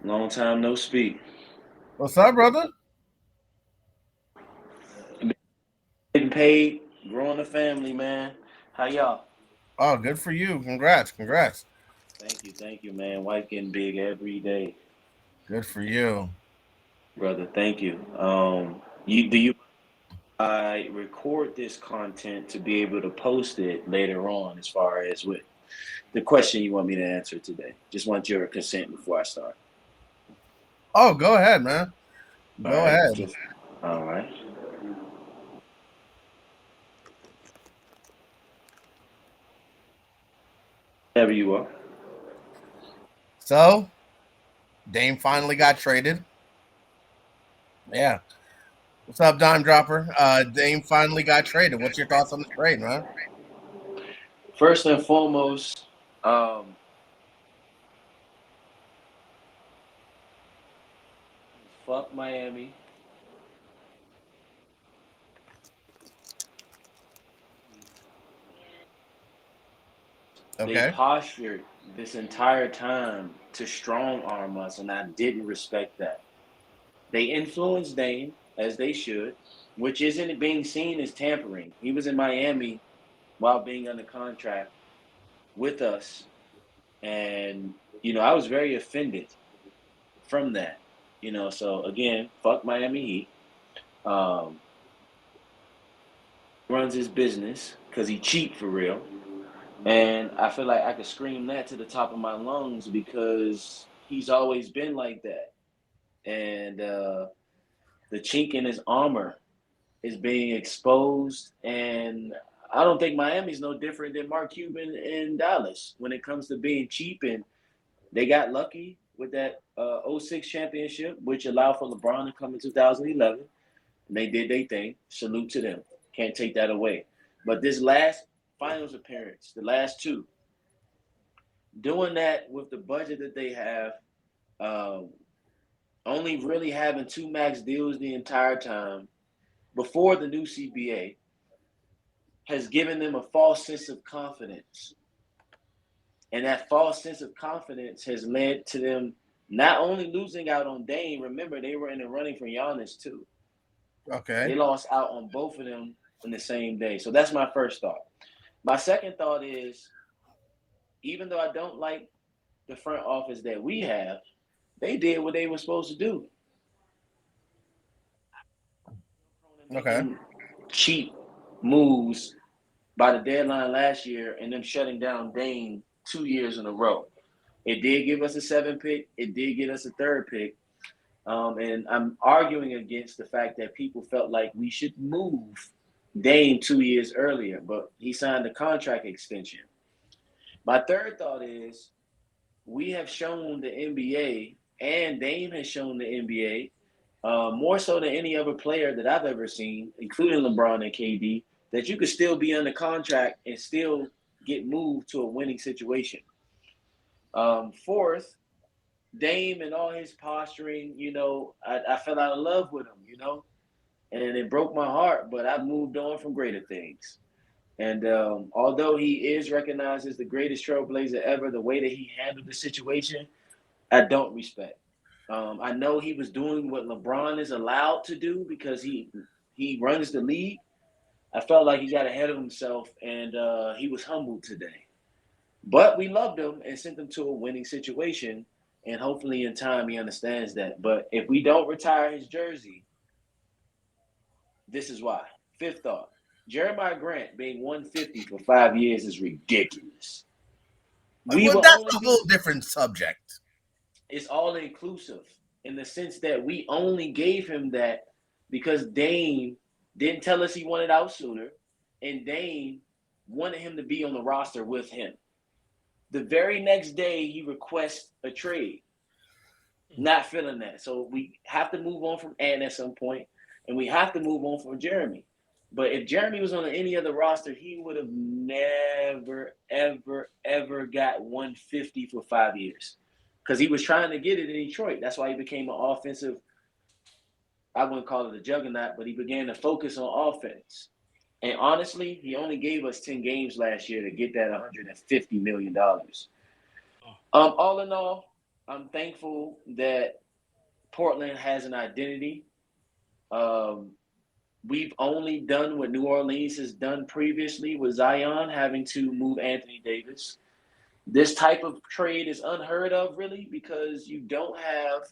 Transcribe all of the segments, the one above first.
Long time no speak. What's up, brother? Getting paid, growing a family, man. How y'all? Oh, good for you. Congrats, congrats. Thank you, man. Wife getting big every day, Good for you. brother. Thank you. You I record this content to be able to post it later on, as far as with the question you want me to answer today. Just want your consent before I start. Oh, go ahead, man. All Go right, ahead. just all right. Whatever you are. So, Dame finally got traded. Yeah. What's up, Dime Dropper? Dame finally got traded. What's your thoughts on the trade, man? First and foremost, um, fuck Miami. They Okay. postured this entire time to strong arm us, and I didn't respect that. They influenced Dame, as they should, which isn't being seen as tampering. He was in Miami while being under contract with us, and I was very offended from that. So again, fuck Miami Heat. Um, runs his business because he cheap for real. And I feel like I could scream that to the top of my lungs because he's always been like that. And the chink in his armor is being exposed. And I don't think Miami's no different than Mark Cuban in Dallas when it comes to being cheap. And they got lucky with that '06 championship, which allowed for LeBron to come in 2011. And they did their thing. Salute to them. Can't take that away. But this last finals appearance, the last two, doing that with the budget that they have, um, only really having two max deals the entire time before the new CBA has given them a false sense of confidence. And that false sense of confidence has led to them not only losing out on Dame, remember, they were in the running for Giannis too. Okay. They lost out on both of them in the same day. So that's my first thought. My second thought is even though I don't like the front office that we have, they did what they were supposed to do. Okay. Making cheap moves by the deadline last year and them shutting down Dane 2 years in a row. It did give us a seven pick. It did get us a third pick. And I'm arguing against the fact that people felt like we should move Dane 2 years earlier, but he signed a contract extension. My third thought is we have shown the NBA and Dame has shown the NBA more so than any other player that I've ever seen, including LeBron and KD, that you could still be under contract and still get moved to a winning situation. Fourth, Dame and all his posturing, I fell out of love with him, and it broke my heart, but I've moved on from greater things. And although he is recognized as the greatest trailblazer ever, the way that he handled the situation, I don't respect. I know he was doing what LeBron is allowed to do because he runs the league. I felt like he got ahead of himself and he was humbled today. But we loved him and sent him to a winning situation. And hopefully in time he understands that. But if we don't retire his jersey, this is why. Fifth thought. Jeremiah Grant being 150 for 5 years is ridiculous. We Well, will that's only a be whole different subject. it's all inclusive in the sense that we only gave him that because Dame didn't tell us he wanted out sooner, and Dame wanted him to be on the roster with him. The very next day, he requests a trade. Not feeling that, so we have to move on from Ant at some point, and we have to move on from Jeremy. But if Jeremy was on any other roster, he would have never, ever, ever got 150 for 5 years because he was trying to get it in Detroit. That's why he became an offensive. I wouldn't call it a juggernaut, but he began to focus on offense. And honestly, he only gave us 10 games last year to get that $150 million. All in all, I'm thankful that Portland has an identity. Um, we've only done what New Orleans has done previously with Zion having to move Anthony Davis. This type of trade is unheard of, really, because you don't have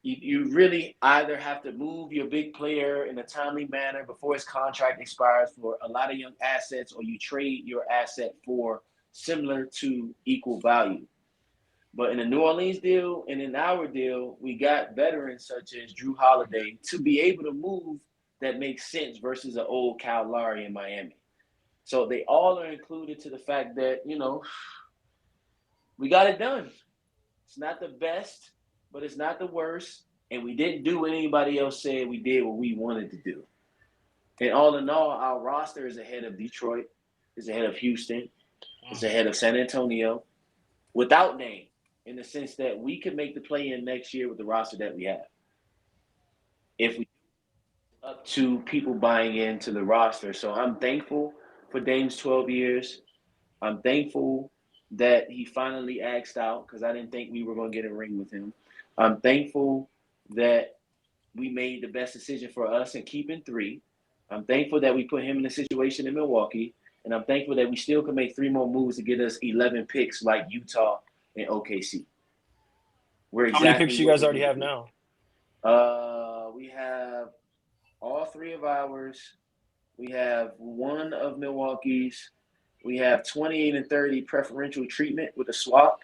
you really either have to move your big player in a timely manner before his contract expires for a lot of young assets, or you trade your asset for similar to equal value. But in the New Orleans deal and in our deal, we got veterans such as Drew Holiday to be able to move that makes sense versus an old Kyle Lowry in Miami. So they all are included to the fact that, we got it done. It's not the best, but it's not the worst. And we didn't do what anybody else said. We did what we wanted to do. And all in all, our roster is ahead of Detroit, is ahead of Houston, is ahead of San Antonio, without name, in the sense that we could make the play in next year with the roster that we have. If we up to people buying into the roster. So I'm thankful for Dame's 12 years. I'm thankful that he finally axed out because I didn't think we were going to get a ring with him. I'm thankful that we made the best decision for us in keeping three. I'm thankful that we put him in a situation in Milwaukee. And I'm thankful that we still can make three more moves to get us 11 picks like Utah and OKC. We're How many picks exactly do you what guys we already need to have be. now? We have all three of ours. We have one of Milwaukee's. We have 28 and 30 preferential treatment with a swap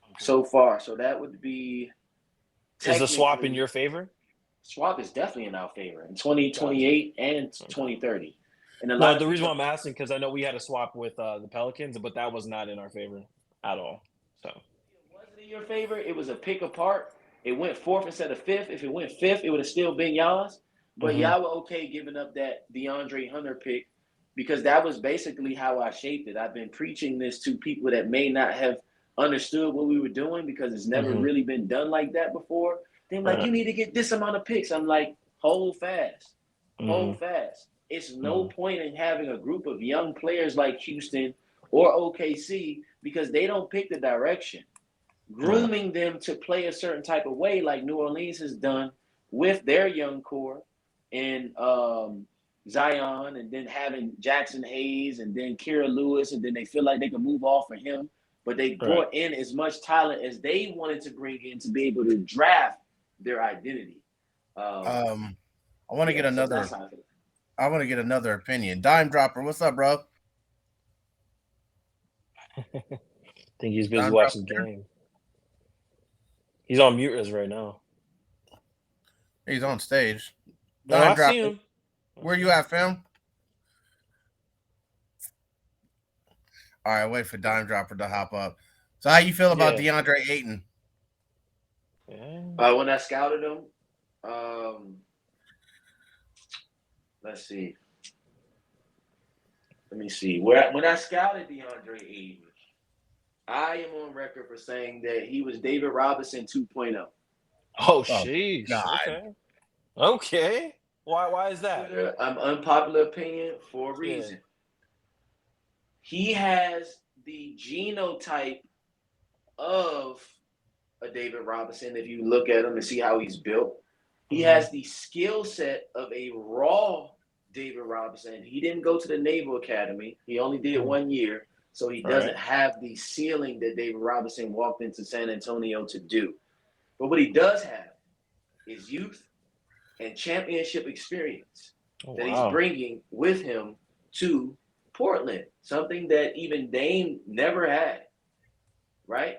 Okay. so far. So that would be Is the swap in technically your favor? swap is definitely in our favor in Gotcha. 2028 and Okay. 2030. And a No, lot of the reason people why I'm asking because I know we had a swap with the Pelicans, but that was not in our favor at all. So. wasn't in your favor. It was a pick apart. It went fourth instead of fifth. If it went fifth, it would have still been y'all's. But Mm-hmm. y'all were okay giving up that DeAndre Hunter pick because that was basically how I shaped it. I've been preaching this to people that may not have understood what we were doing because it's never Mm-hmm. really been done like that before. They're like, Right. you need to get this amount of picks. I'm like, hold fast. Mm-hmm. Hold fast. It's no Mm-hmm. point in having a group of young players like Houston or OKC because they don't pick the direction, Right. grooming them to play a certain type of way, like New Orleans has done with their young core and Zion, and then having Jackson Hayes and then Kira Lewis, and then they feel like they can move off of him. But they Right. brought in as much talent as they wanted to bring in to be able to draft their identity. Um, Um, I want to get yeah, so that's another. how I feel. I want to get another opinion. Dime Dropper, what's up, bro? Think he's busy Dime Dropper, watching the game. He's on mute as right now. he's on stage. No, Dime I see Dropper, him. I where see you him. at, fam? All right, wait for Dime Dropper to hop up. So, how you feel about Yeah. DeAndre Ayton? Yeah. When I scouted him, um, let's see. Let me see. When I scouted DeAndre Ayton, I am on record for saying that he was David Robinson 2.0. Oh, Oh sheesh. God, Okay. Okay. Why is that? I'm unpopular opinion for a Yeah. reason. He has the genotype of a David Robinson. If you look at him and see how he's built, he Mm-hmm. has the skill set of a raw David Robinson. He didn't go to the Naval Academy. He only did Mm. 1 year, so he All right. doesn't have the ceiling that David Robinson walked into San Antonio to do. But what he does have is youth and championship experience Oh, that he's wow. bringing with him to Portland, something that even Dame never had, right?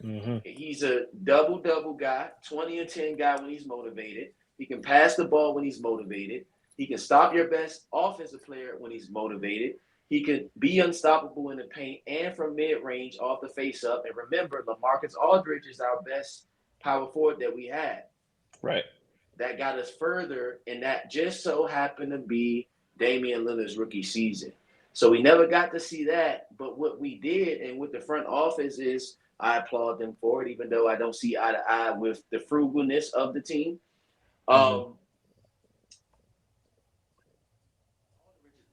Mm-hmm. He's a double double guy, 20 and 10 guy when he's motivated. He can pass the ball when he's motivated. He can stop your best offensive player when he's motivated. He can be unstoppable in the paint and from mid range off the face up. And remember, LaMarcus Aldridge is our best power forward that we had. Right. That got us further, and that just so happened to be Damian Lillard's rookie season. So we never got to see that. But what we did, and with the front office, is I applaud them for it, even though I don't see eye to eye with the frugalness of the team. Mm-hmm. Um,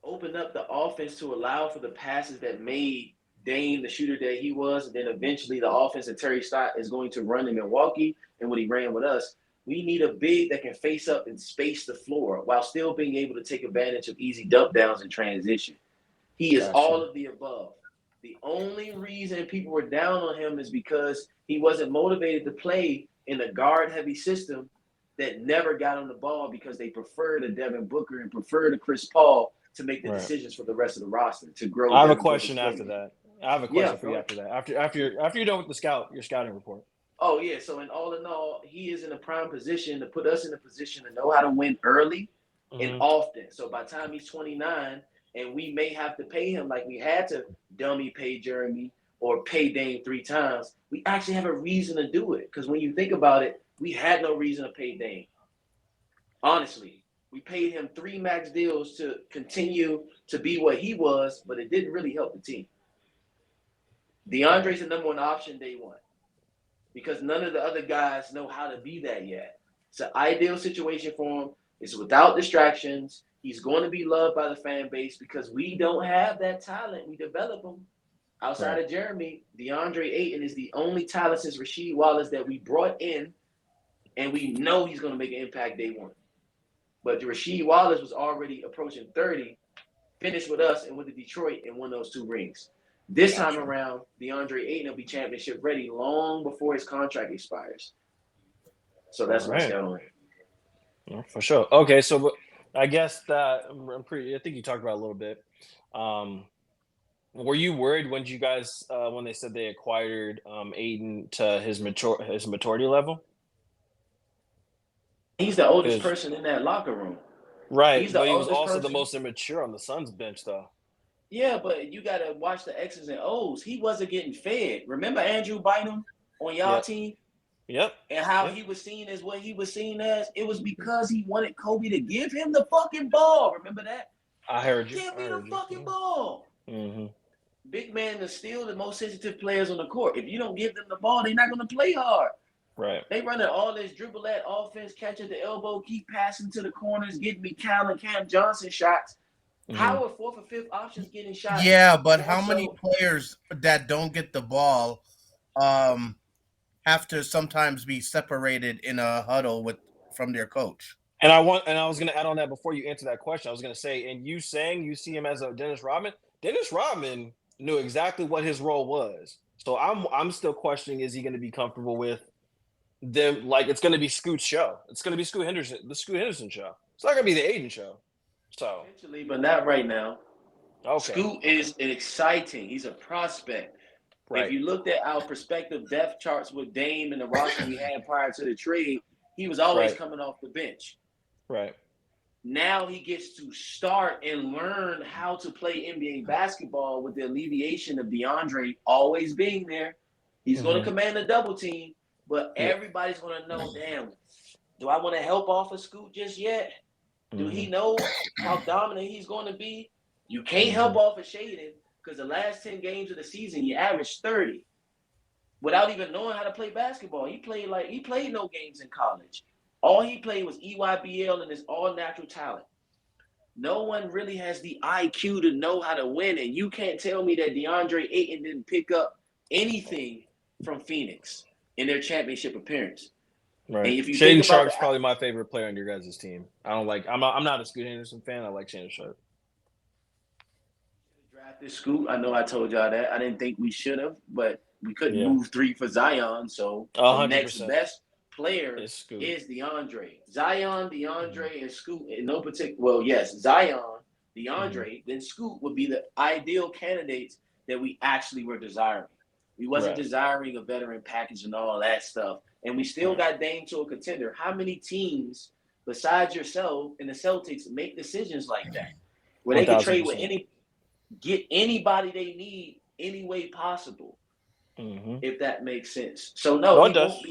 opened up the offense to allow for the passes that made Dame, the shooter that he was, and then eventually the offense that Terry Stott is going to run in Milwaukee and what he ran with us. We need a big that can face up and space the floor while still being able to take advantage of easy dump downs and transition. He is Gotcha. all of the above. The only reason people were down on him is because he wasn't motivated to play in a guard heavy system that never got on the ball because they preferred a Devin Booker and preferred a Chris Paul to make the Right. decisions for the rest of the roster to grow I have a Devin Booker's question play. after that. I have a Yeah, question for go you ahead. after that. After you're done with your scouting report. Oh yeah, so in all, he is in a prime position to put us in a position to know how to win early and Mm-hmm. often. So by the time he's 29, and we may have to pay him like we had to dummy pay Jeremy or pay Dame 3 times, we actually have a reason to do it. Because when you think about it, we had no reason to pay Dame. Honestly, we paid him 3 max deals to continue to be what he was, but it didn't really help the team. Right. DeAndre's the number one option day one because none of the other guys know how to be that yet. It's an ideal situation for him. It's without distractions. He's going to be loved by the fan base because we don't have that talent. We develop him. Outside Right. of Jeremy, DeAndre Ayton is the only talent since Rasheed Wallace that we brought in, and we know he's going to make an impact day one. But Rasheed Wallace was already approaching 30, finished with us, and went to Detroit and won those 2 rings. This time Gotcha. around, DeAndre Ayton will be championship ready long before his contract expires. So All that's my right. scout on him. Yeah, for sure. Okay, so I guess that I'm pretty. I think you talked about it a little bit. Um, were you worried when you guys when they said they acquired Aiden to his maturity level? He's the oldest Because person in that locker room. He's right, the but he was oldest also the person. most immature on the Suns bench, though. Yeah, but you got to watch the X's and O's. He wasn't getting fed. Remember Andrew Bynum on y'all Yep. team Yep. and how Yep. he was seen as what he was seen as? It was because he wanted Kobe to give him the fucking ball. Remember that? I heard you. Give I me the heard you. fucking Yeah. ball. Mm-hmm. Big man is still the most sensitive players on the court. If you don't give them the ball, they're not going to play hard. Right. They running all this dribble at offense, catch at the elbow, keep passing to the corners, getting me Cal and Cam Johnson shots. Mm-hmm. How are fourth or fifth options getting shots Yeah, but more how many so? players that don't get the ball um have to sometimes be separated in a huddle with from their coach? And I was gonna add on that before you answer that question. I was gonna say, and you saying you see him as a Dennis Rodman. Dennis Rodman knew exactly what his role was. So I'm still questioning: is he going to be comfortable with them? Like it's going to be Scoot's show. It's going to be Scoot Henderson, the Scoot Henderson show. It's not going to be the Aiden show. So Eventually, but not right now. okay, Scoot okay, is exciting. He's a prospect. If right, you looked at our prospective depth charts with Dame and the roster we had prior to the trade, he was always right, coming off the bench. right. Now he gets to start and learn how to play NBA basketball with the alleviation of DeAndre always being there. He's going to Mm-hmm. command a double team, but Yeah. everybody's going to know, damn, do I want to help off of Scoot just yet? Do Mm-hmm. he know how dominant he's going to be? You can't Mm-hmm. help off of Shaden because the last 10 games of the season, he averaged 30 without even knowing how to play basketball. He played no games in college. All he played was EYBL and his all natural talent. No one really has the IQ to know how to win, and you can't tell me that DeAndre Ayton didn't pick up anything from Phoenix in their championship appearance. And Right. if you think Shaden about the Sharp's probably my favorite player on your guys' team. I don't like. I'm not a Scoot Henderson fan. I like Shaden Sharp. drafted Scoot, I know I told y'all that. I didn't think we should have, but we couldn't Yeah. move 3 for Zion. So A the hundred next percent. best player It's Scoot. is DeAndre. Zion, Mm-hmm. DeAndre, and Scoot in no particular. Well, yes, Zion, Mm-hmm. DeAndre, then Scoot would be the ideal candidates that we actually were desiring. We wasn't Right. desiring a veteran package and all that stuff. And we still Right. got Dame to a contender. How many teams besides yourself and the Celtics make decisions like that? Where One they could thousand trade with percent. get anybody they need any way possible, Mm-hmm. if that makes sense. So no, No, it does.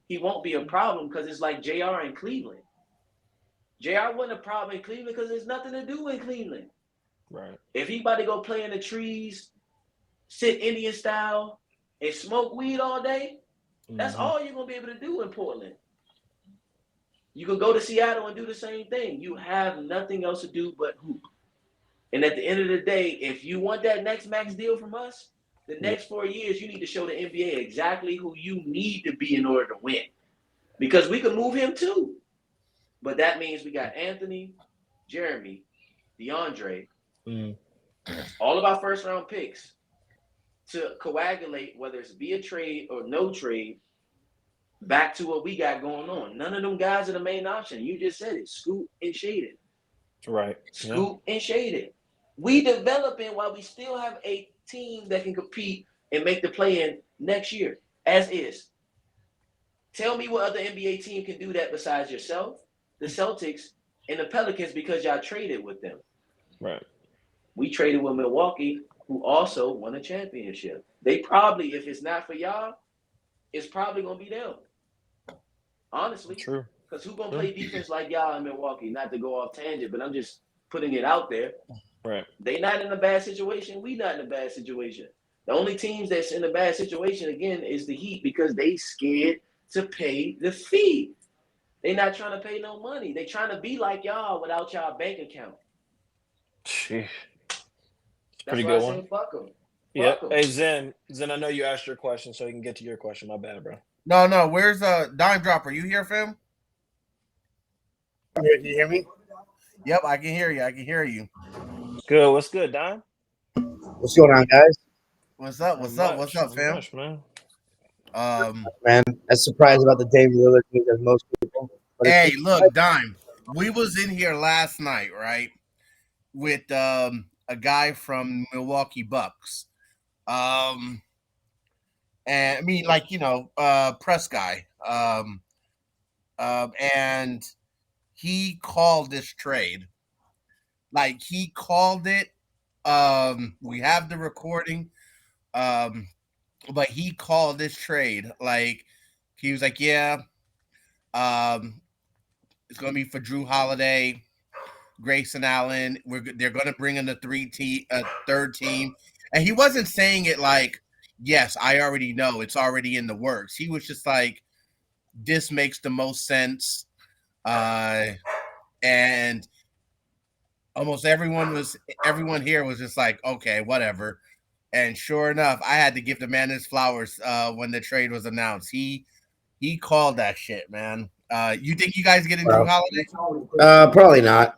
he won't be a problem because it's like JR in Cleveland. JR wasn't a problem in Cleveland because there's nothing to do in Cleveland. Right. If he about to go play in the trees, sit Indian style, and smoke weed all day, that's Mm-hmm. all you're gonna be able to do in Portland. You can go to Seattle and do the same thing. You have nothing else to do but hoop. And at the end of the day, if you want that next max deal from us, The Yeah. next 4 years, you need to show the NBA exactly who you need to be in order to win. Because we can move him too. But that means we got Anthony, Jeremy, DeAndre, Mm. all of our first round picks to coagulate, whether it's via trade or no trade, back to what we got going on. None of them guys are the main option. You just said it. Scoot and Shaded. Right. Yeah. Scoot and Shaded. We developing while we still have a team that can compete and make the play in next year, as is. Tell me what other NBA team can do that besides yourself, the Celtics, and the Pelicans because y'all traded with them. Right. We traded with Milwaukee, who also won a championship. They probably, if it's not for y'all, it's probably gonna be them. Honestly, True. because who gonna Yeah. play defense like y'all in Milwaukee? Not to go off tangent, but I'm just putting it out there. Right. They not in a bad situation. We not in a bad situation. The only teams that's in a bad situation again is the Heat because they scared to pay the fee. They not trying to pay no money. They trying to be like y'all without y'all bank account. Sheesh. That's Pretty why I good one. say fuck them. Yeah. Fuck them. Hey Zen, I know you asked your question, so you can get to your question. My bad, bro. No. Where's Dime Dropper? You here, fam? I'm here. Can you hear me? Yep, I can hear you. I can hear you. Good. What's good, Don? What's going on, guys? What's up? Not What's up? What's much. up, Not fam? much, man. Man, as surprised about the Dame Lillard news as most people. But Hey, it's look, Dime. We was in here last night, right? With a guy from Milwaukee Bucks. And I mean, like, press guy. And he called this trade. Like he called it. We have the recording. Um, but he called this trade. Like he was like, yeah, um, it's gonna be for Drew Holiday, Grayson Allen. They're gonna bring in third team, and he wasn't saying it like, yes, I already know, it's already in the works. He was just like, this makes the most sense, and almost everyone here was just like, okay, whatever. And sure enough, I had to give the man his flowers when the trade was announced. He called that shit, man. You think you guys getting Drew well, Holiday? probably not.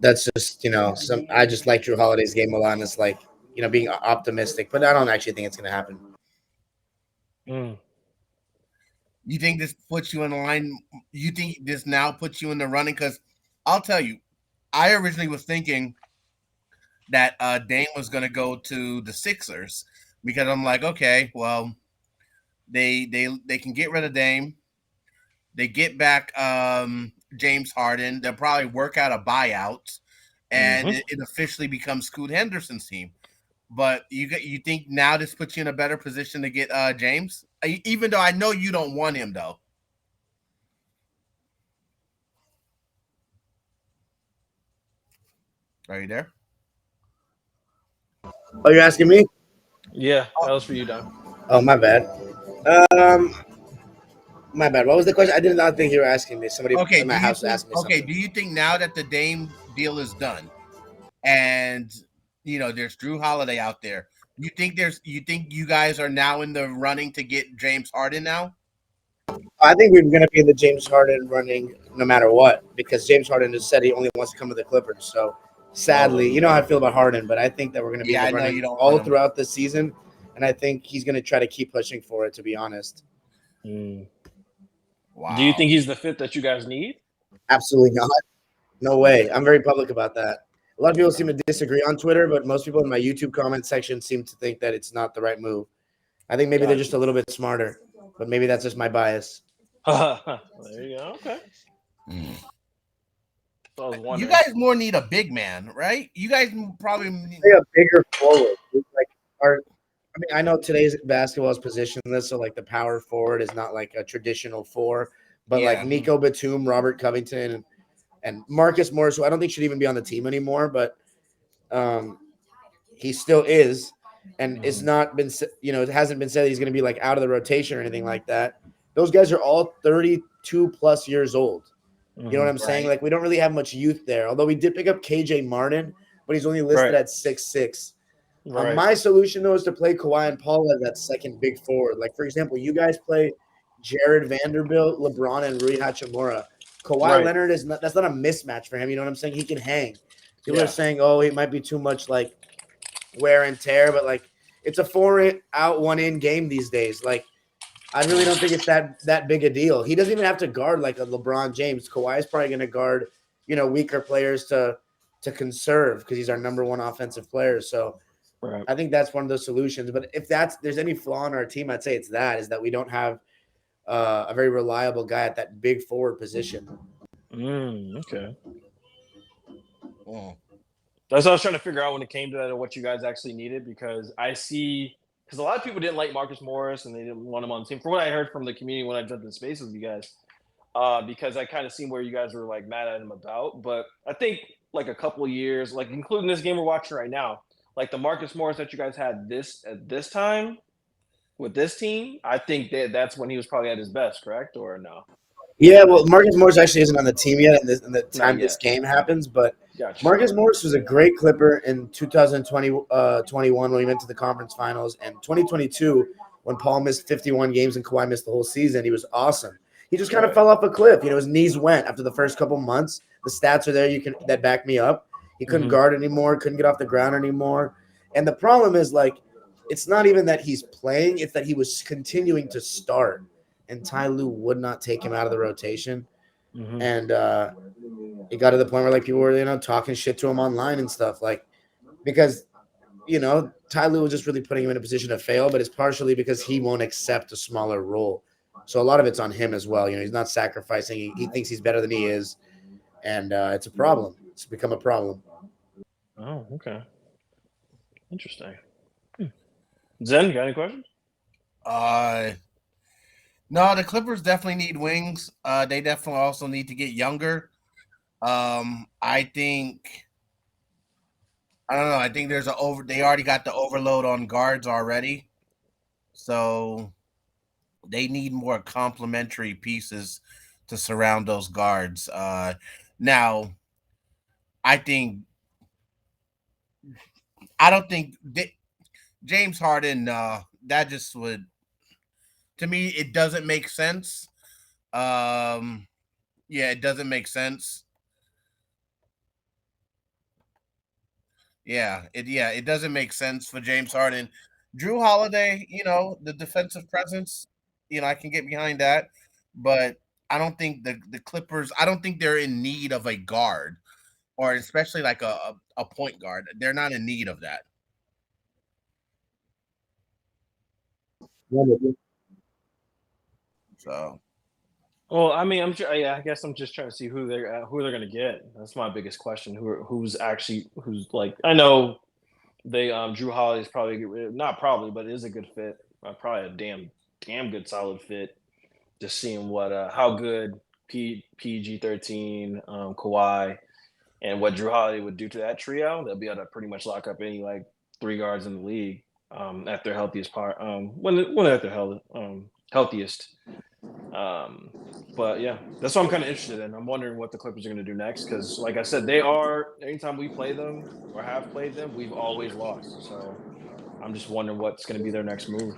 That's just some. I just like Drew Holiday's game a lot, and it's like being optimistic, but I don't actually think it's gonna happen. Mm. You think this puts you in the line? You think this now puts you in the running? Because I'll tell you, I originally was thinking that Dame was going to go to the Sixers because I'm like, okay, well, they can get rid of Dame. They get back James Harden. They'll probably work out a buyout, and Mm-hmm. it officially becomes Scoot Henderson's team. But you think now this puts you in a better position to get James, even though I know you don't want him though. Are you there? Oh, you're asking me? Yeah, that was for you, Don. Oh, my bad. Um, my bad. What was the question? I did not think you were asking me. Somebody Okay. in my house was asking me something. Do you think now that the Dame deal is done, and there's Drew Holiday out there, you think you guys are now in the running to get James Harden now? I think we're going to be in the James Harden running no matter what because James Harden has said he only wants to come to the Clippers. So sadly, you know how I feel about Harden, but I think that we're going to be in Yeah, the I know you running don't all want him. throughout the season, and I think he's going to try to keep pushing for it. To be honest, Mm. Wow. Do you think he's the fit that you guys need? absolutely not. No way. I'm very public about that. A lot of people seem to disagree on Twitter, but most people in my YouTube comment section seem to think that it's not the right move. I think maybe they're just a little bit smarter, but maybe that's just my bias. There you go. Okay. So I was You wondering. guys more need a big man, right? You guys probably need. Play a bigger forward. Like I mean, I know today's basketball is positionless, so like the power forward is not like a traditional four, but like Yeah. Nico Batum, Robert Covington, and Marcus Morris, who I don't think should even be on the team anymore, but um, he still is, and it's not been it hasn't been said he's going to be like out of the rotation or anything like that. Those guys are all 32 plus years old. You know what I'm saying? Right. Like we don't really have much youth there. Although we did pick up KJ Martin, but he's only listed Right. at 6'6". Right. My solution though is to play Kawhi and Paul as that second big forward. Like for example, you guys play Jared Vanderbilt, LeBron, and Rui Hachimura. Kawhi Right. Leonard is not that's not a mismatch for him. You know what I'm saying? He can hang. People are Yeah. saying, oh, it might be too much like wear and tear, but like it's a 4 out 1 in game these days. Like I really don't think it's that big a deal. He doesn't even have to guard like a LeBron James. Kawhi is probably going to guard weaker players to conserve because he's our number one offensive player. So Right. I think that's one of those solutions. But if there's any flaw in our team, I'd say it's that we don't have a very reliable guy at that big forward position. Okay. Mm. That's what I was trying to figure out when it came to that and what you guys actually needed because a lot of people didn't like Marcus Morris and they didn't want him on the team. From what I heard from the community when I jumped in space with you guys, because I kind of seen where you guys were like mad at him about. But I think like a couple of years, like including this game we're watching right now, like the Marcus Morris that you guys had this at this time with this team, I think that's when he was probably at his best, correct or no? Yeah, well, Marcus Morris actually isn't on the team yet, in the Not time this yet. game happens. But Gotcha. Marcus Morris was a great Clipper in 2021 when we went to the conference finals, and 2022 when Paul missed 51 games and Kawhi missed the whole season. He was awesome. He just kind of Right. fell off a cliff. His knees went after the first couple months. The stats are there. That back me up. He couldn't guard anymore. Couldn't get off the ground anymore. And the problem is like, it's not even that he's playing; it's that he was continuing to start and Ty Lue would not take him out of the rotation. And it got to the point where like people were, talking shit to him online and stuff. Like because, Ty Lue was just really putting him in a position to fail, but it's partially because he won't accept a smaller role. So a lot of it's on him as well. He's not sacrificing. He thinks he's better than he is. And it's a problem. It's become a problem. Oh, okay. Interesting. Zen, you got any questions? No, the Clippers definitely need wings. They definitely also need to get younger. I think I don't know. I think there's they already got the overload on guards already. So they need more complementary pieces to surround those guards. Now I think I don't think James Harden. That just would to me it doesn't make sense. Um, yeah, it doesn't make sense. It doesn't make sense for James Harden. Drew Holiday, the defensive presence, I can get behind that, but I don't think the Clippers. I don't think they're in need of a guard, or especially like a point guard. They're not in need of that. So Well, I mean, yeah, I guess I'm just trying to see who they're gonna get. That's my biggest question. Who's like I know they Drew Holiday is probably not probably, but it is a good fit. Probably a damn good solid fit. Just seeing what how good PG 13 Kawhi and what Drew Holiday would do to that trio, they'll be able to pretty much lock up any like three guards in the league at their healthiest part. When they're at their healthiest. Um, but yeah, that's what I'm kind of interested in. I'm wondering what the Clippers are going to do next because, like I said, they are. Anytime we play them or have played them, we've always lost. So I'm just wondering what's going to be their next move.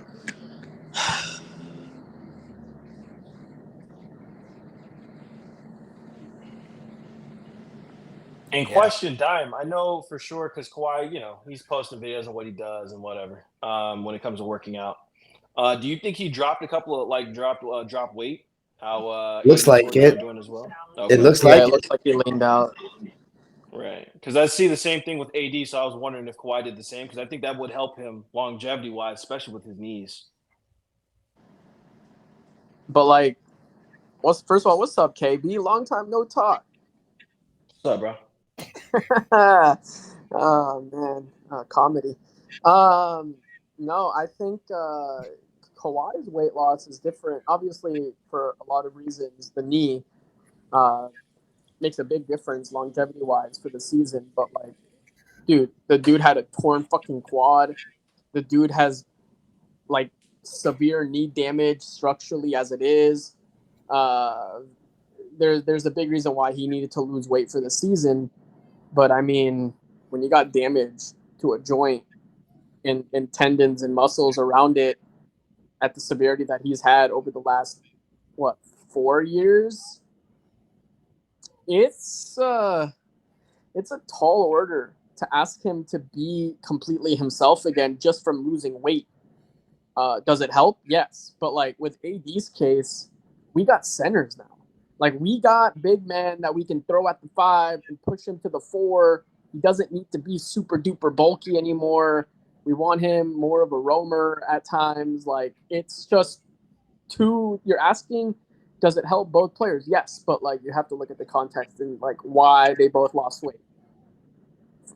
And yeah, question Dime, I know for sure because Kawhi, he's posting videos of what he does and whatever. When it comes to working out, do you think he dropped a couple of like drop weight? How Looks AD's like working out it. doing as well? It Okay. looks Yeah, like it it. looks like he leaned out. Right, because I see the same thing with AD, so I was wondering if Kawhi did the same because I think that would help him longevity wise, especially with his knees. But like, first of all, what's up, KB? Long time no talk. What's up, bro? Oh man, comedy. No, I think Kawhi's weight loss is different. Obviously, for a lot of reasons, the knee uh, makes a big difference longevity wise for the season. But like, dude, the dude had a torn fucking quad. The dude has like severe knee damage structurally as it is. Uh, there's a big reason why he needed to lose weight for the season. But I mean, when you got damage to a joint, in tendons and muscles around it at the severity that he's had over the last 4 years. It's a tall order to ask him to be completely himself again just from losing weight. Does it help? Yes, but like with AD's case, we got centers now. Like we got big men that we can throw at the 5 and push him to the 4. He doesn't need to be super duper bulky anymore. We want him more of a roamer at times. Like it's just you're asking, does it help both players? Yes, but like you have to look at the context and like why they both lost weight.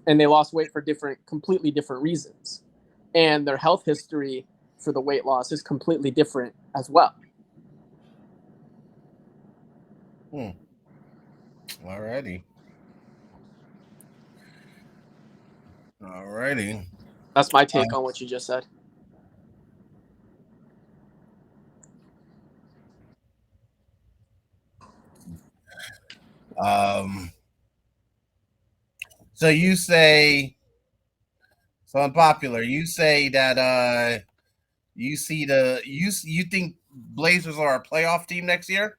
And they lost weight for completely different reasons. And their health history for the weight loss is completely different as well. Alrighty. That's my take on what you just said. So you say, so unpopular. You say that you think Blazers are a playoff team next year?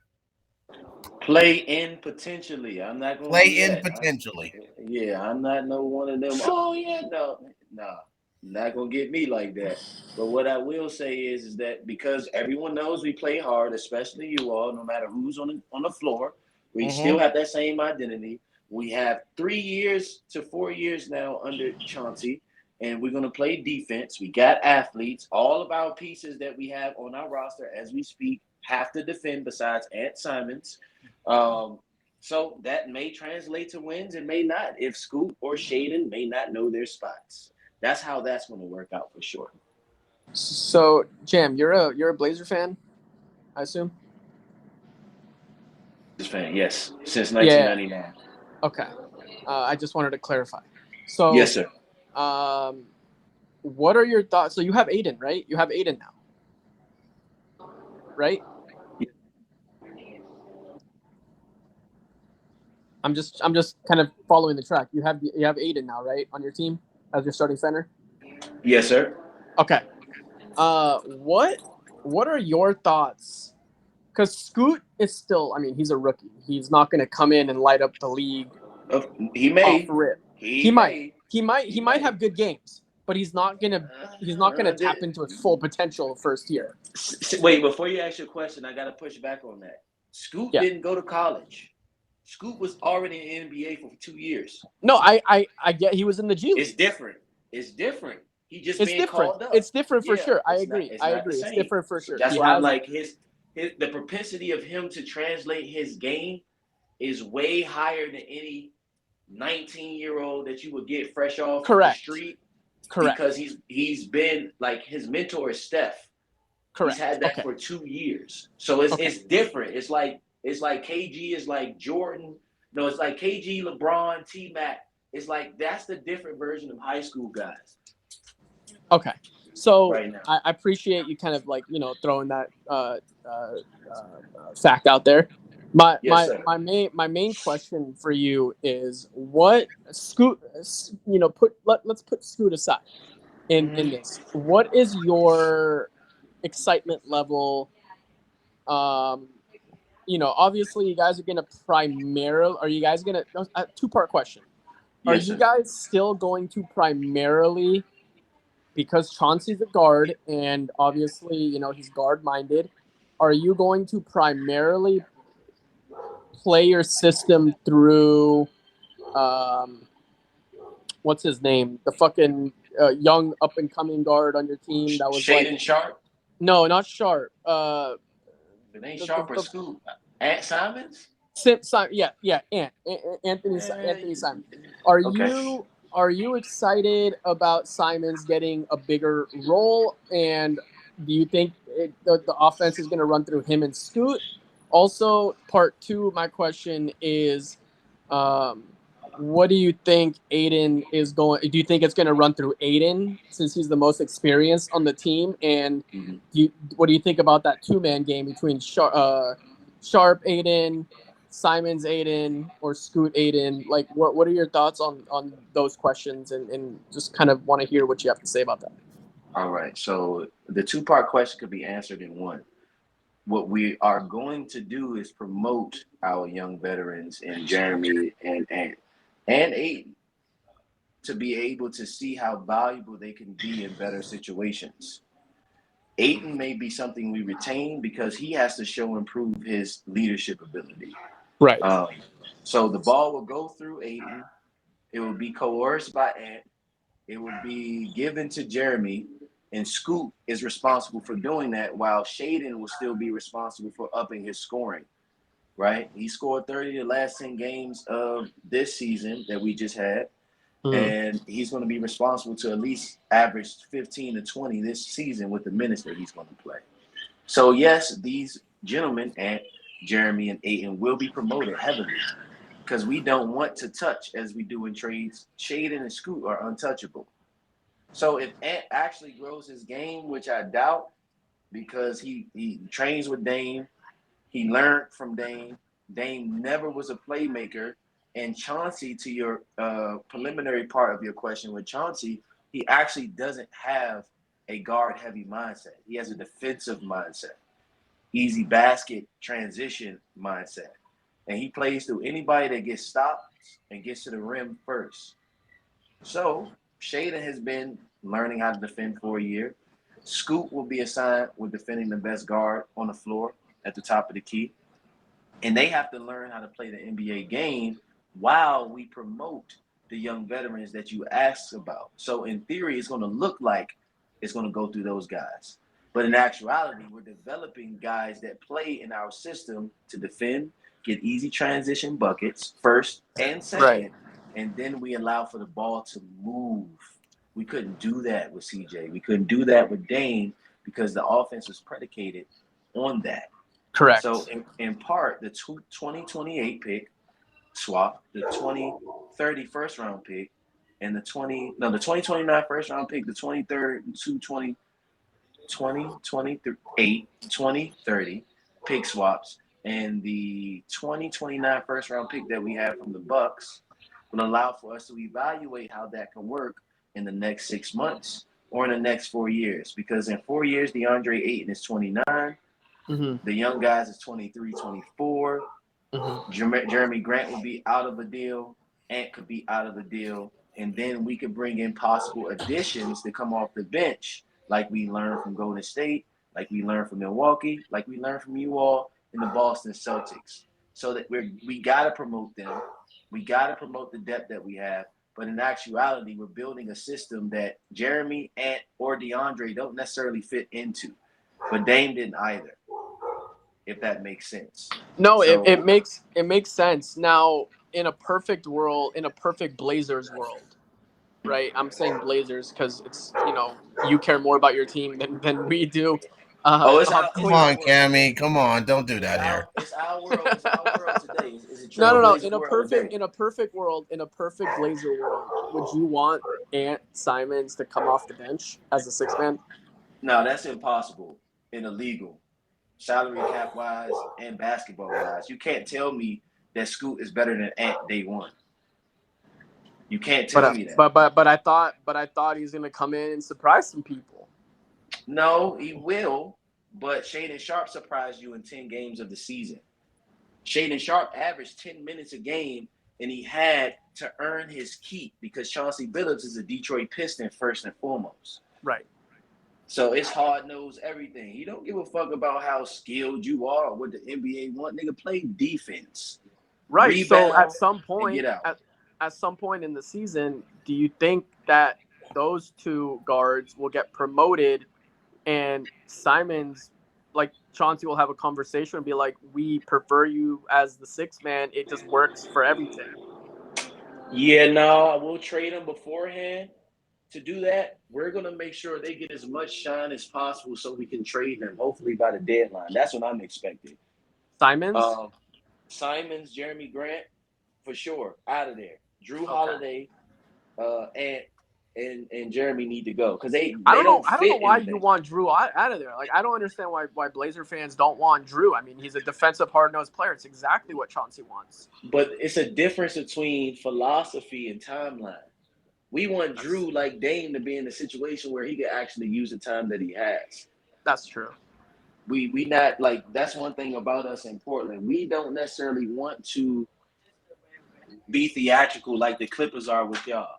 Play in potentially. I'm not going to Play be in that. potentially. I'm not no one of them. Oh yeah, no, not gonna get me like that. But what I will say is that because everyone knows we play hard, especially you all, no matter who's on the floor, we still have that same identity. We have 3 years to 4 years now under Chauncey, and we're gonna play defense. We got athletes. All of our pieces that we have on our roster as we speak have to defend. Besides Ant Simons. So that may translate to wins and may not if Scoot or Shaden may not know their spots. That's how that's going to work out for sure. So, Jam, you're a Blazer fan, I assume? Fan, yes, since 1999. Yeah. Okay. I just wanted to clarify. So, yes, sir. What are your thoughts? So you have Aiden, right? You have Aiden now, right? I'm just kind of following the track. You have Aiden now, right, on your team as your starting center? Yes, sir. Okay. What are your thoughts? Because Scoot is still, I mean, he's a rookie. He's not going to come in and light up the league. He may. Off rip. He might have good games, but he's not gonna tap into his full potential first year. Wait, before you ask your question, I got to push back on that. Scoot didn't go to college. Scoot was already in the NBA for 2 years. No, I get he was in the G League. It's different. He just it's being different. Called up. It's different for sure. I agree. It's different for sure. That's why I'm like the propensity of him to translate his game is way higher than any 19-year-old that you would get fresh off the street. Correct. Because he's been like his mentor is Steph. Correct. He's had that for 2 years. So it's different. It's like KG is like Jordan. No, it's like KG, LeBron, T-Mac. It's like that's the different version of high school guys. Okay. So right now. I appreciate you kind of like, throwing that fact out there. My main question for you is what Scoot, let's put Scoot aside in this. What is your excitement level? Obviously you guys are going to are you guys going to, a 2-part question. Are you guys still going to primarily, because Chauncey's a guard and obviously, he's guard-minded, are you going to primarily play your system through, what's his name? The fucking young up-and-coming guard on your team that was Shaden Sharp? No, not Sharp. It ain't Sharp or Scoot. Ant Simons? Anthony Simons. Are you excited about Simons getting a bigger role? And do you think the offense is going to run through him and Scoot? Also, part 2 of my question is, what do you think Aiden is going? Do you think it's going to run through Aiden since he's the most experienced on the team? And what do you think about that 2-man game between Sharp, Aiden, Simons Aiden or Scoot Aiden? Like, what are your thoughts on those questions? And just kind of want to hear what you have to say about that. All right. So the two-part question could be answered in one. What we are going to do is promote our young veterans and Jeremy and Aiden to be able to see how valuable they can be in better situations. Aiden may be something we retain because he has to show and prove his leadership ability. Right. Um, so the ball will go through Aiden. It will be coerced by Ant. It will be given to Jeremy, and Scoop is responsible for doing that, while Shaden will still be responsible for upping his scoring. Right? He scored 30 the last 10 games of this season that we just had, and he's going to be responsible to at least average 15 to 20 this season with the minutes that he's going to play. So yes, these gentlemen, Ant, Jeremy, and Aiden, will be promoted heavily because we don't want to touch, as we do in trades. Shaden and Scoot are untouchable. So if Ant actually grows his game, which I doubt, because he trains with Dame, he learned from Dame. Dame never was a playmaker. And Chauncey, to your preliminary part of your question with Chauncey, he actually doesn't have a guard-heavy mindset. He has a defensive mindset, easy basket transition mindset. And he plays through anybody that gets stopped and gets to the rim first. So Shaden has been learning how to defend for a year. Scoop will be assigned with defending the best guard on the floor at the top of the key. And they have to learn how to play the NBA game while we promote the young veterans that you asked about. So in theory, it's going to look like it's going to go through those guys. But in actuality, we're developing guys that play in our system to defend, get easy transition buckets first and second, Right. and then we allow for the ball to move. We couldn't do that with CJ. We couldn't do that with Dame because the offense was predicated on that. Correct. So in part, the 2028 pick swap, the 2030 first round pick, and the 2029 first round pick, the 23rd, 2028, 2030 pick swaps, and the 2029 first round pick that we have from the Bucks will allow for us to evaluate how that can work in the next 6 months or in the next 4 years. Because in 4 years, DeAndre Ayton is 29. The young guys is 23, 24. Jeremy Grant will be out of a deal. Ant could be out of the deal. And then we could bring in possible additions to come off the bench, like we learned from Golden State, like we learned from Milwaukee, like we learned from you all in the Boston Celtics. So that we got to promote them. We got to promote the depth that we have. But in actuality, we're building a system that Jeremy, Ant, or DeAndre don't necessarily fit into. But Dame didn't either, if that makes sense. No, So, it makes sense. Now, in a perfect world, in a perfect Blazers world, right? I'm saying Blazers because it's you care more about your team than we do. it's On our Come Cleveland. on, Cammy. Come on. Don't do that here. it's our world. It's our world today. It's a No. trailblazing world today. In a perfect world, in a perfect Blazer world, would you want Ant Simons to come off the bench as a six man? No, that's impossible and illegal, salary cap wise and basketball wise. You can't tell me that Scoot is better than Ant day one. You can't tell me that. But I thought he's gonna come in and surprise some people. No, he will. But Shaden Sharp surprised you in 10 games of the season. Shaden Sharp averaged 10 minutes a game, and he had to earn his keep because Chauncey Billups is a Detroit Piston first and foremost. Right. So it's hard nosed everything. You don't give a fuck about how skilled you are or what the NBA want. Nigga, play defense. Right. So Rebound and get out. at some point in the season, do you think that those two guards will get promoted and Simons, like Chauncey, will have a conversation and be like, "We prefer you as the sixth man. It just works for everything." Yeah, no, I will trade them beforehand. To do that, we're going to make sure they get as much shine as possible so we can trade them, hopefully by the deadline. That's what I'm expecting. Simons. Simons, Jeremy Grant, for sure, out of there. Drew Okay. Holiday, and and Jeremy need to go because they I don't know. don't I don't know fit why you anything. want Drew out of there. Like, I don't understand why Blazer fans don't want Drew. I mean, he's a defensive, hard-nosed player. It's exactly what Chauncey wants. But it's a difference between philosophy and timeline. We want Drew like Dame to be in a situation where he could actually use the time that he has. That's true. We not like that's one thing about us in Portland. We don't necessarily want to be theatrical like the Clippers are with y'all,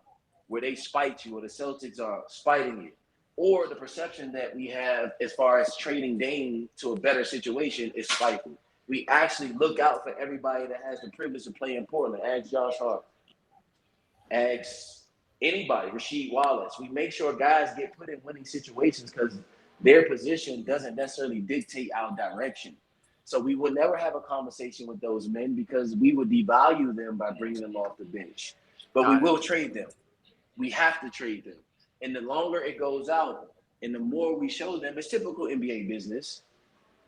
where they spite you or the Celtics are spiting you. Or the perception that we have as far as trading Dame to a better situation is spiteful. We actually look out for everybody that has the privilege of playing in Portland. Ask Josh Hart. Ask anybody, Rasheed Wallace. We make sure guys get put in winning situations because their position doesn't necessarily dictate our direction. So we would never have a conversation with those men because we would devalue them by bringing them off the bench. But we Got it. will trade them. We have to trade them. And the longer it goes out and the more we show them, it's typical NBA business,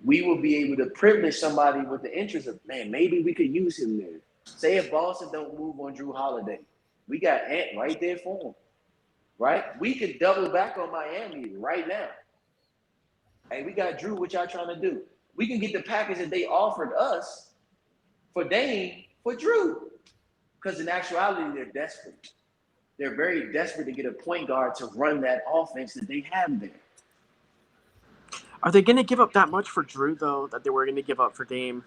we will be able to privilege somebody with the interest of, man, maybe we could use him there. Say if Boston don't move on Drew Holiday, we got Ant right there for him, right? We could double back on Miami right now. Hey, we got Drew, what y'all trying to do? We can get the package that they offered us for Dame for Drew. Because in actuality, they're desperate. They're very desperate to get a point guard to run that offense that they have there. Are they going to give up that much for Drew, though, that they were going to give up for Dame?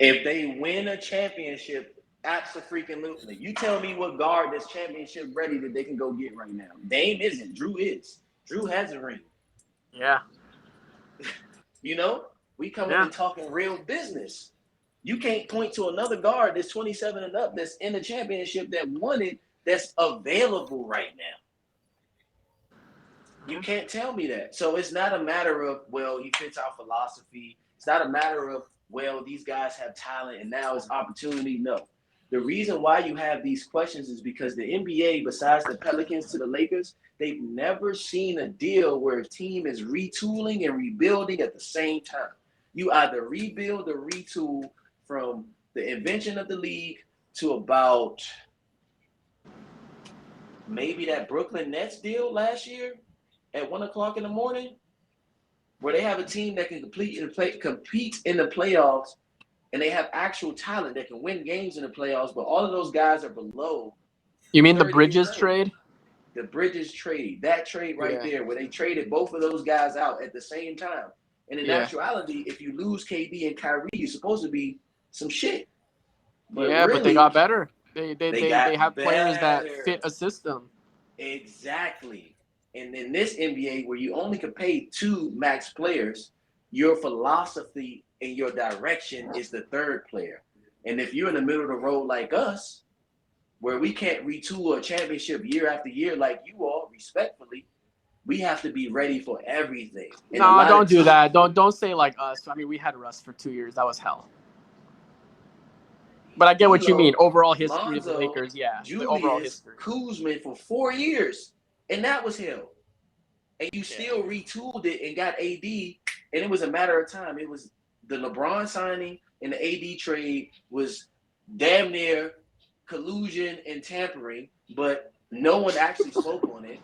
If they win a championship, absolutely. You tell me what guard that's championship ready that they can go get right now. Dame isn't. Drew is. Drew has a ring. Yeah. You know, we coming and talking real business. You can't point to another guard that's 27 and up that's in the championship that won it that's available right now. You can't tell me that. So it's not a matter of, well, he fits our philosophy. It's not a matter of, well, these guys have talent and now it's opportunity. No. The reason why you have these questions is because the NBA, besides the Pelicans to the Lakers, they've never seen a deal where a team is retooling and rebuilding at the same time. You either rebuild or retool from the invention of the league to about maybe that Brooklyn Nets deal last year at 1 o'clock in the morning, where they have a team that can compete in the playoffs, and they have actual talent that can win games in the playoffs, but all of those guys are below. You mean the Bridges trade? The Bridges trade, that trade right there, where they traded both of those guys out at the same time. And in actuality, if you lose KD and Kyrie, you're supposed to be some shit. But really, but they got better. They have better players that fit a system. Exactly. And in this NBA, where you only can pay 2 max players, your philosophy and your direction is the third player. And if you're in the middle of the road like us, where we can't retool a championship year after year like you all, respectfully, we have to be ready for everything. And no, don't do that. Don't say like us. I mean, we had Russ for 2 years. That was hell. But I get what you mean. Overall history of the Lakers, Julius, the overall history. Kuzma for 4 years, and that was him. And you still retooled it and got AD, and it was a matter of time. It was the LeBron signing and the AD trade was damn near collusion and tampering, but no one actually spoke on it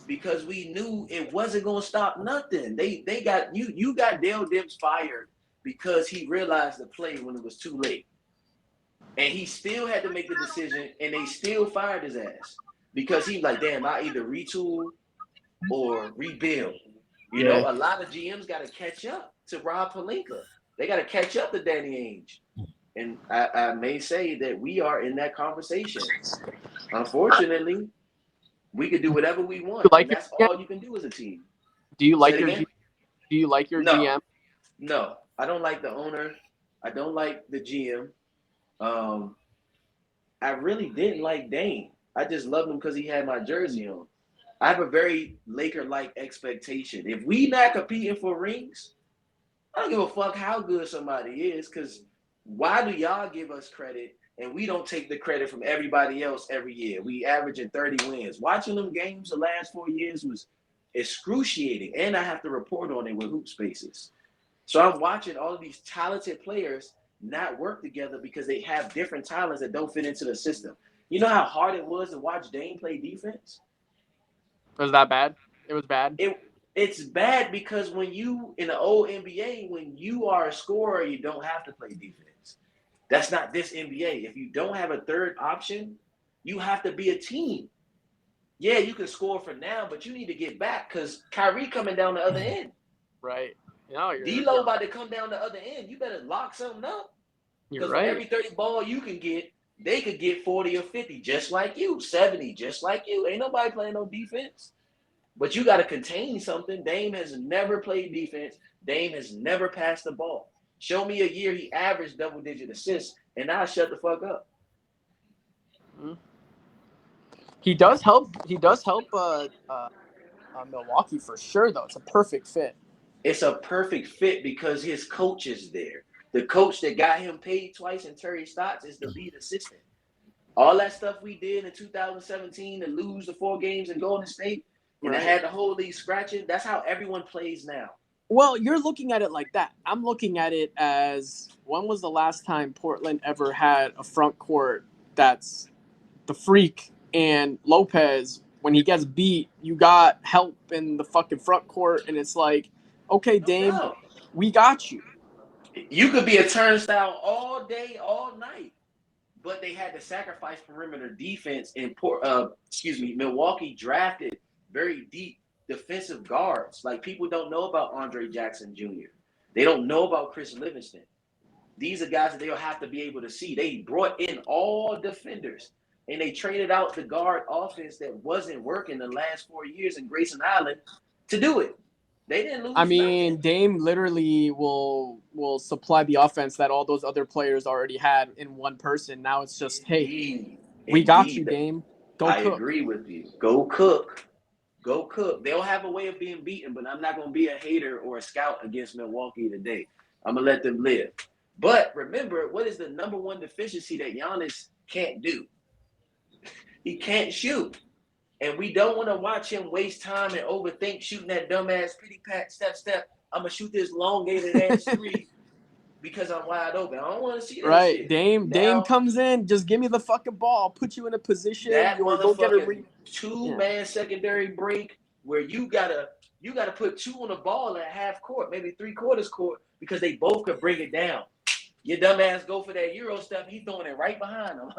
because we knew it wasn't going to stop nothing. They got you got Dale Demps fired because he realized the play when it was too late. And he still had to make the decision, and they still fired his ass because he was like, damn, I either retool or rebuild. You know, a lot of GMs got to catch up to Rob Pelinka. They got to catch up to Danny Ainge. And I may say that we are in that conversation. Unfortunately, we could do whatever we want. And that's all you can do as a team. Do you like your GM? No, I don't like the owner. I don't like the GM. I really didn't like Dame. I just loved him because he had my jersey on. I have a very Laker-like expectation. If we not competing for rings, I don't give a fuck how good somebody is, because why do y'all give us credit and we don't take the credit from everybody else every year? We averaging 30 wins. Watching them games the last 4 years was excruciating, and I have to report on it with Hoop Spaces. So I'm watching all of these talented players not work together because they have different talents that don't fit into the system. You know how hard it was to watch Dame play defense? Was that bad? It was bad. It's bad because when you in the old NBA, when you are a scorer, you don't have to play defense. That's not this NBA. If you don't have a third option, you have to be a team. Yeah, you can score for now, but you need to get back because Kyrie coming down the other end. Right. No, D'Lo about to come down the other end. You better lock something up you're because for right. every 30 ball you can get, they could get 40 or 50 just like you, 70 just like you. Ain't nobody playing no defense. But you got to contain something. Dame has never played defense. Dame has never passed the ball. Show me a year he averaged double-digit assists, and I'll shut the fuck up. He does help. He does help Milwaukee for sure, though. It's a perfect fit. It's a perfect fit because his coach is there. The coach that got him paid twice in Terry Stotts is the lead assistant. All that stuff we did in 2017 to lose the 4 games in Golden State and it had the whole league scratching, that's how everyone plays now. Well, you're looking at it like that. I'm looking at it as, when was the last time Portland ever had a front court that's the Freak and Lopez? When he gets beat, you got help in the fucking front court, and it's like, okay, Dame, we got you. You could be a turnstile all day, all night, but they had to sacrifice perimeter defense. And Milwaukee drafted very deep defensive guards. Like, people don't know about Andre Jackson Jr. They don't know about Chris Livingston. These are guys that they'll have to be able to see. They brought in all defenders, and they traded out the guard offense that wasn't working the last 4 years in Grayson Island to do it. They didn't lose. I mean, Dame literally will supply the offense that all those other players already had in one person. Now it's just, hey, we got you, Dame. Go cook. I agree with you. Go cook. Go cook. They'll have a way of being beaten, but I'm not going to be a hater or a scout against Milwaukee today. I'm going to let them live. But remember, what is the number one deficiency that Giannis can't do? He can't shoot. And we don't want to watch him waste time and overthink shooting that dumbass pity pat, step. I'm going to shoot this elongated ass 3 because I'm wide open. I don't want to see that shit. Dame comes in, just give me the fucking ball. I'll put you in a position. That go get a two-man secondary break where you gotta put 2 on the ball at half court, maybe 3/4 court, because they both could bring it down. Your dumbass go for that Euro step, he's throwing it right behind him.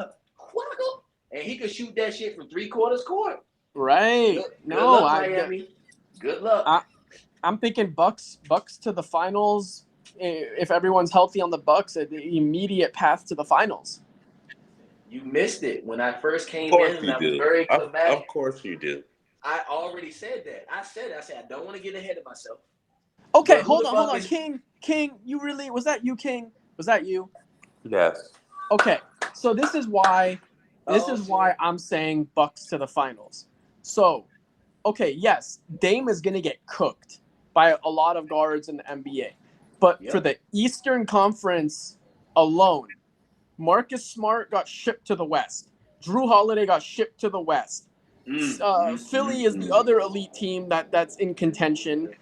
And he could shoot that shit from 3/4 court. Right. Good luck, Miami. Good luck. I'm thinking Bucks to the finals. If everyone's healthy on the Bucks, an immediate path to the finals. You missed it when I first came in, and I was very climatic. Of course you do. I already said that. I said I don't want to get ahead of myself. Okay, hold on. King, you really, was that you, King? Was that you? Yes. Okay, so this is why I'm saying Bucks to the finals. So, okay, yes, Dame is going to get cooked by a lot of guards in the NBA. But for the Eastern Conference alone, Marcus Smart got shipped to the West. Drew Holiday got shipped to the West. Philly is the other elite team that's in contention.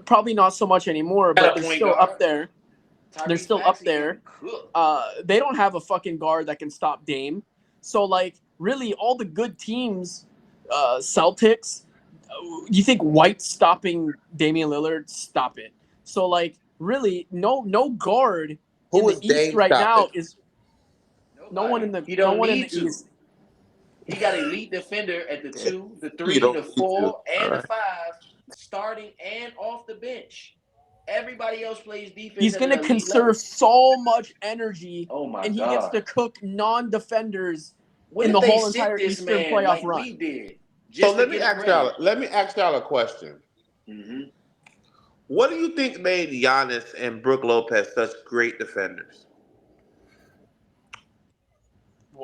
Probably not so much anymore, but they're still up there. They're still up there. They don't have a fucking guard that can stop Dame. So, like, really, all the good teams, Celtics, you think White's stopping Damian Lillard? Stop it. So, like, really, no guard in the East right now is no one in the East. He got elite defender at the 2, the 3, the 4, and the 5, starting and off the bench. Everybody else plays defense. He's going to conserve so much energy, and he gets to cook non-defenders in the whole entire Eastern playoff run. We did. So let me ask y'all a question. Mm-hmm. What do you think made Giannis and Brook Lopez such great defenders?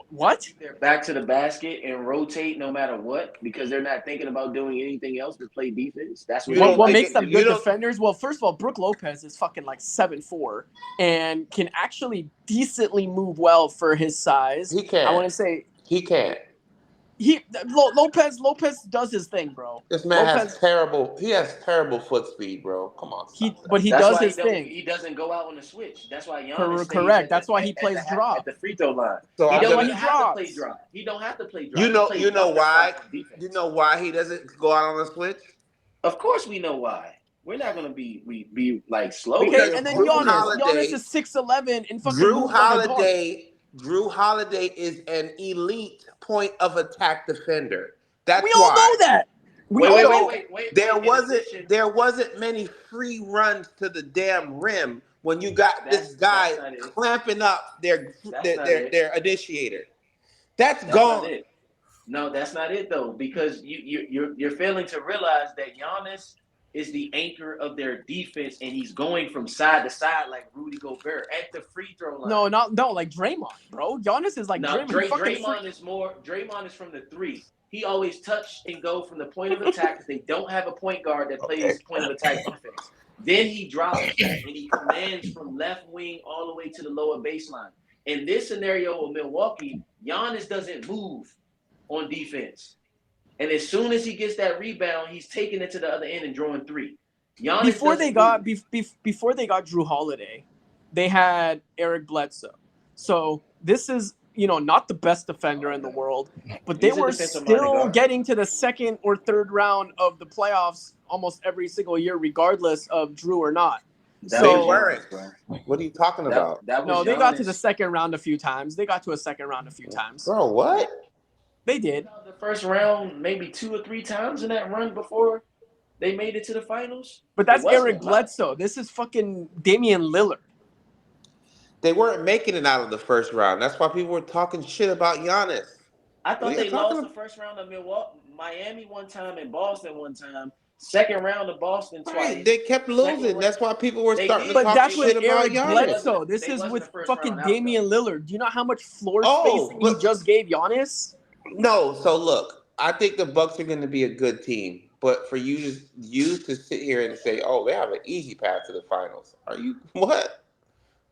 What? They're back to the basket and rotate no matter what because they're not thinking about doing anything else to play defense. That's what makes them good defenders. Well, first of all, Brook Lopez is fucking like 7'4" and can actually decently move well for his size. He can. I want to say he can. Lopez does his thing, bro. This man has Lopez terrible. He has terrible foot speed, bro. Come on, stop that. he That's does why his thing. he doesn't go out on the switch. That's why Giannis stays Correct. That's why he plays at drop. the free throw line. So He I'm That's don't why gonna. even he have to play drops. drop. He don't have to play You drop. He know. plays You know bunker why? spots on You defense. know why he doesn't go out on the switch? Of course, we know why. We're not gonna be like slow Okay, Because here. and then Drew Giannis Holiday. is 6'11" and fucking Drew moves like a dog. Holiday. Drew Holiday is an elite point of attack defender. That's We all why. know that. We all know that. There In addition, wasn't many free runs to the damn rim when you got this that's guy not it. clamping up That's not it. their initiator. That's That's not gone. it. No, that's not it though, because you're failing to realize that Giannis is the anchor of their defense, and he's going from side to side like Rudy Gobert at the free throw line. No, like Draymond, bro. Giannis is like Now, Draymond. He fucking Draymond is more. Draymond is from the three. He always touch and go from the point of attack because they don't have a point guard that Okay. plays point of attack defense. Then he drops back and he commands from left wing all the way to the lower baseline. In this scenario with Milwaukee, Giannis doesn't move on defense. And as soon as he gets that rebound, he's taking it to the other end and drawing three. Giannis before they got move. before they got Drew Holiday, they had Eric Bledsoe. So this is not the best defender in the world, but they He's a were defensive-minded still guard. getting to the second or third round of the playoffs almost every single year, regardless of Drew or not. That They was weren't. Giannis, bro. What are you talking about? That was No, they got to the Giannis. second round a few times. They got to a second round a few times. Bro, what? They did. The first round maybe 2 or 3 times in that run before they made it to the finals. But that's It wasn't Eric a lot. Bledsoe. This is fucking Damian Lillard. They weren't making it out of the first round. That's why people were talking shit about Giannis. I What thought are they you lost talking the first round of Miami one time and Boston one time. Second round of Boston twice. Right, they kept losing. That's why people were They starting did. to But talk that's shit with about Eric Giannis. Bledsoe. This They is wasn't with the first fucking round outcome. Damian Lillard. Do you know how much floor Oh, spacing he but- just gave Giannis? No, so look, I think the Bucks are going to be a good team, but for you to sit here and say, "Oh, they have an easy path to the finals," are you what,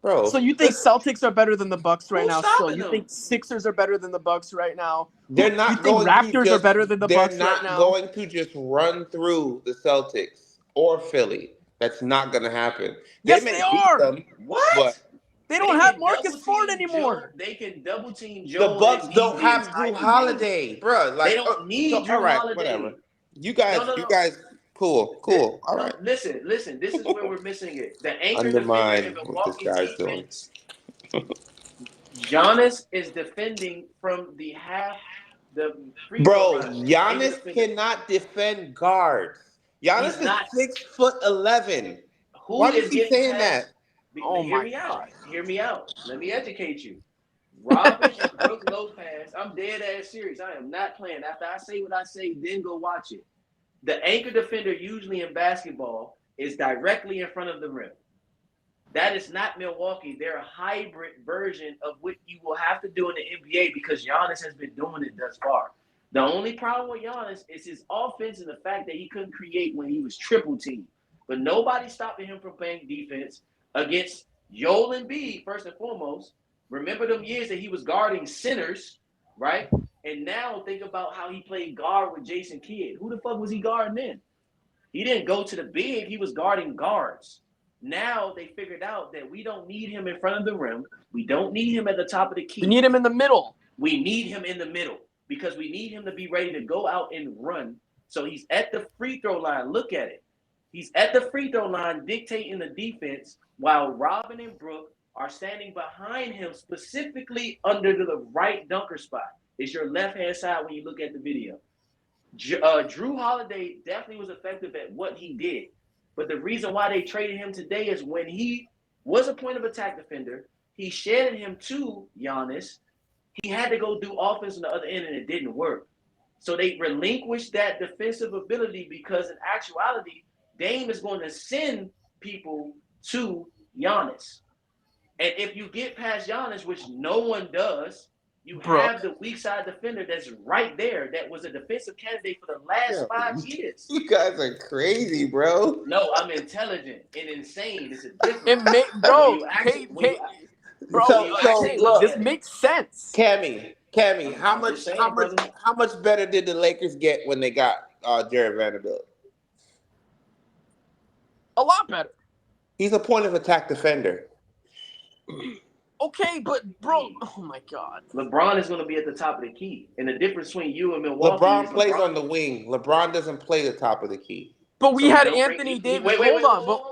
bro? So you think Celtics are better than the Bucks right Who's now? Still, stopping you them? think Sixers are better than the Bucks right now? They're You not think going. Raptors to are just, better than the they're Bucks not right now? going to just run through the Celtics or Philly. That's not going to happen. Yes, may they beat are. them, What? but They don't have can Marcus double Smart team anymore. They can double team the Joel. Bucks Embiid don't the have entire Drew game. Holiday, bro. Like, They don't need so, Drew all right, Holiday. whatever. You guys, No. you guys, cool. All No, right. listen. This is where we're missing it. The anchor Undermine defender in what this Milwaukee's guy's doing. defense. Giannis is defending from the free throw Bro, line. Giannis cannot defend guards. Giannis He's is not. 6'11". Who Why is is he getting saying past? that? Oh Hear my me God. out. Hear me out. Let me educate you. Robin and Brooke Lopez. I'm dead ass serious. I am not playing. After I say what I say, then go watch it. The anchor defender usually in basketball is directly in front of the rim. That is not Milwaukee. They're a hybrid version of what you will have to do in the NBA because Giannis has been doing it thus far. The only problem with Giannis is his offense and the fact that he couldn't create when he was triple teamed. But nobody's stopping him from playing defense against Joel Embiid, first and foremost. Remember them years that he was guarding centers, right? And now think about how he played guard with Jason Kidd. Who the fuck was he guarding then? He didn't go to the big. He was guarding guards. Now they figured out that we don't need him in front of the rim. We don't need him at the top of the key. You need him in the middle. We need him in the middle because we need him to be ready to go out and run. So he's at the free throw line. Look at it. He's at the free throw line dictating the defense while Robin and Brooke are standing behind him, specifically under the right dunker spot. It's your left-hand side when you look at the video. Drew Holiday definitely was effective at what he did. But the reason why they traded him today is when he was a point of attack defender, he shedded him to Giannis. He had to go do offense on the other end, and it didn't work. So they relinquished that defensive ability because in actuality, Dame is going to send people to Giannis. And if you get past Giannis, which no one does, you have the weak side defender that's right there that was a defensive candidate for the last 5 years. You guys are crazy, bro. No, I'm intelligent and insane. It's a difference. Bro, So this makes sense. Cammy, Cammy, I'm just saying, brother. how much better did the Lakers get when they got Jared Vanderbilt? A lot better. He's a point of attack defender. Okay, but bro, oh my god. LeBron is going to be at the top of the key, and the difference between you and Milwaukee is LeBron plays LeBron. on the wing. LeBron doesn't play the top of the key. But we So had don't bring. Anthony Davis. Wait, Hold on, but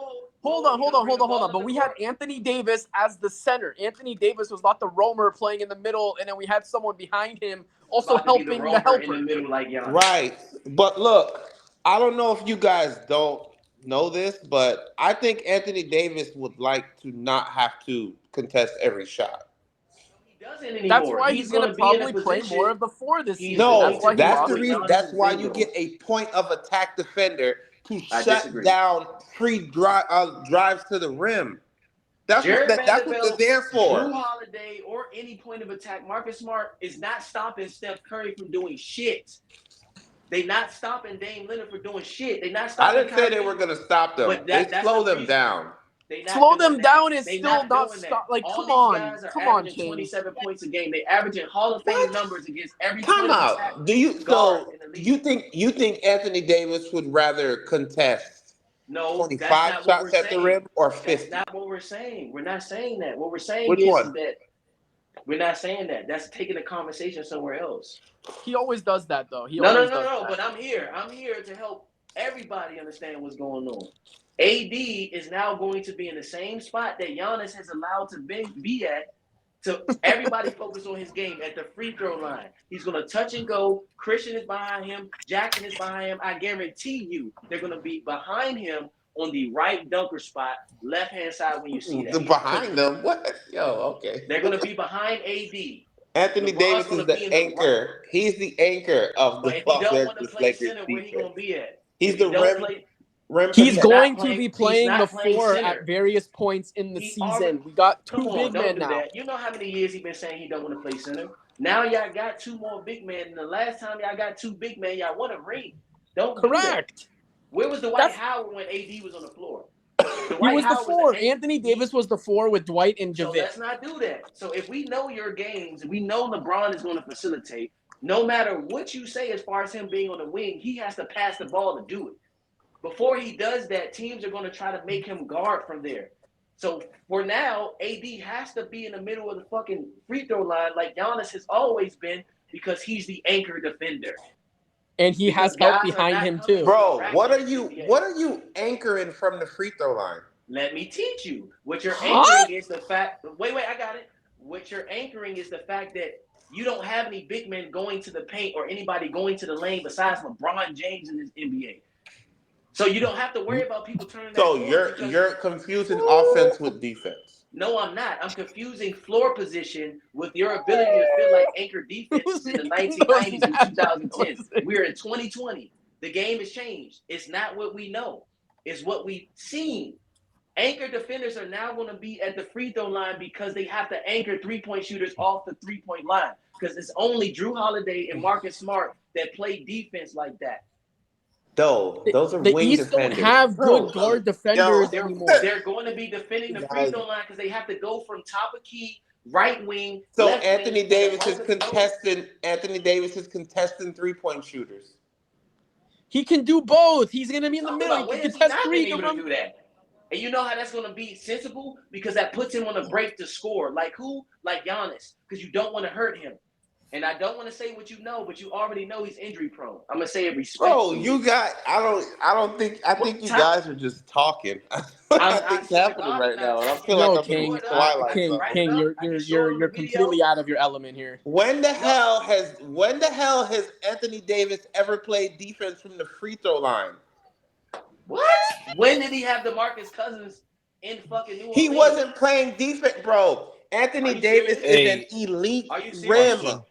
hold on. You gonna bring the ball hold on. up But the we had court. Anthony Davis as the center. Anthony Davis was not the roamer playing in the middle, and then we had someone behind him also About to be the helping the rover in the helper. middle like Giannis. Right. But look, I don't know if you guys don't know this, but I think Anthony Davis would like to not have to contest every shot. He doesn't anymore. That's why He's he's going gonna to be in a probably play position. more of the four this He's season. going That's No, why to he be that's lost the where his reason. minutes. Giannis That's has why been you going. get a point of attack defender to I shut disagree. down drives to the rim. That's what Jared that's what they're Vanderbilt, there for. Drew Holiday, or any point of attack, Marcus Smart is not stopping Steph Curry from doing shit. They not stopping Dame Leonard for doing shit. They not I stopping didn't say they Kyrie. were going to stop them. But They that's slow the them reason. down. They not Slow doing them that. down is They still not not doing that. stop. Like, All come these on, guys are come on, averaging King. 27 points a game. They averaging Hall of Fame What? numbers against every Time point of attack out. Do you guard in the league. you think Anthony Davis would rather contest No, that's 25 not what we're shots at the saying. rim or That's 50? not what we're saying. We're not saying that. What we're saying Which is one? that we're not saying that. That's taking the conversation somewhere else. He always does that, though. He No, always does that. But I'm here. I'm here to help everybody understand what's going on. AD is now going to be in the same spot that Giannis has allowed to be at. To everybody focus on his game at the free throw line. He's going to touch and go. Christian is behind him. Jackson is behind him. I guarantee you they're going to be behind him on the right dunker spot, left-hand side when you see that. Behind them? What? Yo, okay. They're going to be behind AD. Anthony LeBron's Davis going is to be the in the right. anchor. He's the anchor of But the if he Los don't want to Angeles play Lakers center, where he defense. going to be at? He's If he the don't play, rim He's protector. going to be playing the He's not playing four center. at various points in the He season. already- We got Come two on, big don't men do now. that. You know how many years he been saying he don't want to play center? Now y'all got two more big men. And the last time y'all got two big men, y'all won a ring. Don't do that. Correct. Where was Dwight That's- Howard when AD was on the floor? He Dwight was the Howard four. the Anthony Davis was the four with Dwight and So Javit. let's not do that. So if we know your games, we know LeBron is going to facilitate. No matter what you say as far as him being on the wing, he has to pass the ball to do it. Before he does that, teams are going to try to make him guard from there. So for now, AD has to be in the middle of the fucking free throw line like Giannis has always been because he's the anchor defender. And he has help behind him too. Bro, what are you anchoring from the free throw line? Let me teach you. What you're anchoring is the fact. Wait, I got it. What you're anchoring is the fact that you don't have any big men going to the paint or anybody going to the lane besides LeBron James in this NBA. So you don't have to worry about people turning that. So you're confusing offense with defense. No, I'm not. I'm confusing floor position with your ability to feel like anchor defenses in the 1990s and 2010s. We're in 2020. The game has changed. It's not what we know. It's what we've seen. Anchor defenders are now going to be at the free throw line because they have to anchor three-point shooters off the three-point line because it's only Drew Holiday and Marcus Smart that play defense like that. Though those are the wing East defenders. don't have good guard defenders anymore. They're going to be defending the free throw line because they have to go from top of key, right wing. So left Anthony wing, Davis is contesting. Anthony Davis is contesting 3-point shooters. He can do both. He's going to be in the Talk middle. about He when can is he contest not three. been able to do that? And you know how that's going to be sensible? Because that puts him on a break to score. Like who? Like Giannis. Because you don't want to hurt him. And I don't want to say what you know, but you already know he's injury prone. I'm gonna say it respectfully. Bro, you got. I think you guys are just talking. I think it's happening right now, and I feel like I'm in Twilight Zone. King, you're completely out of your element here. When the hell has Anthony Davis ever played defense from the free throw line? What? When did he have DeMarcus Cousins in fucking New Orleans? He wasn't playing defense, bro. Anthony Davis is an elite rim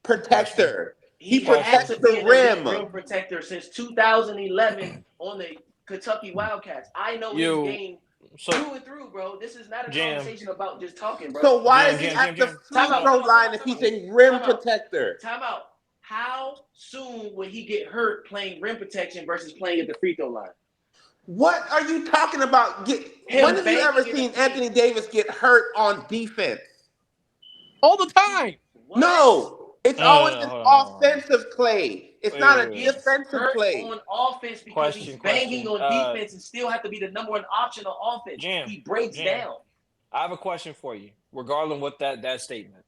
protector. He protects the rim. Rim protector since 2011 on the Kentucky Wildcats. I know his game through and through, bro. This is not a conversation about just talking, bro. So why is he at the free throw line if he's a rim protector? Time out. How soon will he get hurt playing rim protection versus playing at the free throw line? What are you talking about? When have you ever seen Anthony Davis get hurt on defense? All the time. What? No. It's No, no, always no, an hold on, hold on. offensive play. It's Wait, not wait, a wait. Gets defensive hurt play. on offense because he's banging Question. on defense and still have to be the number one option on offense. Jam, He breaks Jam. down. I have a question for you, regardless of what that statement.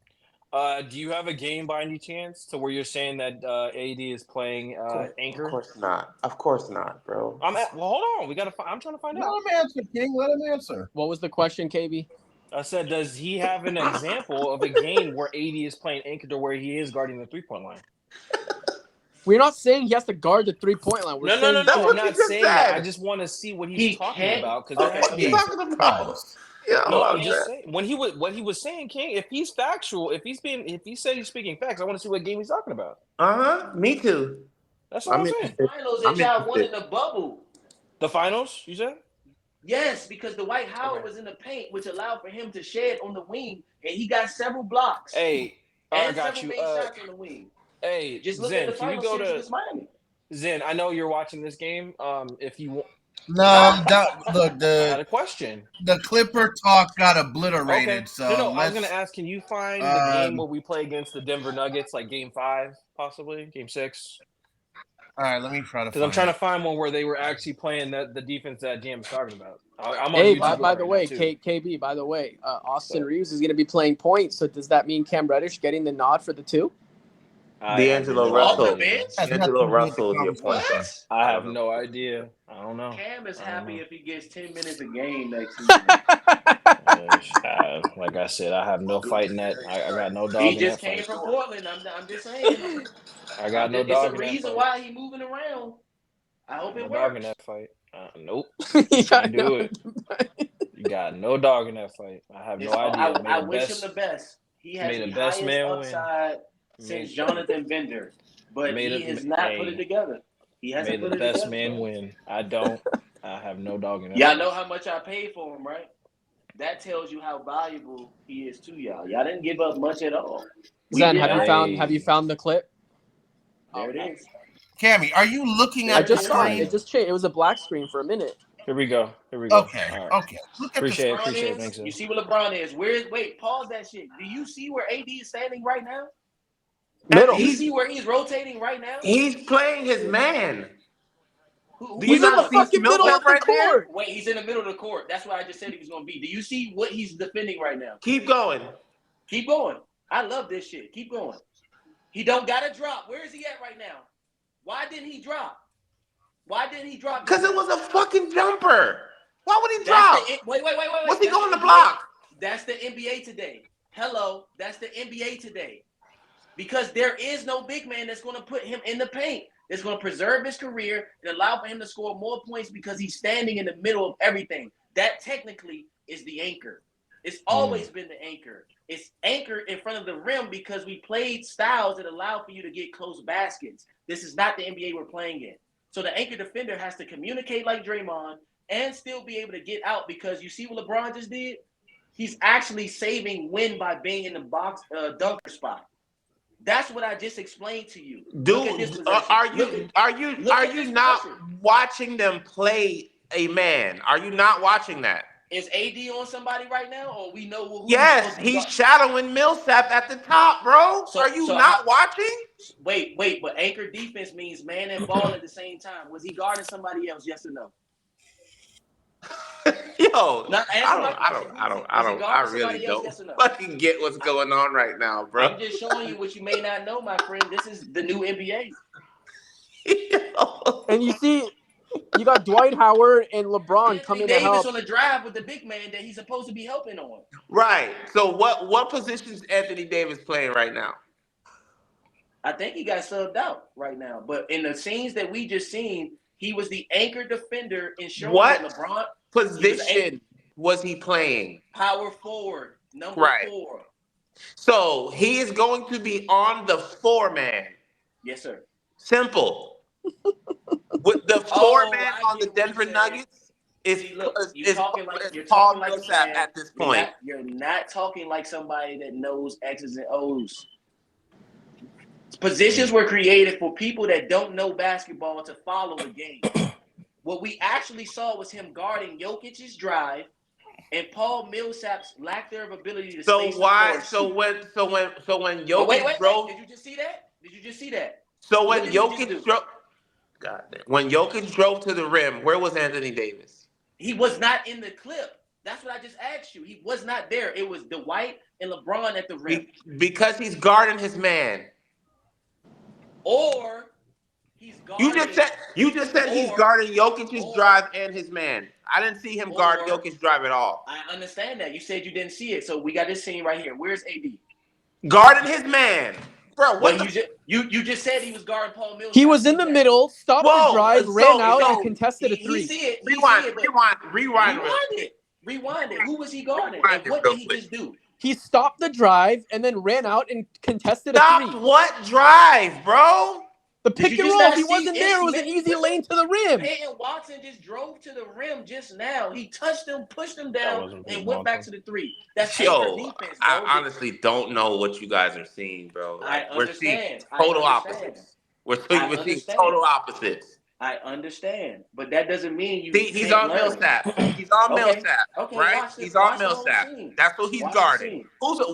Do you have a game by any chance to where you're saying that AD is playing Of anchor? course not. Of course not, bro. Well, hold on. I'm trying to find Let out. him answer, King. Let him answer. What was the question, KB? I said, does he have an example of a game where AD is playing anchor to where he is guarding the 3-point line? We're not saying he has to guard the 3-point line. We're No. saying That's I'm what you not just saying that. I said. just want to see what he's He talking can't. about because there has to What are you be. Jesus talking about? Christ. Yeah, No, I'm I'm just saying. saying what he was saying, King. If he's factual, if he said he's speaking facts, I want to see what game he's talking about. Me too. That's all I'm I'm saying. interested. Finals I'm that y'all won in interested. the bubble. The finals, you said? Yes, because Dwight Howard was in the paint, which allowed for him to shed on the wing, and he got several blocks Hey, I and got several you. made shots on the wing. Hey, Just look at Zen, the can you final go series to against Miami. Zen? I know you're watching this game. If you want, No, look, I had a question. the Clipper talk got Okay. obliterated. So No. I was let's gonna ask, can you find the game where we play against the Denver Nuggets, like Game 5, possibly Game 6? all right, let me try to Because I'm find trying to it. find one where they were actually playing the defense that Jam is talking about. I'm on Hey, YouTube by right the now way, too. KB, by the way, Austin So Reeves is going to be playing point. So does that mean Cam Reddish getting the nod for the 2? I have D'Angelo no Off the Russell. idea. bench? Has nothing D'Angelo to do with the Russell is your point conversation. guard. What? I I have don't no know. idea. I don't know. Cam is I don't happy know. if he gets 10 minutes a game next season. Like I said, I have no fight in that. I got no He dog in just that came fight. from Portland. I'm just saying. I got no It's a dog in that reason fight. why he moving around. I hope No it dog in works. that fight. Nope. Yeah, Can't do it. You got no dog in that fight. I have no idea. I wish him the best. He has May the the best highest man win. upside since Jonathan Bender, but he has not put it together. He May hasn't the put it best together. man Bro. win. I don't. I have no dog in that Y'all fight. know how much I paid for him, right? That tells you how valuable he is to y'all. Y'all didn't give up much at all. Zen, did have you not. found the clip? There it is. Cammy, are you looking There I at the just saw it. screen? It just changed. It was a black screen for a minute. Here we go. All right. Okay. Look at the screen. Appreciate it. Thanks, You see where LeBron is? Wait, pause that shit. Do you see where AD is standing right now? Middle. Do you see where he's rotating right now? He's playing his man. Do you He's in the not see fucking middle Millsap of the right there? court. Wait, he's in the middle of the court. That's what I just said he was going to be. Do you see what he's defending right now? Keep going. Keep going. I love this shit. Keep going. He don't got to drop. Where is he at right now? Why didn't he drop? Because it was a fucking jumper. Why would he That's drop? wait. What's he That's going the to NBA. block? That's the NBA today. Hello, that's the NBA today. Because there is no big man that's going to put him in the paint. It's going to preserve his career and allow for him to score more points because he's standing in the middle of everything. That technically is the anchor. It's always been the anchor. It's anchored in front of the rim because we played styles that allow for you to get close baskets. This is not the NBA we're playing in. So the anchor defender has to communicate like Draymond and still be able to get out because you see what LeBron just did? He's actually saving win by being in the box dunker spot. That's what I just explained to you. Dude, are you not watching them play a man? Are you not watching that? Is AD on somebody right now, or we know who? Yes, he's shadowing Millsap at the top, bro. Are you not watching? Wait, but anchor defense means man and ball at the same time. Was he guarding somebody else? Yes or no? Yo, Now, I really don't fucking get what's going on right now, bro. I'm just showing you what you may not know, my friend. This is the new NBA. And you see, you got Dwight Howard and LeBron coming to help. Davis on the drive with the big man that he's supposed to be helping on. Right. So what position is Anthony Davis playing right now? I think he got subbed out right now. But in the scenes that we just seen, he was the anchor defender ensuring that LeBron position was he playing? Power forward, number 4. So he is going to be on the 4-man. Yes, sir. Simple. With the 4-man on the Denver Nuggets is Paul Millsap at this point. You're not talking like somebody that knows X's and O's. Positions were created for people that don't know basketball to follow the game. What we actually saw was him guarding Jokic's drive and Paul Millsap's lack of ability to So space the floor why? and shoot. So when But wait, Jokic wait, wait. drove, Did you just see that? Did you just see that? so What when did he just Jokic do? drove, God damn. When Jokic drove to the rim, where was Anthony Davis? He was not in the clip. That's what I just asked you. He was not there. It was Dwight and LeBron at the rim. Because he's guarding his man. Or he's You just guarding, said he's or, guarding Jokic's or, drive and his man. I didn't see him guard or, Jokic's drive at all. I understand that. You said you didn't see it. So we got this scene right here. Where's AD? Guarding his man, bro. What But the? you just said he was guarding Paul Millsap. He was in the middle, stopped the Whoa! drive, ran out, and So contested a He three. see it. He rewind, see it. But rewind, real rewind quick. it. Rewind it. Who was he guarding? Rewind And it what real did he quick. just do? He stopped the drive and then ran out and contested a Stop three. what drive, bro? The Did pick you and just roll, not he see? wasn't there. It was an easy lane to the rim. Peyton Watson just drove to the rim just now. He touched him, pushed him That down, wasn't and Peyton went back Watson. to the three. That's anchor Yo, defense, I bro. honestly don't know what you guys are seeing, bro. I Like we're seeing understand. total I understand. opposites. We're I seeing understand. total opposites. I understand, but that doesn't mean you See, he's can't on learn. Millsap. He's on Okay, Millsap, okay. right? Watch He's the on whole Millsap. scene. That's who he's Watch the guarding. scene.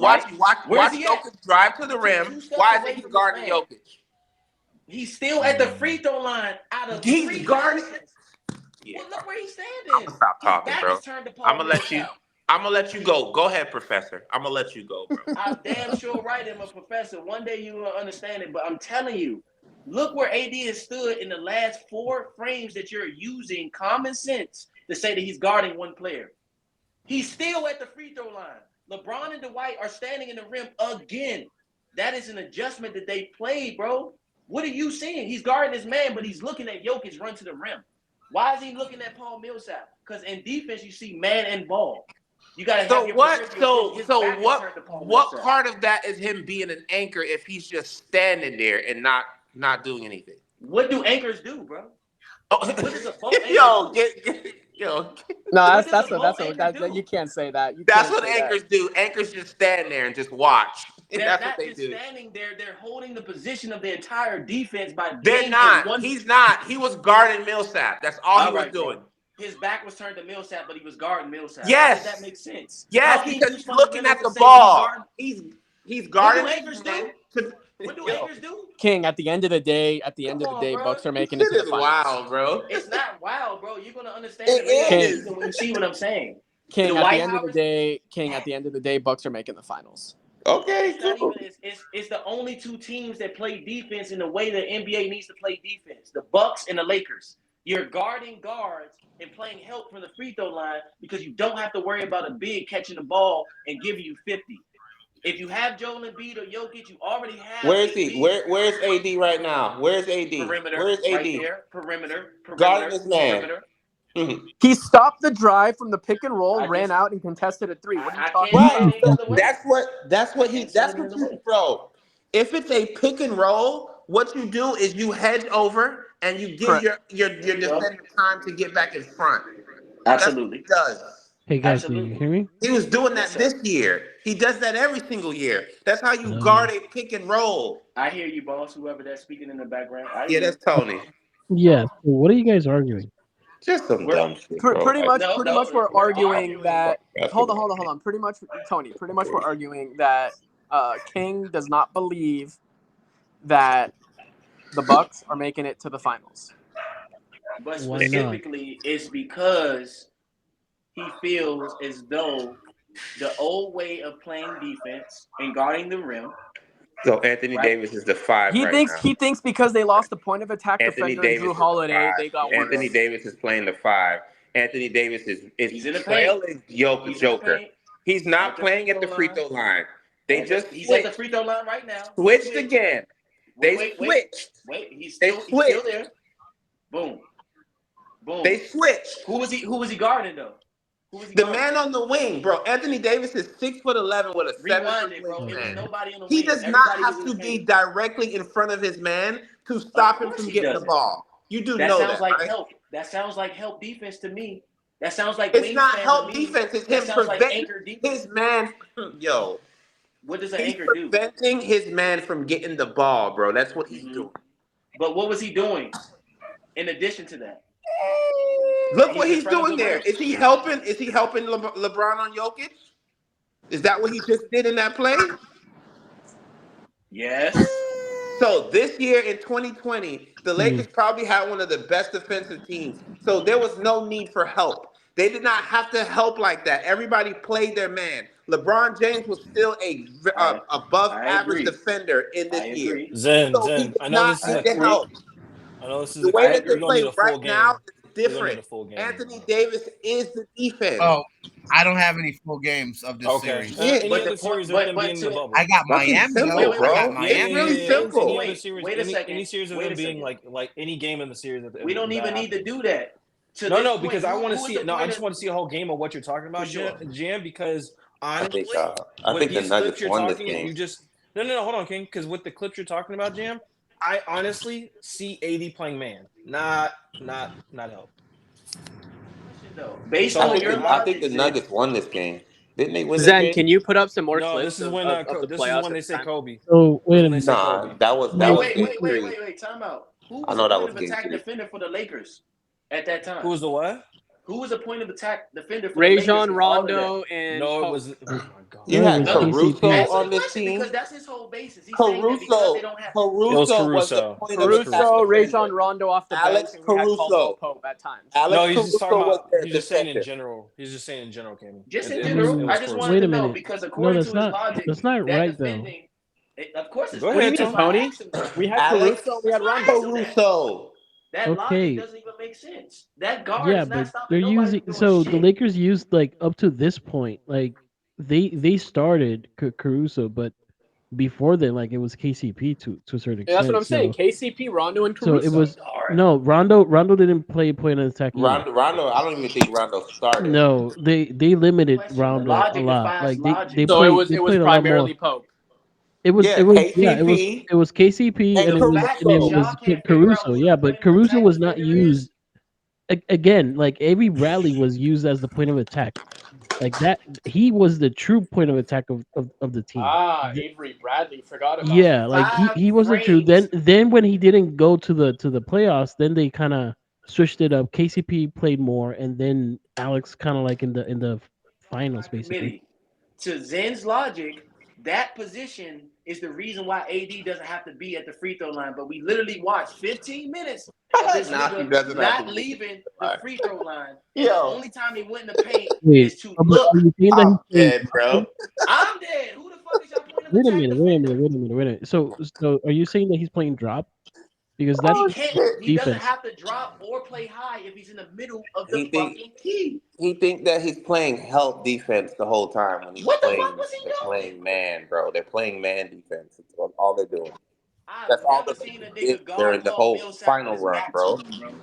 Watch Where's he at? Jokic drive to the rim. Two steps Why away isn't he from his guarding man. Jokic? He's still at the free throw line out of He's three guarding. possessions. Yeah, Well, look where he's I'm standing. gonna stop talking, His back bro. is turned to Paul I'm gonna let you. Millsap. I'm gonna let you go. Go ahead, Professor. I'm gonna let you go, bro. I'm damn sure right. I'm a professor. One day you will understand it, but I'm telling you, look where AD has stood in the last 4 frames that you're using common sense to say that he's guarding one player. He's still at the free throw line. LeBron and Dwight are standing in the rim again. That is an adjustment that they played, bro. What are you seeing? He's guarding his man, but he's looking at Jokic run to the rim. Why is he looking at Paul Millsap? Because in defense, you see man and ball. You got to have So your what? peripheral. His back is turned to Paul What Millsap. part of that is him being an anchor if he's just standing there and not doing anything? What do anchors do, bro? Oh. What does a boat anchor do? No, What does a boat that's anchor do? you can't say that. That's what anchors do. Anchors just stand there and just watch. They're That's not what they just do. standing there. They're holding the position of the entire defense by They're being in not. one. He's not. He was guarding Millsap. That's all he was doing. Bro. His back was turned to Millsap, but he was guarding Millsap. Yes. How does that make sense? Yes, How can because you he's use looking at fundamentals the to say that ball. He's guarding. What do anchors do? What do anchors do? King, at the end of the day, Bro. Bucks are making This it to the is finals. wild, bro. It's not wild, bro. You're gonna understand It it later is. in the season when you see what I'm saying. King, at the end Dwight of the day, Bucks are making the finals. Okay, It's not even. It's the only 2 teams that play defense in the way the NBA needs to play defense. The Bucks and the Lakers. You're guarding guards and playing help from the free throw line because you don't have to worry about a big catching the ball and giving you 50. If you have Joel Embiid or Jokic, you already have. Where is he? Where's AD right now? Where's AD? Perimeter. Where's AD? Right there. Perimeter. Guarding this man. He stopped the drive from the pick and roll, ran out and contested a three. What are you talking about? That's what you, bro. If it's a pick and roll, what you do is you hedge over and you give your defender time to get back in front. Absolutely. That's what he does. Hey guys, can you hear me? He was doing that this year. He does that every single year. That's how you guard a pick and roll. I hear you, boss. Whoever that's speaking in the background. That's Tony. Yeah. So what are you guys arguing? Just some dumb shit, bro. Pretty much we're arguing that. Hold on. Pretty much, Tony. Pretty much, we're arguing that King does not believe that the Bucks are making it to the finals. But specifically, it's because he feels as though the old way of playing defense and guarding the rim. So Anthony Davis is the 5 he right now. He thinks because they lost the point of attack Anthony defender Davis and Drew Holiday, they got worse. Anthony Davis is playing the 5. Anthony Davis is in the trailing Joker. He's not playing at the free throw line. He's at the free throw line right now. Switched again. They switched. Wait, he's still there. Boom. They switched. Who was he guarding though? The man on the wing, bro. Anthony Davis is 6'11" with a 7'8" man. He does not have to be directly in front of his man to stop him from getting the ball. You do know that, right? Help. That sounds like help defense to me. That sounds like it's not help defense. It's him preventing his man. Yo, what does an anchor do? Preventing his man from getting the ball, bro. That's what he's doing. But what was he doing in addition to that? Look what he's doing there. Is he helping? Is he helping LeBron on Jokic? Is that what he just did in that play? Yes. So this year in 2020, the Lakers probably had one of the best defensive teams. So there was no need for help. They did not have to help like that. Everybody played their man. LeBron James was still a above I average agree. defender in I this year. agree. So he Zen. did I know not this is need a the help. I know this is The a way I that clip. they We're agree. gonna play need a full right now game. is We're gonna need different. a full game. Anthony Davis is the defense. Oh, I don't have any full games of this Okay. series. Yeah, Any But the other point, series with them but being in the to I bubble? got fucking Miami simple, though. I got bro. It's Miami. really Any simple. other series? wait a second. Any series of Wait them a being second. like any game in the series We don't that even need to happens. do that. To No, this no, point, because I want to who is see the it. No, I point just of want to see a whole game of what you're talking for about, sure? Jam. Because I think honestly, I with think the these clips Nuggets you're won this talking, game. you just no, hold on, King. Because with the clips you're talking about, Jam, I honestly see AD playing man, not help. Though, based So on your I think logic, the Zen, Nuggets won this game. Didn't they win that Zen, game? can you put up some more no, clips this is when of the this is playoffs when at they the say time? Kobe. So This is wait a when they say minute. Nah, Kobe. that was wait, game wait, wait, wait, three. wait, wait. Time out. Who I was a know that point was of game attack three. defender for the Lakers at that time? Who was the what? Who was a point of attack defender for the Lakers Rajon in all of that? Rondo and No, it Pope. was. Oh my god. You No, it had was None of Caruso KCP. answer the on this question because team. that's his whole basis. He's saying that because they Caruso. don't have. It was Caruso was the Caruso. point of It was attack Caruso, Caruso. Rajon defender. Rondo off the bench, Alex and we had Caldwell Caruso. Pope at times. Alex No, he's just talking Caruso was about. their He's just saying in defender. general. He's just saying in general, Kenny. Just in It was general, I just Caruso. wanted Wait to a know minute. because No, according to his logic, that's not that right though. defending, of course it's Go What do you ahead, mean, that's Tom. why I Tony? asked him that. We had Alex Caruso, we That's had why I Rondo. asked him that. Caruso. That logic Okay. doesn't even make sense. That guard Yeah, is not but stopping they're nobody using from doing so the shit. Lakers used like up to this point, like they started Caruso, but before then, like it was KCP to a certain That's what extent. I'm saying. So KCP, Rondo, and so it Caruso. was Guard. no Rondo didn't play point of attack either. Rondo, I don't even think Rondo started. No, they limited Question. The Rondo a logic lot. defies Like they logic. So played it they was played a lot more. primarily Pope. Yeah, It was yeah KCP it was KCP and and The fact that it Caruso. y'all was can't figure out Caruso. who the Yeah, but point of Caruso attack was not defender is. used again. Like Avery Bradley was used as the point of attack. Like that, he was the true point of attack of the team. Avery Bradley. Forgot about him. Yeah, like Five he wasn't true. rings. Then when he didn't go to the playoffs, then they kind of switched it up. KCP played more, and then Alex kind of like in the finals By basically. committee. To Zen's logic, that position is the reason why AD doesn't have to be at the free throw line. But we literally watched 15 minutes of this Nah, he nigga doesn't have not to be. leaving the free throw line. And the Yo, only time he went in the paint Wait, is to but look. are you saying that I'm he's playing dead, drop? bro. I'm dead. Who the fuck is y'all point of Wait a attack minute, defender? wait a minute. So are you saying that he's playing drop? Because He that's Oh can't. shit. He doesn't defense. have to drop or play high if he's in the middle of the He think fucking key. that he's playing help defense the whole time when he's What the fuck playing. was he They're doing? playing man, bro. They're playing man defense. That's all they're doing. I've That's all never the seen a Lakers did nigga guard during the Paul whole Millsap with final his run, back to bro. him, bro.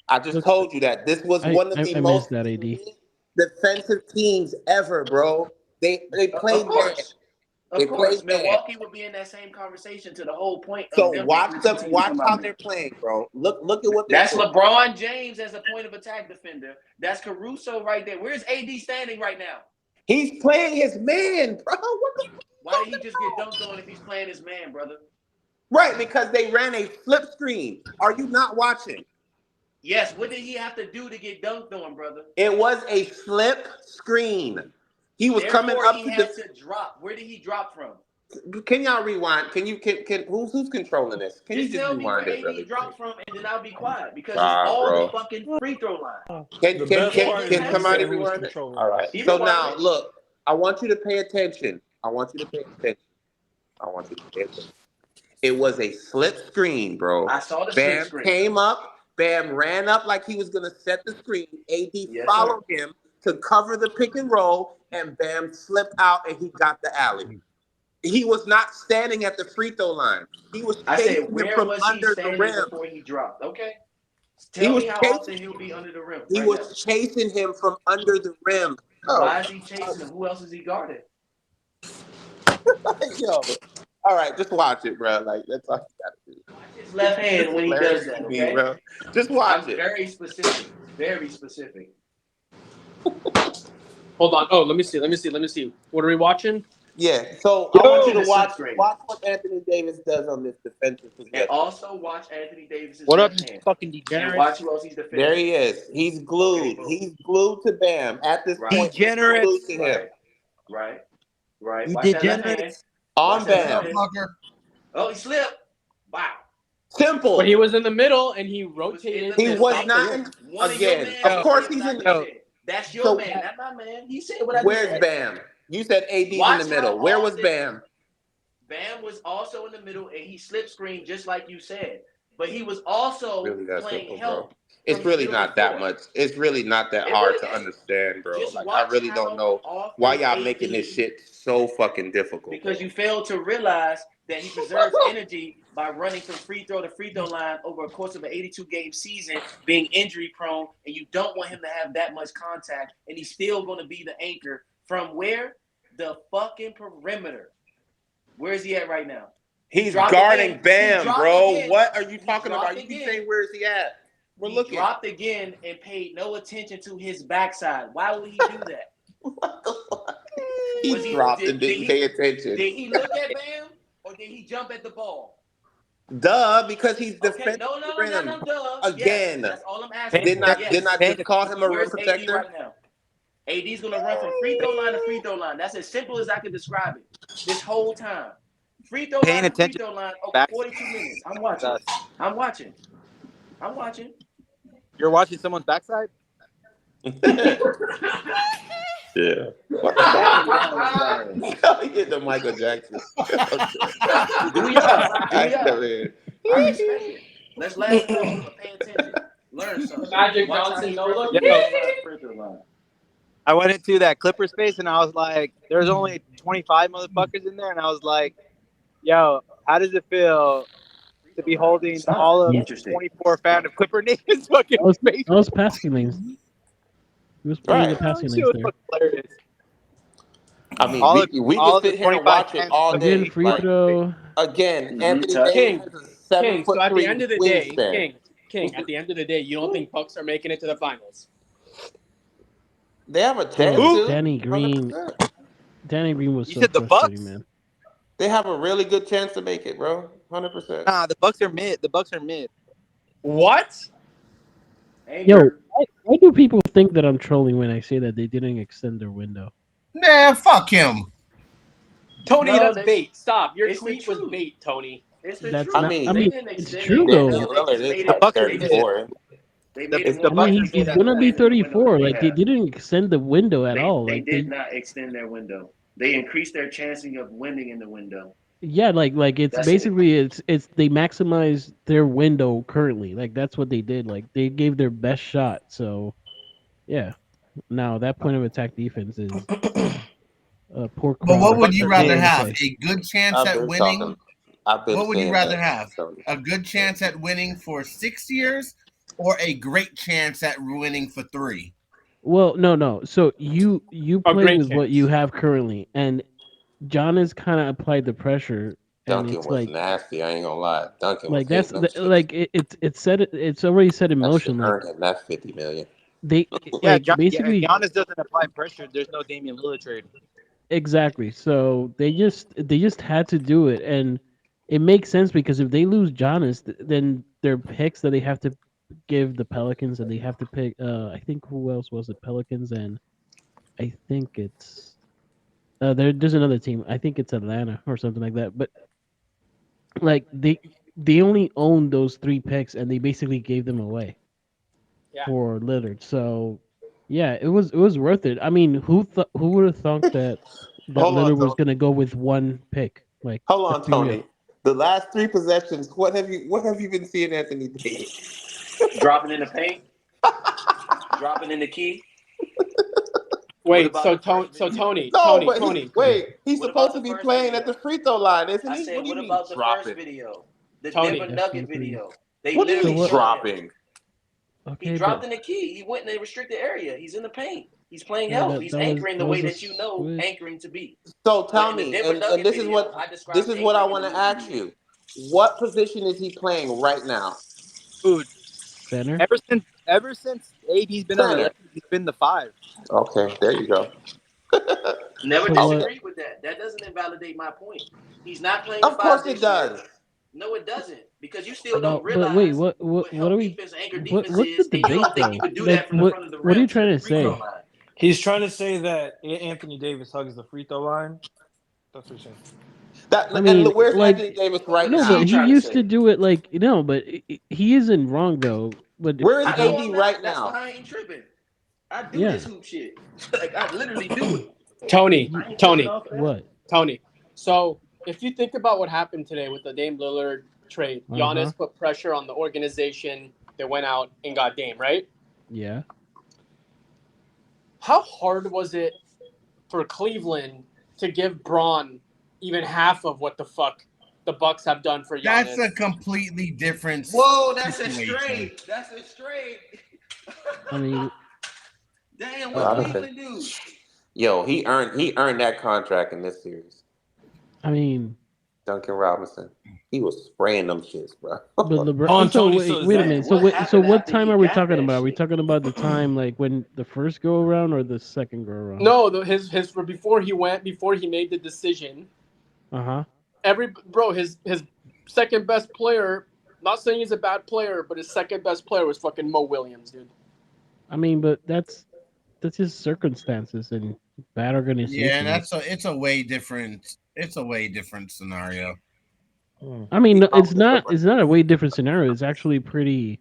I just Look, told you that this was one of the I most missed that AD. elite defensive teams ever, bro. They Of played man. course. They Of course. played man. Milwaukee would be in that same conversation to the whole point So of them being watch them. two teams Watch from how out there. they're playing, bro. Look at what they're That's doing. LeBron James as a point of attack defender. That's Caruso right there. Where's AD standing right now? He's playing his man, bro. What the Why did he just get dunked on if he's playing his man, brother? Right, because they ran a flip screen. Are you not watching? Yes, what did he have to do to get dunked on, brother? It was a flip screen. He was coming Therefore, up he to had to drop. Where did he drop from? Can y'all rewind? Can who's controlling this? Can Just you just tell me where rewind it really AD dropped quick? from, and then I'll be quiet because it's Ah, all the bro. fucking free throw line. Can The can best can, part is can he somebody said who was rewind it? controlling. All right. He So rewind now it. look, I want you to pay attention. I want you to pay attention. It was a flip screen, bro. I saw the Bam split screen. came up. Bam ran up like he was gonna set the screen. AD Yes, followed him to cover the pick and roll, and Bam slipped out and he got the alley. He was not standing at the free throw line. He was I chasing said, him where from was he under the standing rim. before he dropped? Okay. He Tell was me how chasing. often he'll be under the rim He right now. was chasing him from under the rim. Why is he chasing him? Who else is he guarding? Yo, all right, just watch it, bro. Like that's all you gotta do. Watch his left hand when he does that, okay? Bro. Just watch I'm it. very specific. Very specific. Hold on. Oh, let me see. What are we watching? Yeah. So I want you to the watch sixth grade. what Anthony Davis does on this defensive And possession. also watch Anthony Davis's What up, left you hand. fucking And degenerates? watch who else he's defending. There he is. He's glued. boom. He's glued to Bam. At this Right. point, he's glued Degenerates. to him. Right. You Watch that left hand. degenerates. On Watch that left Bam. hand. Fucker. Oh, he slipped. Wow. Simple. But he was in the middle and he rotated. He and was stopped not the in, rim. One of your again. mans Of said course what he's I in. just said. That's your So- man, not my man. He said what I just Where's said. Bam? You said AD's in Watch the middle. how Where was often- Bam? Bam was also in the middle, and he slip screened just like you said. But he was also Really that playing simple, help. bro. It's from really the not middle that before. much. It's really not that It hard really to is. understand, bro. Just Like I watch really how don't know often why y'all AD making this shit so fucking difficult. Because bro. you fail to realize that he preserves energy by running from free throw to free throw line over a course of an 82-game season, being injury prone, and you don't want him to have that much contact, and he's still going to be the anchor from where? The fucking perimeter. Where is he at right now? He's dropped guarding again. He Bam, dropped bro. again. What are you He talking dropped about? You keep again. saying where is he at? We're He looking. dropped again and paid no attention to his backside. Why would he do that? What the fuck? Was He he- dropped did- and did didn't he- pay attention. Did he look at Bam or did he jump at the ball? Duh, because he's Okay, defending no, the rim. duh. Again. Yes, that's all I'm asking. Didn't I Yes. didn't I just call him a rim Where's AD protector? right now? AD's gonna run from free throw line to free throw line. That's as simple as I can describe it. This whole time, free throw Paying line to free attention throw line over back. 42 minutes. I'm watching. I'm watching. I'm watching. You're watching someone's backside? Yeah. What the fuck? He hit the Michael Jackson. Do y'all? I come in. I respect it. Let's laugh it off, but pay attention. Learn something. Magic Watch how Johnson, he no runs look. from free throw line to free throw line. I went into that Clipper space and I was like, there's only 25 motherfuckers in there. And I was like, yo, how does it feel to be holding all of Interesting. 24 of Clipper Nation's fucking space? That was passing lanes. He was playing Right. the passing Shit lanes was there. fucking hilarious. I mean, All we of can the sit here and 25 watch it fans- all Again, day. free Like, throw. again, Mhm, Anthony tough. Davis has a King. So at the 7'3" end of the day, wingspan. King. At the end of the day, you don't think Bucks are making it to the finals? They have a chance Who? to. Danny Green. 100%. Danny Green was You so said the frustrating, Bucks? man. They have a really good chance to make it, bro. 100%. Nah, the Bucks are mid. The Bucks are mid. What? Yo, why do people think that I'm trolling when I say that they didn't extend their window? Nah, fuck him. Tony, No, that's they- bait. Stop. Your it's the tweet was truth. bait, Tony. It's the That's truth. not. I mean, I mean, They didn't it's extend true it. though. Damian They Lillard just is made like it- Bucks are they just- 34. They The- made it's it the more Bucks. I mean, difficult he's after gonna be the window 34. that Like they have. didn't extend the window at all. They Like did not extend their window. They increased their chancing of winning in the window. yeah, like it's That's it. basically it's they maximize their window currently. Like that's what they did. Like they gave their best shot. So yeah. Now that point of attack defense is poor. But what would crowd. you That's all rather I'm gonna have? say. A good chance I've at been winning? talking. I've been What would you saying rather that. have? So, A good chance at winning for 6 years or a great chance at winning for 3? Well, no. So you A play great with what chance. you have currently, and John has kind of applied the pressure, and Duncan it's was like nasty. I ain't gonna lie. Duncan was like that's hitting them shits. like it's set. It's already set in That motion. shit Like earned him that $50 million. they Yeah, like basically Giannis doesn't apply pressure. There's no Damian Lillard trade. exactly. So they just had to do it, and it makes sense because if they lose Giannis, then their picks that they have to give the Pelicans, and they have to pick. I think who else was it? Pelicans, and I think it's there's another team. I think it's Atlanta or something like that. But like they only own those 3 picks, and they basically gave them away Yeah. for Lillard. So yeah, it was worth it. I mean, who would have thought that Hold on, Lillard was Tony. gonna go with 1 pick? Like, Hold on, let's be real. Tony. The last 3 possessions, what have you been seeing Anthony Davis? Dropping in the paint. Dropping in the key. Wait, about so the first Tony, No, Tony. but wait, he's What supposed about to the be first playing video? at the free throw line, isn't I he? said, What do you what mean about the dropping? first video? The Tony. Denver Nuggets Definitely. video. They What do you literally mean showed him. dropping? Okay, He dropped but in the key. He went in the restricted area. He's in the paint. He's playing Yeah, help. He's anchoring the way that you know anchoring to be. So tell But in the me, Denver and Nuggets this is video, what I described this is what I anchoring want the to way that ask you you. What position is he playing right now? Dude, center. ever since AD's been on the Center. Lakers, he's been the 5. Okay, there you go. Never So what? disagreed with that. That doesn't invalidate my point. He's not playing the Of course five it this year. does. No, it doesn't, because you still don't About but wait, realize what what are help we? defense, anchor defense What's the is, and you debate don't think he though? would do Like that from the front of the what are rim you to trying the to free throw say? line. He's trying to say that Anthony Davis hugs the free throw line. That's what he's saying. I And mean, look, where's Anthony like Davis right no, What's he but now? he trying to used to say? do it like no, but he isn't wrong though. But Where is I know about I'm AD right not. That's why now? I ain't tripping. I do this yeah, hoop shit. Like I literally do it. Tony, you, I ain't tripping Tony, off that. what? Tony. So if you think about what happened today with the Dame Lillard trade, Uh huh. Giannis put pressure on the organization. They went out and got Dame, right? Yeah. How hard was it for Cleveland to give Braun even half of what the fuck the Bucks have done for That's Giannis? a completely different Whoa, that's a situation. straight. That's a straight. I mean, Damn, what uh, Robinson. Cleveland do? Yo, he earned that contract in this series. I mean, Duncan Robinson. He was spraying them shits, bro. but Oh, LeBron. and So Tony. So is wait a that minute. What So happened what after time he are we got talking that about? Are we shit? talking about the time like when the first go around or the second go around? No, his before he made the decision. Uh huh. His second best player. Not saying he's a bad player, but his second best player was fucking Mo Williams, dude. I mean, but that's just circumstances and bad Yeah, organization. Like, it's a way different scenario. I mean, He no, always look like it's not a way different scenario. It's actually pretty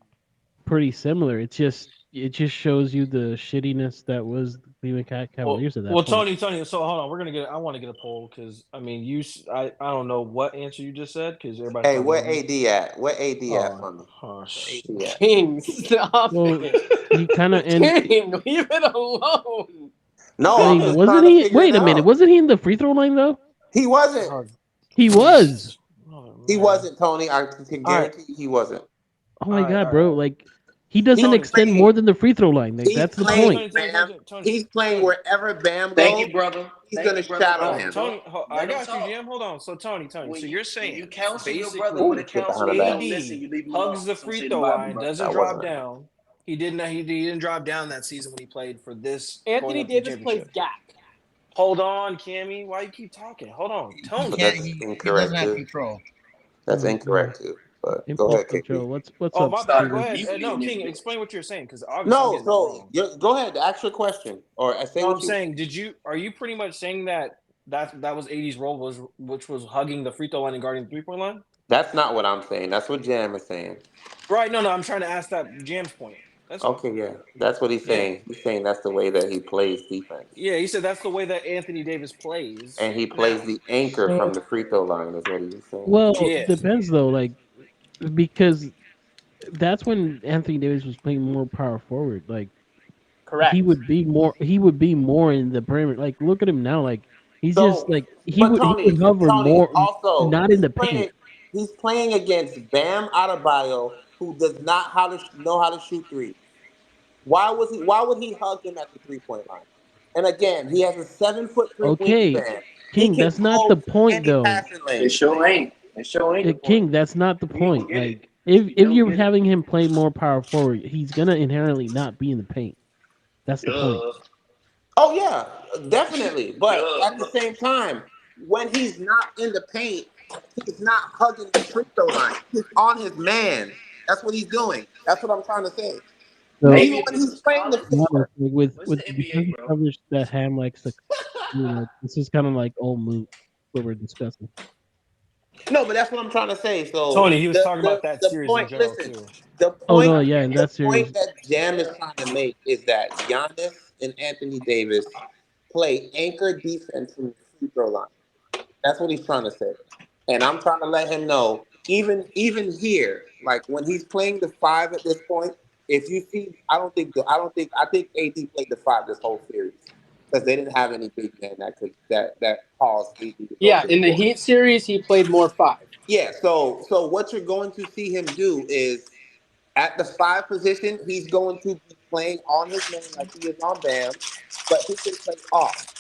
similar. It just shows you the shittiness that was the Cleveland well, Cavaliers at that well, point. Tony. So hold on, we're gonna get. I want to get a poll because I mean, I don't know what answer you just said because everybody's Hey, talking where over me. AD at? Where AD at Oh, for me? oh Where shit. AD at? King, stop Well, it. he kind of and King, leave it alone. No, I I'm mean, just wasn't trying to he? figure it Wait a minute, out. wasn't he in the free throw line though? He wasn't. Oh, He was. Jesus. Oh, He man. wasn't, Tony. I can All right, guarantee you he wasn't. Oh all my right, god, all right, bro! all right. Like he doesn't He's Tony, extend more playing. than the free throw line. Like He's that's the Tony, playing, point. Tony, Tony, Tony, Bam. Tony, Tony. He's playing Tony. wherever Bam Thank goes. you, brother. He's Thank gonna you, brother. shadow But Oh, him. Tony, I let him got you, talk. GM. Hold on. So, Tony. So you're When saying you counsel your brother basically with Ooh, a get counsel, behind the he back. don't listen. AD You leave him hugs alone. the Some free shit in the throw Bible, line, bro. doesn't That drop wasn't him. down. He didn't drop down that season when he played for this going Anthony up to the Davis plays championship. Gak. Hold on, Cammy. Why you keep talking? Hold on, He But Tony. can't. that's He doesn't incorrect have too. control. That's Yeah. incorrect too. But go ahead, Info KP. Joe. What's Oh, up, my bad. Go Steven? ahead. You No, in this King, bitch. explain what you're saying because obviously I'm No, getting it so wrong. go ahead. Ask your question or say No, what I'm you. saying, are you pretty much saying that was 80's role was which was hugging the free throw line and guarding the 3-point line? That's not what I'm saying. That's what Jam is saying. Right. No, I'm trying to ask that Jam's point. That's all. Okay, yeah, that's what he's Yeah. saying. He's saying that's the way that he plays defense, Yeah, he said that's the way that Anthony Davis and plays he plays now. the anchor Well, from the free throw line. Is what he was saying. well, Yeah. depends though. Like because that's when Anthony Davis was playing more power forward. Like Correct. he would be more in the perimeter. Like look at him now. Like he's just So, like but he would hover Tony, more, also not in the paint. he's playing against Bam Adebayo, who does not know how to shoot threes. Why would he hug him at the 3-point line? And again, he has a 7 foot 3 Okay, wingspan. He King, can that's not the close point any though. passing It lane. sure ain't. It sure ain't the point. King, that's not the You ain't gonna point. get it. Like You if don't you're get it. having him play more power forward, he's gonna inherently not be in the paint. That's the point. Duh. Oh yeah, definitely. But Duh. at the same time, when he's not in the paint, he's not hugging the free throw line. He's on his man. That's what he's doing. That's what I'm trying to say. So Even Maybe if when this he's was playing the college. honestly, four. What's with the the NBA, defensive bro? coverage that Ham likes to, this is kind of like old moot what we're discussing. No, but that's what I'm trying to say. So Tony, he was talking about that the series in point. general Listen, too. the Oh point no, yeah, in the that point series, that Jam is trying to make is that Giannis and Anthony Davis play anchor defense from the free throw line. That's what he's trying to say. And I'm trying to let him know, even here, like when he's playing the five at this point, if you see, I think AD played the five this whole series because they didn't have any big men that caused AD to go Yeah, to the in the floor. Heat series, he played more five. Yeah, so what you're going to see him do is at the five position, he's going to be playing on his man like he is on Bam, but he can play off,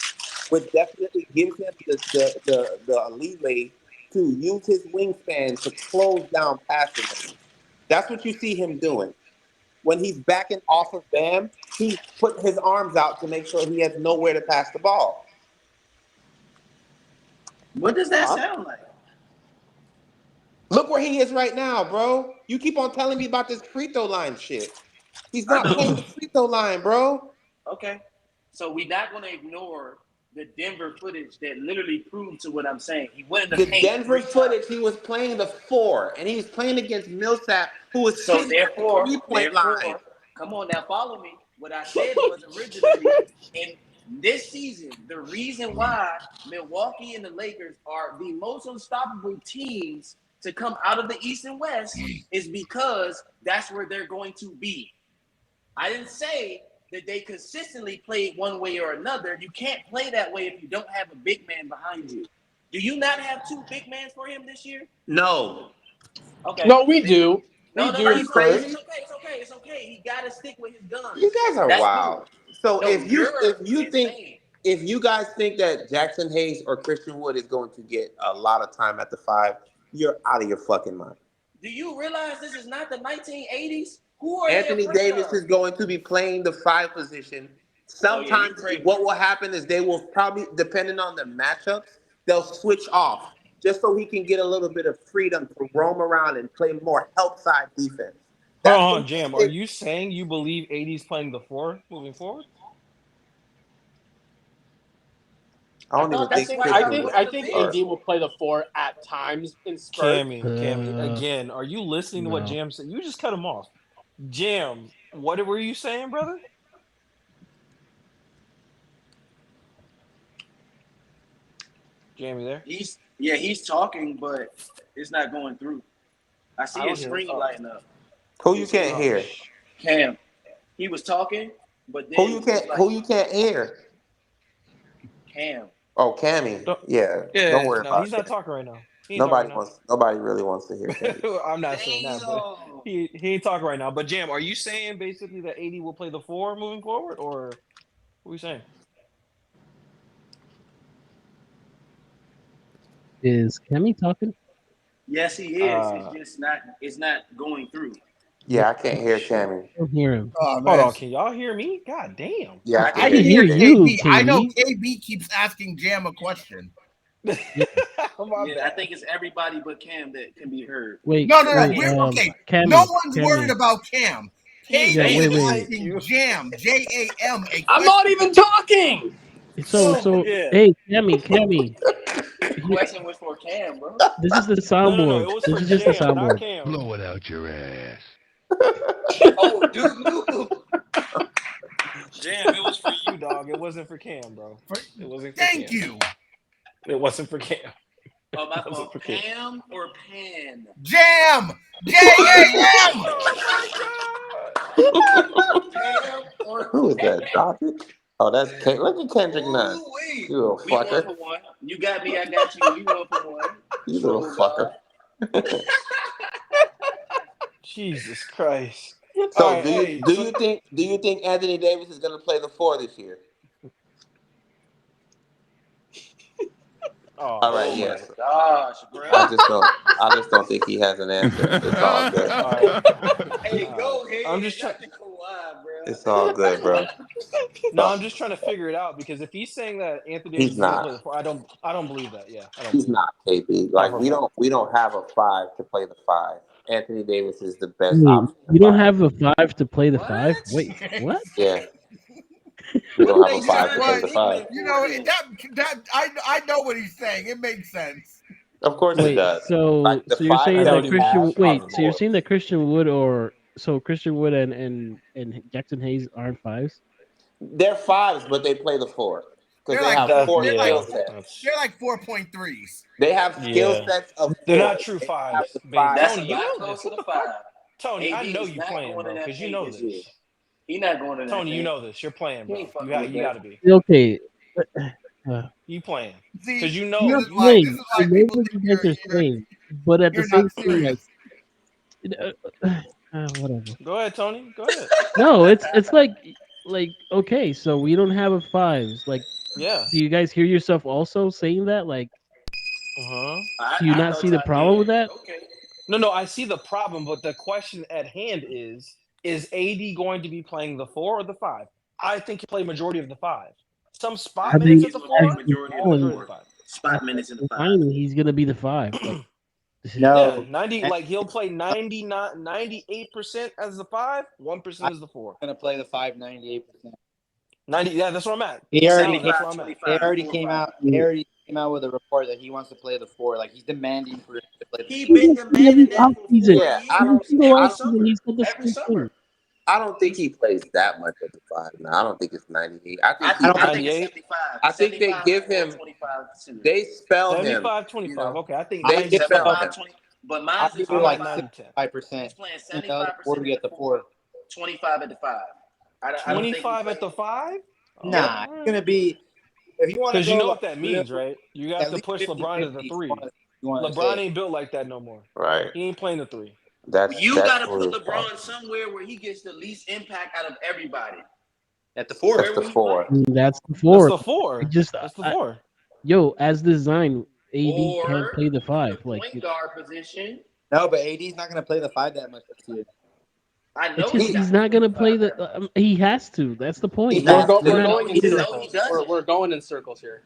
which definitely gives him the leeway to use his wingspan to close down passing lanes. That's what you see him doing. When he's backing off of Bam, He's putting his arms out to make sure he has nowhere to pass the ball. What does that sound like? Look where he is right now, bro. You keep on telling me about this free throw line shit. He's I not know. playing the free throw line, bro. Okay. So we're not going to ignore the Denver footage that literally proved to what I'm saying. He went in the The paint Denver 3 times. footage, he was playing the 4, and he was playing against Millsap, who was So sitting at the 3-point line. come on now, follow me. What I said was originally in this season, the reason why Milwaukee and the Lakers are the most unstoppable teams to come out of the East and West is because that's where they're going to be. I didn't say that they consistently played one way or another. You can't play that way if you don't have a big man behind you. Do you not have 2 big men for him this year? No. Okay. No, we do. No, We do. Are you crazy? It's okay. He got to stick with his guns. You guys are That's wild. cool. So No, if you think insane. if you guys think that Jackson Hayes or Christian Wood is going to get a lot of time at the 5, you're out of your fucking mind. Do you realize this is not the 1980s? Who are they Anthony afraid Davis of? is going to be playing the 5 position. Sometimes what will happen is they will probably, depending on the matchups, they'll switch off just so he can get a little bit of freedom to roam around and play more help side defense. Hold That's on, the Jam. Are you saying you believe AD's playing the 4 moving forward? I don't even think I think AD will play the 4 at times in spurts. Cammy, again, are you listening to what Jam said? You just cut him off. Jam, what were you saying, brother? Jam, you there? He's talking, but it's not going through. I see his screen lighting up. Who you can't hear? Cam. He was talking, but then who you can't hear? Cam. Oh, Cammy. Don't worry about it. He's not talking right now. Nobody really wants to hear Cammy. I'm not saying that, but he ain't talking right now. But Jam, are you saying basically that AD will play the 4 moving forward, or what are you saying? Is Cammy talking? Yes, he is. It's just not. It's not going through. Yeah, I can't hear Cammy. I don't hear him. Oh, Hold on, can y'all hear me? God damn. Yeah, I can hear KB. I know KB keeps asking Jam a question. Yeah, I think it's everybody but Cam that can be heard. Wait, no. Cammy, no one's worried about Cam. KB is asking Jam, Jam. I'm not even talking. So hey, Cammy. The question was for Cam, bro. This is the soundboard. No, it was this for is just the Jam, not soundboard. Cam. Blow it out your ass. Oh, dude. Jam, it was for you, dog. It wasn't for Cam, bro. It wasn't for Thank Cam. you. It wasn't for Cam. Oh, my fault. Pam or Pan? Jam! J-A-M! Pam or Who is that? Doctor? Oh, that's Kendrick. Look at Kendrick Nunn. You little We 1 fucker. for 1. You got me. I got you. We 1 for 1. You little fucker. Jesus Christ. So do you think Anthony Davis is going to play the 4 this year? All right, yes. Gosh, bro. I just don't think he has an answer. It's all good. Hey, go ahead. I'm just trying to Kawhi, bro. It's all good, bro. No, I'm just trying to figure it out because if he's saying that Anthony Davis is going to play the 4, I don't believe that. Yeah, he's not KP. Like we don't have a 5 to play the 5. Anthony Davis is the best option. You don't have a 5 to play the 5? Wait, what? Yeah. We don't have a 5 to play the 5. You know that I know what he's saying. It makes sense. Of course it does. So like so you're saying that Christian so you're saying that Christian Wood and Jackson Hayes aren't 5s? They're 5s, but they play the 4 because they have 4 skill sets. They're like 4.3s. They have skill sets of 4. They're not true 5s. That's a lot close to the 5. Tony, I know you playing, bro, because you know this. He's not going to Tony, you know this. You're playing, bro. You got to be. Okay. You playing. Because you know. You're playing. I know what you guys are saying. But at the same time, whatever. Go ahead, Tony. Go ahead. No, it's like okay, so we don't have a 5s. Like, yeah. Do you guys hear yourself also saying that? Like, do you not see the problem with that? Okay. No, I see the problem, but the question at hand is is AD going to be playing the 4 or the 5? I think he'll play majority of the 5. Some spot I minutes think at the as 4, Majority of but the majority of the 4. 5. Spot after minutes in the the 5. final, he's gonna be the 5. Like this is Yeah, No, 90. Like he'll play 98% as the 5, 1% as the 4. going to play the 5 98%. 90. Yeah, that's what I'm at. He already, Allen, that's what I'm at. 25, 25, 4-5. He already came out with a report that he wants to play the 4. Like he's demanding for him to play the He 4. been every demanding that for 4 offseason. Yeah, I years. don't. Single Every I don't. offseason, summer. he said the Every same summer. thing. I don't think he plays that much at the 5. No, I don't think it's 98. I think I he. think, I I think it's 98. 75. I think they 75 give or him. 25 center. They spell him. 75, You 25. know, Okay, I think they I'll give 90 him, spell 10. him. 75, 20. But I'll mine's is give him I'm at like 25. 90 10. 65%. He's playing And the other 75% 40 at at the the 4, 4. 25 at the 5. I don't think he 25 at plays. the 5? Yep. Nah, it's going to be, if you want to Because you go know like what that real, means, right? You have at to least push 50 LeBron to the 50. 3. You want to LeBron say. ain't built like that no more. Right. He ain't playing the 3. You got to put what it's called. LeBron somewhere where he gets the least impact out of everybody. At the 4. Where That's the will he play? 4. That's the That's 4. the 4. That's the 4. Yo, as designed, AD can't Or play the the 5. Like point guard position. No, but AD's not going to play the 5 that much this year. I it's know just he's he's not not playing gonna the play 5 the. that much. He has to. That's the point. He We're, has go- to. we're No, going in he, Either no, he circles. doesn't. We're going in circles here.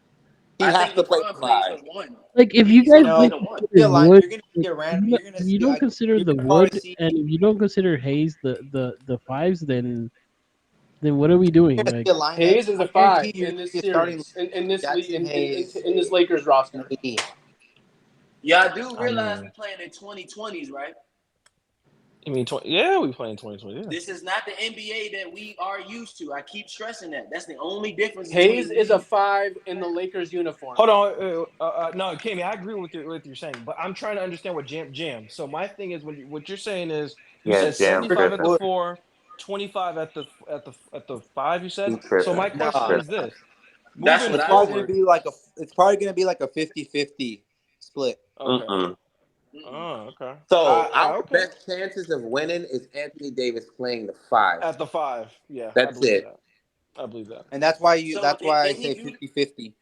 He I has think to play LeBron the plays 5. the 1. like if you He's guys going to play No, don't the 1. be consider a line. Wood, You're going to see a random. if You're going to you see. don't consider You're the going to probably Wood, see. and if you don't consider Hayes the 5s, then what are we You're doing? going to Like see a lineup. Hayes is I a guarantee 5 you're in going to this see a starting series. In this Jackson Hayes. in this Lakers roster. AD. Y'all do I realize mean, we playing in 2020s, right? you mean 20? Yeah, we playing 2020. Yeah. This is not the NBA that we are used to. I keep stressing that. That's the only difference. Hayes between is a 5 in the Lakers uniform. Hold on, no, Kimmy, I agree with you're saying, but I'm trying to understand what jam. So my thing is, what you're saying is, you Yeah, said Jam 75 at the tripping. 4, 25 at the 5. You He said. So my tripping. He question No, is tripping. this: That's moving what it's I probably going said. forward. to be like a. It's probably going to be like a 50-50 split. Okay. Mm-mm. Oh, okay. So our Okay. best chances of winning is Anthony Davis playing the 5. At the 5, yeah, I That's believe it. that. I believe that. And that's why So That's why I did he say do 50-50.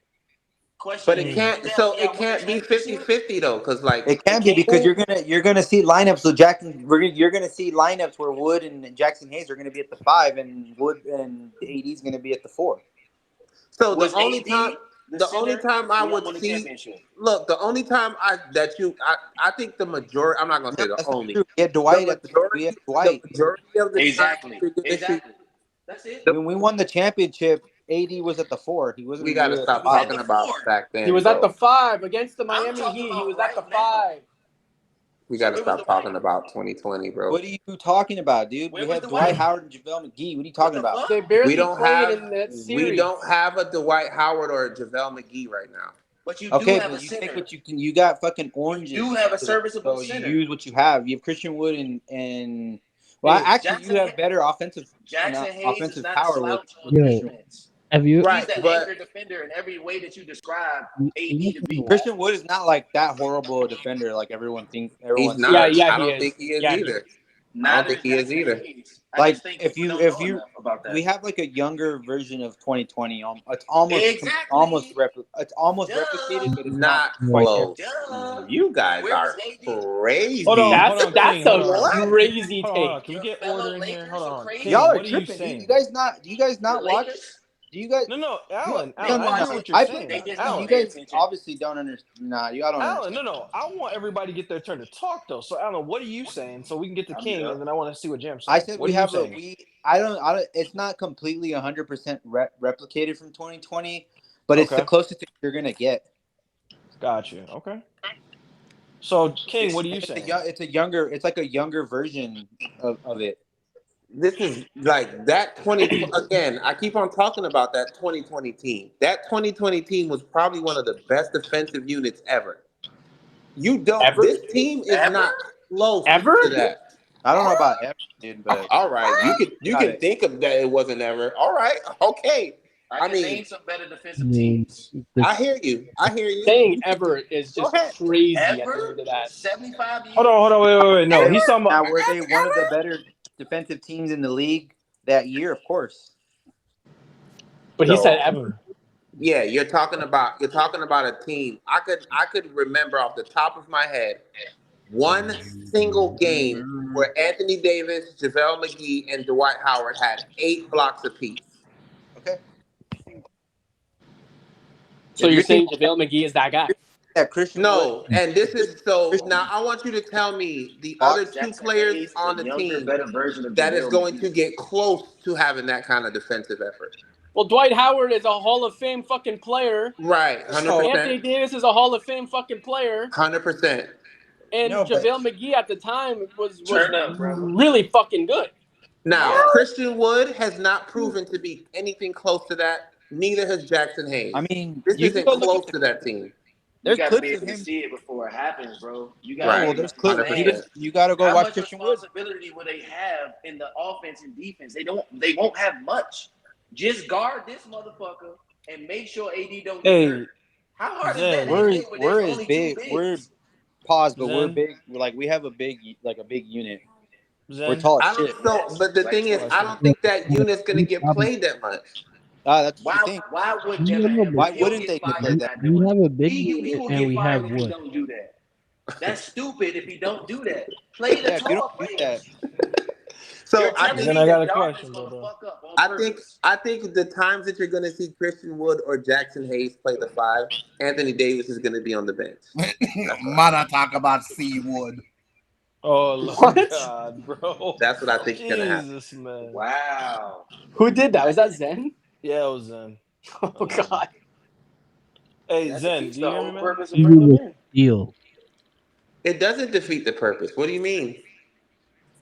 question? But Did it he Mm. do can't. that So when it y'all won the can't be championship? 50-50 though, because like It It can be can't. because who? you're gonna see lineups. So you're gonna see lineups where Wood and Jackson Hayes are gonna be at the 5, and Wood and AD is gonna be at the 4. So Was AD the the only center time I when y'all would won the see, championship? look, the only time I think the majority. I'm not gonna No, say the that's not only. true. We had The Dwight at the. We had majority, the Dwight majority of the time Exactly. you're gonna see. Exactly. That's it. The, when we won the championship. AD was at the 4. He we wasn't got to really at the stop He was at 5. talking the about 4. back He then, was at the bro. 5 against the I'm Miami talking Heat. He about was at the right now. 5. We So got to where was stop Dwight? talking about 2020, bro. What are you talking about, dude? Where We was had Dwight Dwight? Howard and JaVale McGee. What are you What talking the about? fuck? They We barely don't played have in that we series. don't have a Dwight Howard or a JaVale McGee right now. But you do Okay, have a but you take center. what you can. You got fucking You do oranges, have a so serviceable you center. use what you have. You have Christian Wood and well, Hayes. actually, you Jackson have better Jackson Hayes is offensive not a power with slouch on yo, Christian. defense. have you? He's Right, the but anchor defender in every way that you describe AD to be. Christian Wood is not like that horrible a defender like everyone thinks. he's Everyone sees. Yeah, not. yeah, I he don't is. think he is Yeah, he either. is. I don't Neither think is he is Jackson either. Hayes. I Like just think if people you don't if know you enough about we that. have like a younger version of 2020. It's Exactly. almost replicated, Duh. but it's not Not Like, quite there. close. Duh. You guys Where was are AD? crazy. Hold on, That's King. a What? crazy Hold on. take. Can we Your get fellow order in here? Lakers are Hold on, crazy? King. Y'all are What are you tripping, dude. saying? Do you guys The not watch? Lakers? Do you guys? No, You Alan. They I watch hear it. what you're I put saying. They just don't you Alan. pay guys attention. obviously don't understand. Nah, y'all don't Alan, understand. no. I want everybody to get their turn to talk though. So Alan, what are you saying? So we can get to I'm King, and done. then I want to see what Jam's I saying. said What we are you have a saying? I don't. It's not completely 100% replicated from 2020, but it's the Okay, closest thing you're gonna get. got you. Okay. So King, what are And you saying? it's like a younger version of it. This is like that 20 again. I keep on talking about that 2020 team. That 2020 team was probably one of the best defensive units ever. You don't. Ever? This team is Ever? not close Ever? to that. I don't know about ever, dude, but All right, you got can it. think of that. It wasn't ever. All right, okay. I I can mean, name some better I defensive mean, teams. the, I hear you. I hear you. Saying ever is Go just ahead. crazy at the Ever? end of that. 75 Hold years? on, wait. No, he's talking Now, about. were they one of the better defensive teams in the league that year? Of course. But he said So ever. yeah, you're talking about a team. I could remember off the top of my head one single game where Anthony Davis, JaVale McGee, and Dwight Howard had 8 blocks apiece. Okay. So If you're you're saying thinking JaVale McGee is that guy? that Christian Wood, No, and this is so Christian now I want you to tell me the other box, two Jackson players Hayes is on a the younger, team better version of that is JaVale going to McGee. get close to having that kind of defensive effort. Well, Dwight Howard is a Hall of Fame fucking player. Right, Oh. Anthony 100%. Davis is a Hall of Fame fucking player. 100%. And No, but JaVale McGee at the time was Turn up, brother. really fucking good. Now, Christian Wood has not proven to be anything close to that. Neither has Jackson Hayes. I mean, This you can isn't go look at close to that team. You there's got to be clips of able to him. see it before it happens, bro. You got No, to well, be able there's to clips. He understand. didn't. You got to go How watch much Christian Wood. responsibility will they have in the offense and defense? They won't have much. Just guard this motherfucker and make sure AD don't get hurt. How hard is that Zen. to do when We're there's as only big. two We're bigs? pause, but we're Zen. big. Like we have a big unit. We're Zen. tall as I shit. don't know, but the thing is, I don't think that unit's going to get played that much. That's what you Why? think. Why would We Devin have a Ham? big, Why He'll wouldn't get they get fired played for that? not we doing have it. a big He unit will and get we fired have if he Wood. don't do that. That's stupid if he don't do that. Play the Yeah, if you don't tall do that, players. So You're I telling think Zen, me I got that a Darvin's question, gonna brother. fuck up on I purpose. think the times that you're going to see Christian Wood or Jackson Hayes play the 5, Anthony Davis is going to be on the bench. Mana talk about C Wood. Oh Lord What? God, bro. That's what I think is going to happen. Jesus, man. Wow. Who did that? Was that Zen? Yeah, it was Zen. Oh God. Hey, That Zen, defeats do the you hear me, whole man? purpose Do of you hear me? bringing him in. Deal. It doesn't defeat the purpose. What do you mean?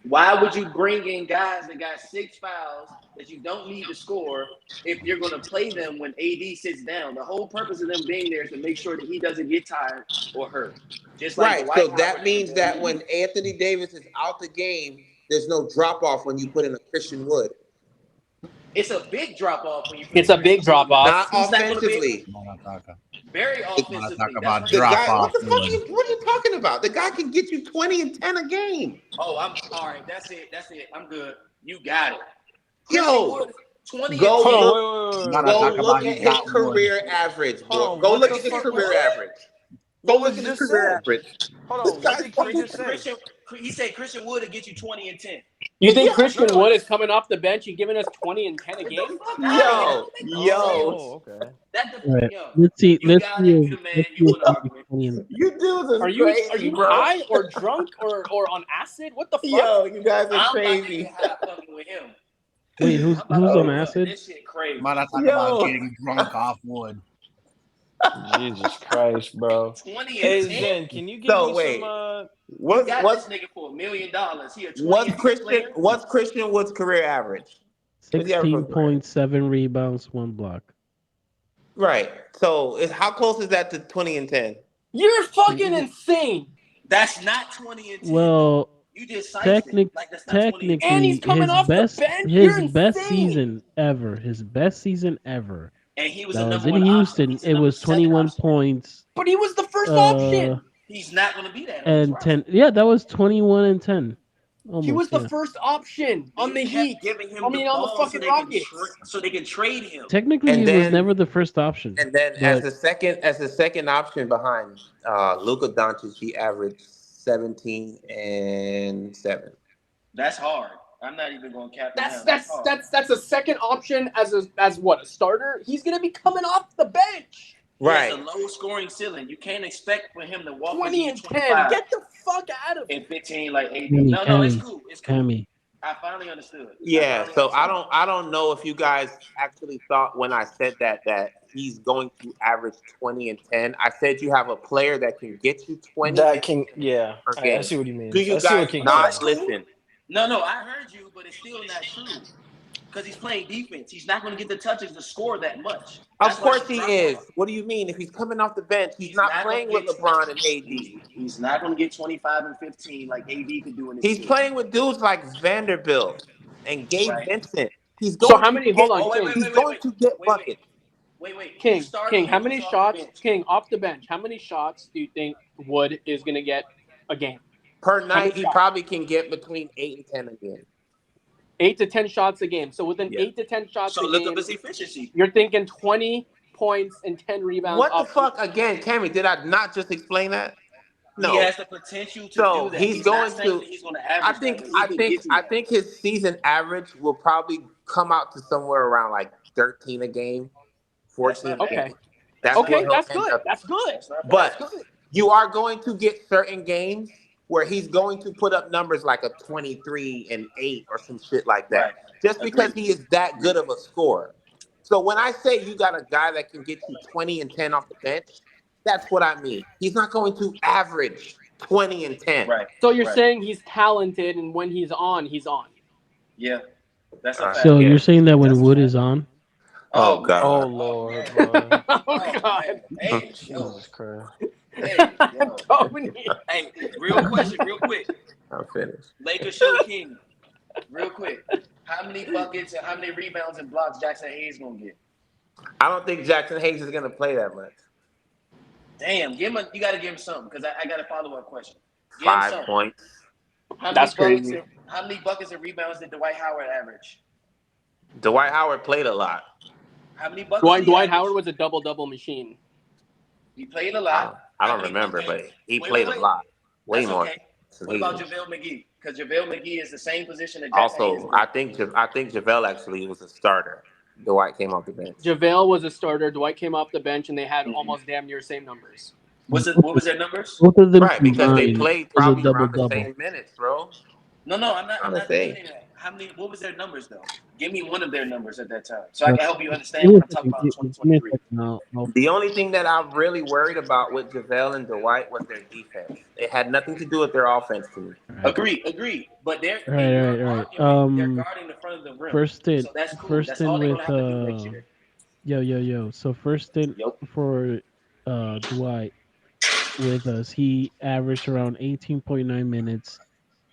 Why would you bring in guys that got 6 fouls that you don't need to score if you're going to play them when AD sits down? The whole purpose of them being there is to make sure that he doesn't get tired or hurt. Just like Right. So Dwight that Howard and means JaVale that McGee. when Anthony Davis is out the game, there's no drop off when you put in a Christian Wood. It's a big drop off when you put It's in a big Christian Wood drop off. Not because he's not going to be able to. offensively. Mana talk. Very Mana talk offensively. That's about why The he's drop guy, playing. off what the fuck Wood. what are you talking about? The guy can get you 20 and 10 a game. Oh, I'm all right. That's it. I'm good. You got it. Yo, Wood, 20 and go Hold 10. on, look Mana go talk look about at he his got Wood. career average, boy. Hold on. Go What look the at his fuck? career What? average. Go What look was at his just career said? average. Hold This on. What guy's did King fucking just say? He said Christian Wood will get you 20 and 10. You think yeah. Christian No. Wood is coming off the bench and giving us 20 and 10 a Get game? the fuck out of here. That don't make no sense. Oh, okay. All right. Yo, Let's see. you got it. You the man. Let's see You if win the we can argument. 20 and You dudes Are are you crazy, bro. high or drunk or on acid? What the fuck? Yo, you guys are I'm about to crazy. get high fucking with him. Wait, who's I'm about to on get fucking acid? this shit crazy. Mana talk Yo. about getting drunk off Wood. Jesus Christ, bro. 20 Hey, and 10. Zen, can you give So me wait, some? You got what's this nigga for $1 million. He a 20 what's and 10 Christian player? what's Christian Wood's career average? What's he average for career? 16.7 rebounds, 1 block. Right. So how close is that to 20 and 10? You're fucking insane. That's not 20 and 10. Well, You just sized it. Like that's not 20 and 10. And he's technically, coming off the bench? You're his best insane. season ever. His best season ever. And he was That a was number in 1 Houston. option. It was 21 option. points. But he was the first option. He's not going to be that. On this And roster. 10. Yeah, that was 21 and 10. Almost, He was the yeah. first option on the They kept Heat. giving him I mean, the on the ball fucking Rockets. so they can trade him. Technically, And he was then- never the first option. And then But as the second option behind Luka Doncic, he averaged 17 and 7. That's hard. I'm not even going to cap him down. That's a second option as what, a starter? He's gonna be coming off the bench. Right. He has a low scoring ceiling. You can't expect for him to walk 20 and 10. 25 Get the fuck out of here. and 15 like AD. Cammy, No, it's cool. It's cool. Cammy. I finally understood. Yeah, so I don't know if you guys actually thought when I said that he's going to average 20 and 10. I said you have a player that can get you 20 That can, yeah. per I game. see what you mean. Do you I see what guys King not said. listen? No, I heard you, but it's still not true. Because he's playing defense. He's not going to get the touches to score that much. Of course he is. What do you mean? If he's coming off the bench, he's not playing with LeBron and AD. He's not going to get 25 and 15 like AD could do in his He's team. playing with dudes like Vanderbilt and Gabe Right. Vincent. He's So going how many? Hold on, he's going to get buckets. Wait. King. How many shots? King off the bench. How many shots do you think Wood is gonna get a game? Per night, he shots? probably can get between 8 and 10 a game. 8 to 10 shots a game. So within Yeah. 8 to 10 shots So a look game, up his efficiency. you're thinking 20 points and 10 rebounds. What the fuck? Again, Cammy, did I not just explain that? He No. has the potential to So do that. he's He's not going saying to. that he's going to I average that, think. but he I could think. give you I that. think his season average will probably come out to somewhere around like 13 a game, That's 14 not a bad. Okay. game. That's That's not what Okay, bad. he'll that's end good. up. That's good. That's not bad. That's But good. you are going to get certain games where he's going to put up numbers like a 23 and 8 or some shit like Right. that, just because Agreed. he is that good Agreed. of a scorer. So when I say you got a guy that can get you 20 and 10 off the bench, that's what I mean. He's not going to average 20 and 10. Right. So you're Right. saying he's talented, and when he's on, he's on. Yeah. That's a All right. fact. So Yeah. you're saying that when That's a Wood fact. is on, Oh Oh Oh man. God. Oh Lord, man. bro. Oh Oh God, man. Hey, yo. Jesus Christ. Hey, yo. Tony. Hey, real question, real quick. I'm finished. Lakers show King, real quick. How many buckets and how many rebounds and blocks Jackson Hayes gonna get? I don't think Jackson Hayes is going to play that much. Damn, give him. You got to give him something because I got a follow up question. Give him 5 something. points. That's crazy. How many buckets and rebounds did Dwight Howard average? Dwight Howard played a lot. How many buckets did Dwight he Dwight average? Howard was a double machine. He played a I lot. don't, I How don't many? remember, Okay. but he Wait, played wait, a wait. lot. Way That's more okay. than What he about did. JaVale McGee? Because JaVale McGee is the same position that Jackson Hayes is Also, playing. I think JaVale actually was a starter. Dwight came off the bench. JaVale was a starter. Dwight came off the bench, and they had Mm-hmm. almost damn near same numbers. What was their numbers? both of them Right, because they combined played was a probably double around the double. same minutes, bro. No, I'm not. I'm Trying to not say. debating that. How many? What was their numbers though? Give me one of their numbers at that time, so I can help you Give understand me when a I'm talking second. about Give me a 2023. second. I'll The only thing that I'm really worried about with JaVale and Dwight was their defense. It had nothing to do with their offense to me. Agreed. But they're all in right, all your right, all right. argument, they're guarding the front of the rim, First stint, so that's cool. first That's all stint they're gonna with have to do next year. yo. So first stint Yep. for Dwight with us, he averaged around 18.9 minutes,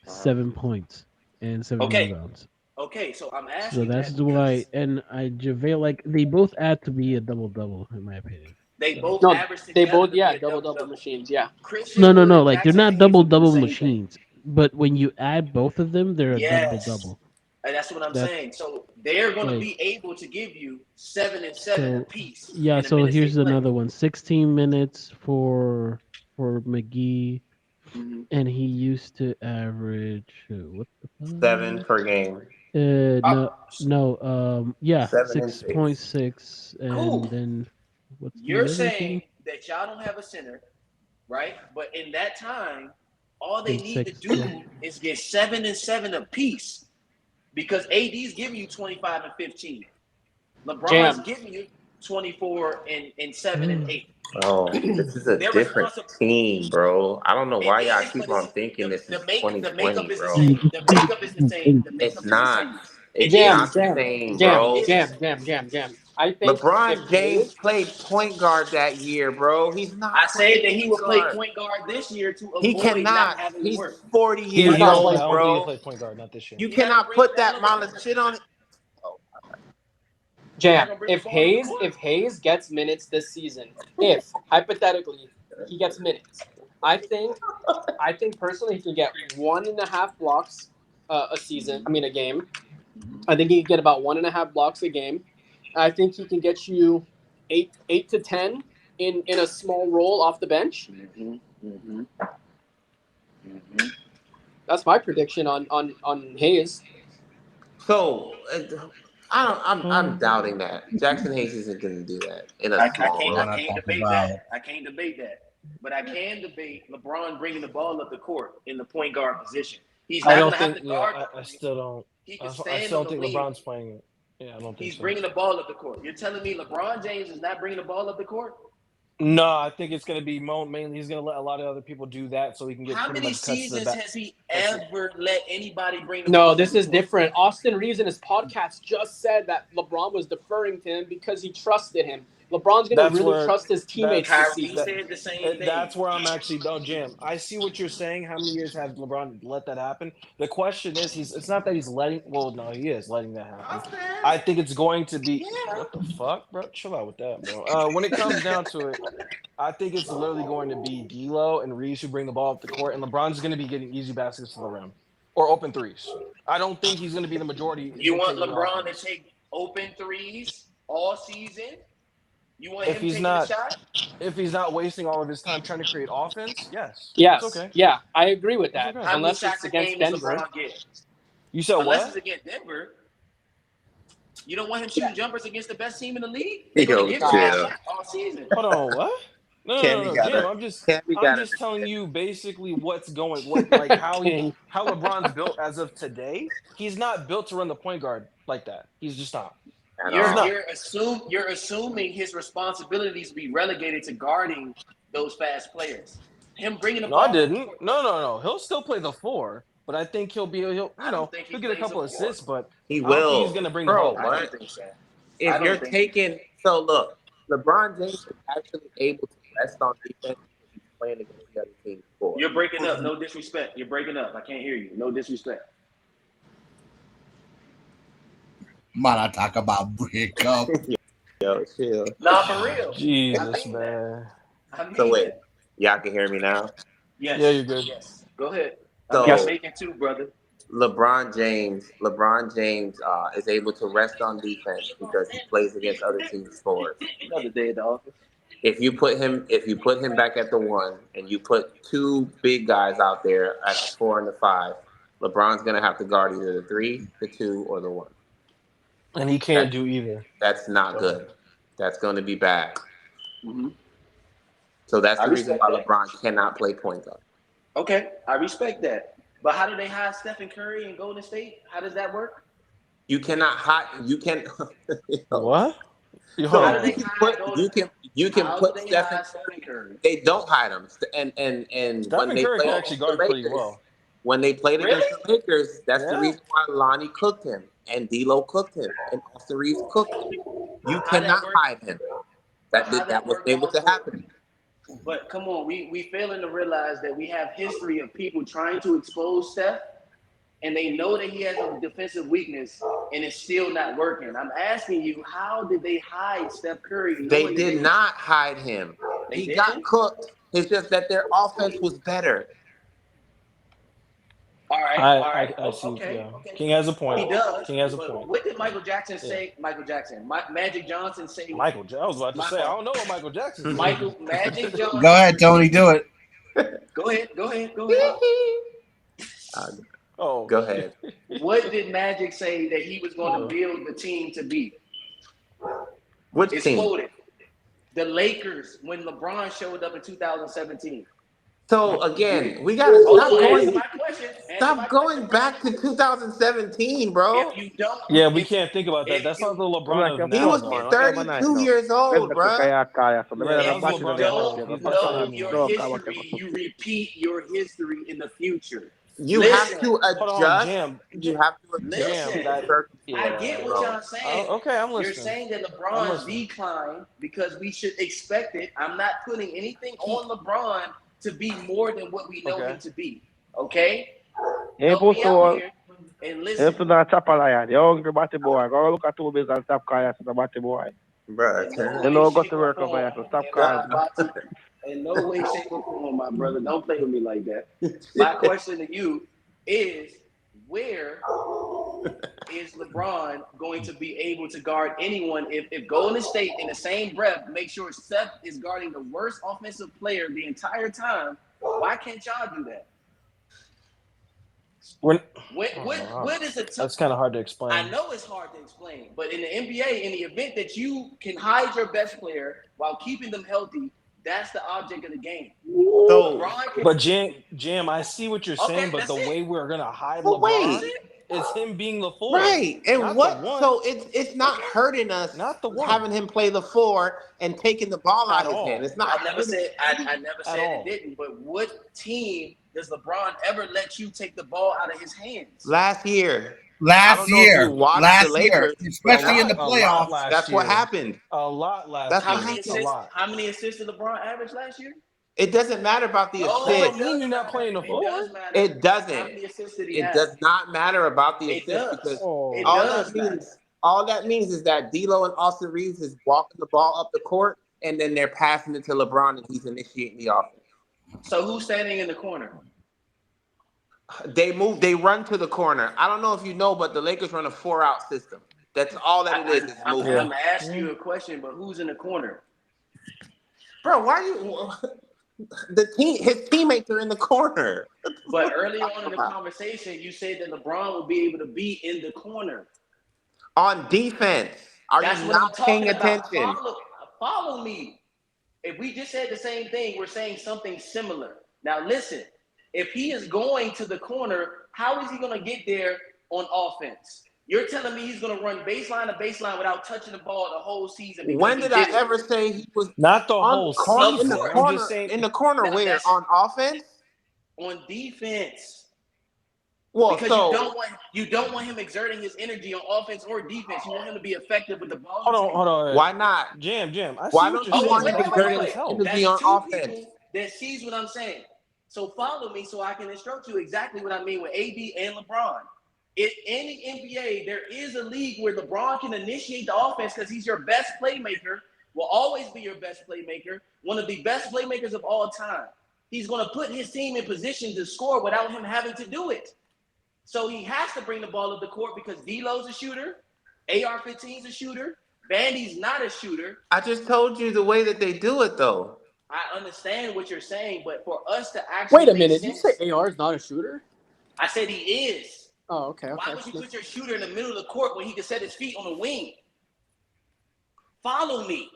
Uh-huh. 7 points, and 7 Okay. rebounds. Okay. So I'm So asking that's that because Dwight and I JaVale. Like they both add to be a double double in my opinion. they So both No, average they together both to be a double double double double. machines. Yeah. Christian Wood no, and like they're Jackson not Hayes double will do the double same thing. machines. But when you add both of them, they're a double Yes. double. And that's what I'm That's saying. So they're going to like be able to give you 7 and 7 so. apiece Yeah. in the So minutes they here's play. another one. 16 minutes for McGee, Mm-hmm. and he used to average what the 7 fuck? per game. No, no. Yeah, 7 and six 6. point six, and Cool. then what's the You're other saying thing? that y'all don't have a center, right? But in that time, all they And need to six. Yeah. do is get 7 and 7 apiece because AD's giving you 25 and 15. LeBron's Jam. giving you 24 and 7 and 8. Oh, this is a They're different responsible. team, bro. I don't know It why y'all is, keep but on it's thinking this is the 2020, makeup is the bro. same. The makeup is the same. The It's makeup is the not. same. It It's is. Jam. not the Jam. same, Jam. It bro. is. Jam. I think if LeBron James Hayes, played point guard that year, bro. He's I not said playing that he point will play guard. point guard this year to He avoid not cannot. having to He's work. 40 he's years not I old, playing. don't think he'll bro. play point guard, not this year. You You're not gonna cannot bring the put ball that up the amount of court. shit on it. Oh, You're not Jam. gonna bring the ball up the court. If Hayes gets minutes this season, if hypothetically he gets minutes, I think personally he can get 1.5 blocks a season. I mean a game. I think he can get about 1.5 blocks a game. I think he can get you eight to 10 in a small role off the bench. Mm-hmm. Mm-hmm. Mm-hmm. That's my prediction on Hayes. so I'm Um, doubting that Jackson Hayes isn't going to do that in a I small can't We I role. want to can't talk debate about that. I can't debate that. But I can debate LeBron bringing the ball up the court in the point guard position. He's I not don't gonna have think. to Yeah, guard I nobody. still don't. He can I stand still on don't the think wing. LeBron's playing it. Yeah, I don't think He's so. bringing the ball up the court. You're telling me LeBron James is not bringing the ball up the court? No, I think it's going to be mainly he's going to let a lot of other people do that so he can get How pretty many much cuts to the seasons back. has he Cuts to, ever let anybody bring the No, ball up this the is court? different. Austin Reeves in his podcast just said that LeBron was deferring to him because he trusted him. LeBron's going to that's really where trust his teammates that's this Kyrie season. said the same thing. that's where I'm actually don't Jam. I see what you're saying. How many years have LeBron let that happen? The question is, it's not that he's letting. Well, no, he is letting that happen. I think it's going to be. What the fuck, bro? Chill out with that, bro. When it comes down to it, I think it's literally going to be D'Lo and Reeves who bring the ball up the court, and LeBron's going to be getting easy baskets to the rim or open threes. I don't think he's going to be the majority You want dictating the LeBron to offense. take open threes all season? You want If him he's taking a not shot? if he's not wasting all of his time trying to create offense, yes, it's Yes, okay. yeah, I agree with It's that. okay. How many Unless it's shots a against game does Denver. LeBron get? You said Unless it's what? against Denver, you don't want him Yeah. shooting jumpers against the best team in the league. They're going to Yo, give him bad chill. shots all season. Hold on, what? No, no, no, Cammy no, gotta, Jim. Cammy I'm gotta just telling understand you basically what's going, what like King. how LeBron's built as of today. He's not built to run the point guard like that. He's just not. at He's You're all. not. you're you're assuming his responsibilities be relegated to guarding those fast players. Him bringing the No, I ball up didn't. court. No, no, no. He'll still play the four, but I think I don't think he he'll get a plays a couple four. assists, but He I don't think he's will, gonna bring the bro. ball up I don't there. What? think so. I If you're don't think so. taking so look, LeBron James is actually able to rest on defense because he's playing against the other team's score. You're breaking up. No disrespect. You're breaking up. I can't hear you. No disrespect. Man, I talk about breakup. Yo, chill. Nah, for real. I Jesus, mean that. man. I So mean wait, that. y'all can hear me now. Yeah, Yes. you're good. Yes. Go ahead. I mean, I'm So Yes. making two, brother. LeBron James is able to rest on defense because he plays against other teams' scores. Another day at the office. If you put him back at the one and you put two big guys out there at the 4 and the 5, LeBron's gonna have to guard either the 3, the 2, or the 1. And he can't That do either. that's not So good. That's going to be bad. Hmm. So that's I the reason respect why that. LeBron cannot play point guard. Okay, I respect that. But how do they hide Stephen Curry and Golden State? How does that work? You cannot hide. You can. what? You hold No, How do on. you they can hide put. Golden? You can How do put they Stephen hide Stephen Curry. Curry? They don't hide him. And when Stephen they Curry played can Oh, actually against the guard pretty Lakers, well. when they played really? against the Lakers, that's the Yeah. reason why Lonnie cooked him and D'Lo cooked him and Austin Reeves cooked him. You How that cannot work? hide him. But how That that wasn't work able out to for? happen. But come on, we failing to realize that we have history of people trying to expose Steph, and they know that he has a defensive weakness, and it's still not working. I'm asking you, how did they hide Steph Curry, They knowing that did not hide him. they He got didn't? cooked. It's just that their offense was better. All right, I see. okay, Yeah. okay. King has a He point. does. King has a But point. what did Michael Jackson Yeah. say? Michael Jackson, Magic Johnson say? I was about to My say, I fault. don't know what Michael Jackson said. Michael Magic Go Johnson. ahead, Tony, do it. Go ahead. Go ahead. Go ahead. Uh, Oh go ahead. What did Magic say that he was going to build the team to be? Which It's team? quoted. The Lakers when LeBron showed up in 2017. So again, we gotta Hold stop on, answer going. my question. Answer my Stop going question, brother. back to 2017, bro. If you don't, Yeah, we can't think about that. if That's not you the LeBron of He now, was though. 32 years old, bro. Yeah, that if was you LeBron of now. don't He's know retired your now. history, you repeat your history in the future. You have Listen, to Hold on, adjust. You have to adjust Jam. to the listen. That I circumstances, get yeah. what bro. y'all saying. Okay, I'm You're listening. saying that I'm LeBron's listening. decline because we should expect it. I'm not putting anything on LeBron to be more than what we know Okay. him to be. Okay? Help me out here and listen. Bro, In no turn way, shape, or form am I about to. In no way, shape, or form, my brother. Don't play with me like that. My question to you is, where is LeBron going to be able to guard anyone if Golden State in the same breath make sure Steph is guarding the worst offensive player the entire time? Why can't y'all do that? When, What is a that's kind of hard to I explain. know it's hard to explain, but in the NBA, in the event that you can hide your best player while keeping them healthy, that's the object of the game. So, LeBron can. But Jam, I see what you're saying, Okay, but that's the way it. we're gonna hide but That's LeBron wait, it. is him being the four, right? And not the what? one, So it's not Okay. hurting us not the one having him play the 4 and taking the ball at out of his hand. all, It's not I never hurting said us I never at said it all. didn't. But what team does LeBron ever let you take the ball out of his hands? last year. I Last don't know if you year, watched the last year, Lakers, but especially in the A lot playoffs. last that's what year, happened. a lot last That's How what year, many a happened. assists? lot. How many assists did LeBron average last year? It doesn't matter about the That No, don't it assist. mean does you're not matter. playing the It does four. matter. It How doesn't. many assists did he It have? does not matter about the It assist does. because It Oh, all does that matter. means all that means is that D'Lo and Austin Reeves is walking the ball up the court and then they're passing it to LeBron and he's initiating the offense. So who's standing in the corner? They run to the corner. I don't know if you know, but the Lakers run a 4-out system. That's all that it is. It's I'm movement. gonna ask you a question, but who's in the corner? Bro, why are you his teammates are in the corner. But early on in the conversation, you said that LeBron will be able to be in the corner. On defense. Are That's you what I'm not talking paying about. attention? Follow me. If we just said the same thing, we're saying something similar. Now listen, if he is going to the corner, how is he going to get there on offense? You're telling me he's going to run baseline to baseline without touching the ball the whole season because When he did I did it ever say he was Not the on whole corner in the season. I'm just corner saying. in the corner Now, where? that's On offense? on defense. Well, Because you don't want him exerting his energy on offense or defense. You want him to be effective with the ball. Hold on. why not? Jam. I see Why what don't you're you saying. want It him makes exerting perfect his sense. energy on That's two offense? people that sees what I'm saying. So follow me so I can instruct you exactly what I mean with AD and LeBron. In the NBA, there is a league where LeBron can initiate the offense because he's your best playmaker, will always be your best playmaker, one of the best playmakers of all time. He's going to put his team in position to score without him having to do it. So he has to bring the ball up the court because D'Lo's a shooter, AR-15's a shooter, Vandy's not a shooter. I just told you the way that they do it, though. I understand what you're saying, but for us to actually Wait a minute. sense, Did you say AR is not a shooter? I said he is. Oh, okay. Why would you put your shooter in the middle of the court when he could set his feet on the wing? Follow me.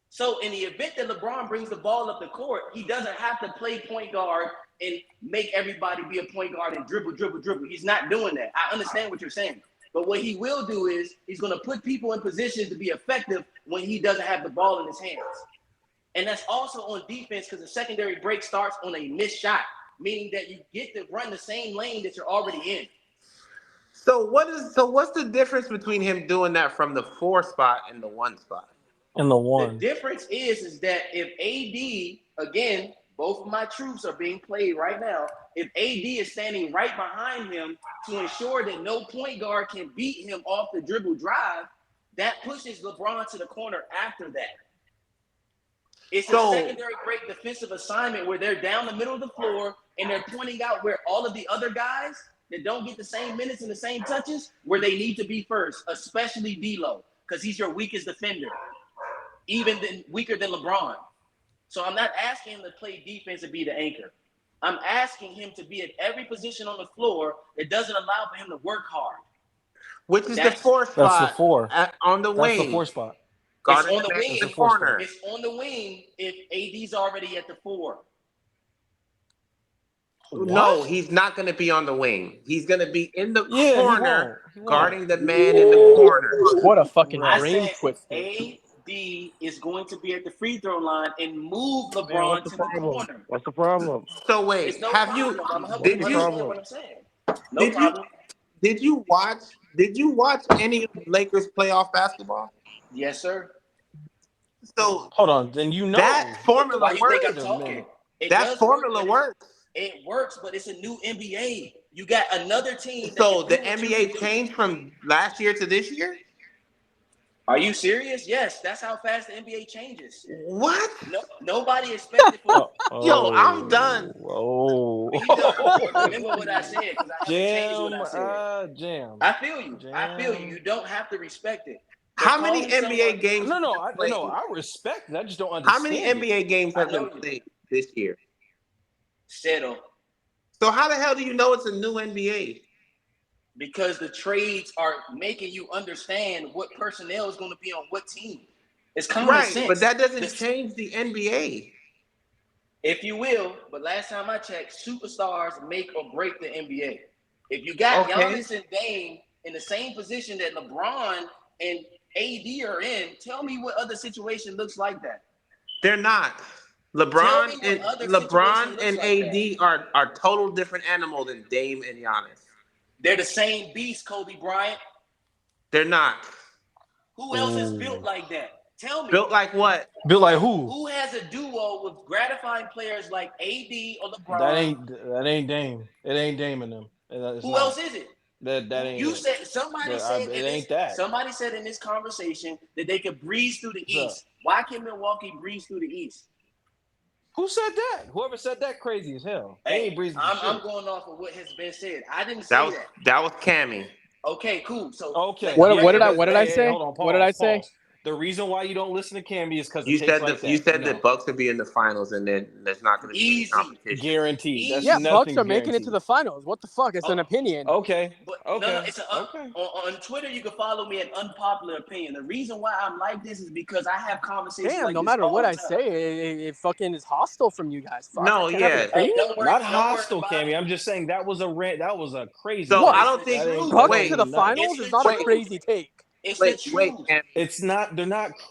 So in the event that LeBron brings the ball up the court, he doesn't have to play point guard and make everybody be a point guard and dribble. He's not doing that. I understand what you're saying. But what he will do is he's going to put people in position to be effective when he doesn't have the ball in his hands. And that's also on defense because the secondary break starts on a missed shot, meaning that you get to run the same lane that you're already in. So what's the difference between him doing that from the 4 spot and the 1 spot? And the one. The difference is that if AD, again, both of my troops are being played right now. If AD is standing right behind him to ensure that no point guard can beat him off the dribble drive, that pushes LeBron to the corner after that. It's a secondary break defensive assignment where they're down the middle of the floor and they're pointing out where all of the other guys that don't get the same minutes and the same touches, where they need to be first, especially D'Lo, because he's your weakest defender, even weaker than LeBron. So I'm not asking him to play defense and be the anchor. I'm asking him to be at every position on the floor that doesn't allow for him to work hard. Which is the 4 spot? That's the 4. On the wing. That's the 4 spot. It's on the wing. The corner. It's on the wing if AD's already at the 4. No, he's not going to be on the wing. He's going to be in the corner, he won't. guarding the man in the corner. What a fucking I brain said twister. AD is going to be at the free throw line and move LeBron to the corner. What's the problem? So wait, It's no have problem. you? I'm helping Did you you? understand what I'm saying? No problem. Did you watch? Did you watch any of Lakers playoff basketball? Yes, sir. So Hold on, then you know that formula Why you think I'm works. talking? That formula works. It works, but it's a new NBA. You got another team. So the NBA changed from last year to this year? Are you serious? Yes, that's how fast the NBA changes. What? No, nobody expected for. Yo, I'm done. Whoa. Remember what I said because I changed what I said. Jam. I feel you. I feel you. You don't have to respect it. But How many NBA games? I respect it. I just don't understand. How many NBA games have been played this year? Settle. So how the hell do you know it's a new NBA? Because the trades are making you understand what personnel is going to be on what team. It's common sense. But that doesn't change the NBA. If you will, but last time I checked, superstars make or break the NBA. If you got Giannis and Dame in the same position that LeBron and AD are in, tell me what other situation looks like that. They're not. LeBron and AD are total different animal than Dame and Giannis. They're the same beast, Kobe Bryant. They're not. Who else is built like that? Tell me. Built like what? Built like who? Who has a duo with gratifying players like AD or LeBron? That ain't Dame. It ain't Dame in them. Who else is it? That ain't. You said somebody said it ain't that. Somebody said in this conversation that they could breeze through the East. Why can Milwaukee breeze through the East? Who said that? Whoever said that crazy as hell. Hey, ain't breezing I'm going off of what has been said. I didn't say that. That was Cammy. Okay, cool. So Okay. What Yeah. did I Hey, say? hold on. What did I Pause. say? Pause. The reason why you don't listen to Cammy is because of You takes said like you that. said the No. Bucks would be in the finals, and then there's not going to be any easy, competition. Guaranteed. That's Yeah, easy. Bucks are nothing's making it to guaranteed. the finals. What the fuck? It's an opinion. Okay. But no, Okay. it's an Okay. on Twitter. You can follow me an unpopular opinion. The reason why I'm like this is because I have conversations Damn, like no this matter all what the I time. say, it fucking is hostile from you guys. Fuck, I No, can't have an yeah. Hey, opinion. Not don't worry hostile, about Cammy. it. I'm just saying that was a crazy So What? I take. don't think. That Bucks don't to Wait, the mean nothing. finals It's is the not a wait, crazy truth. take. It's the wait, truth. Cammy. It's not.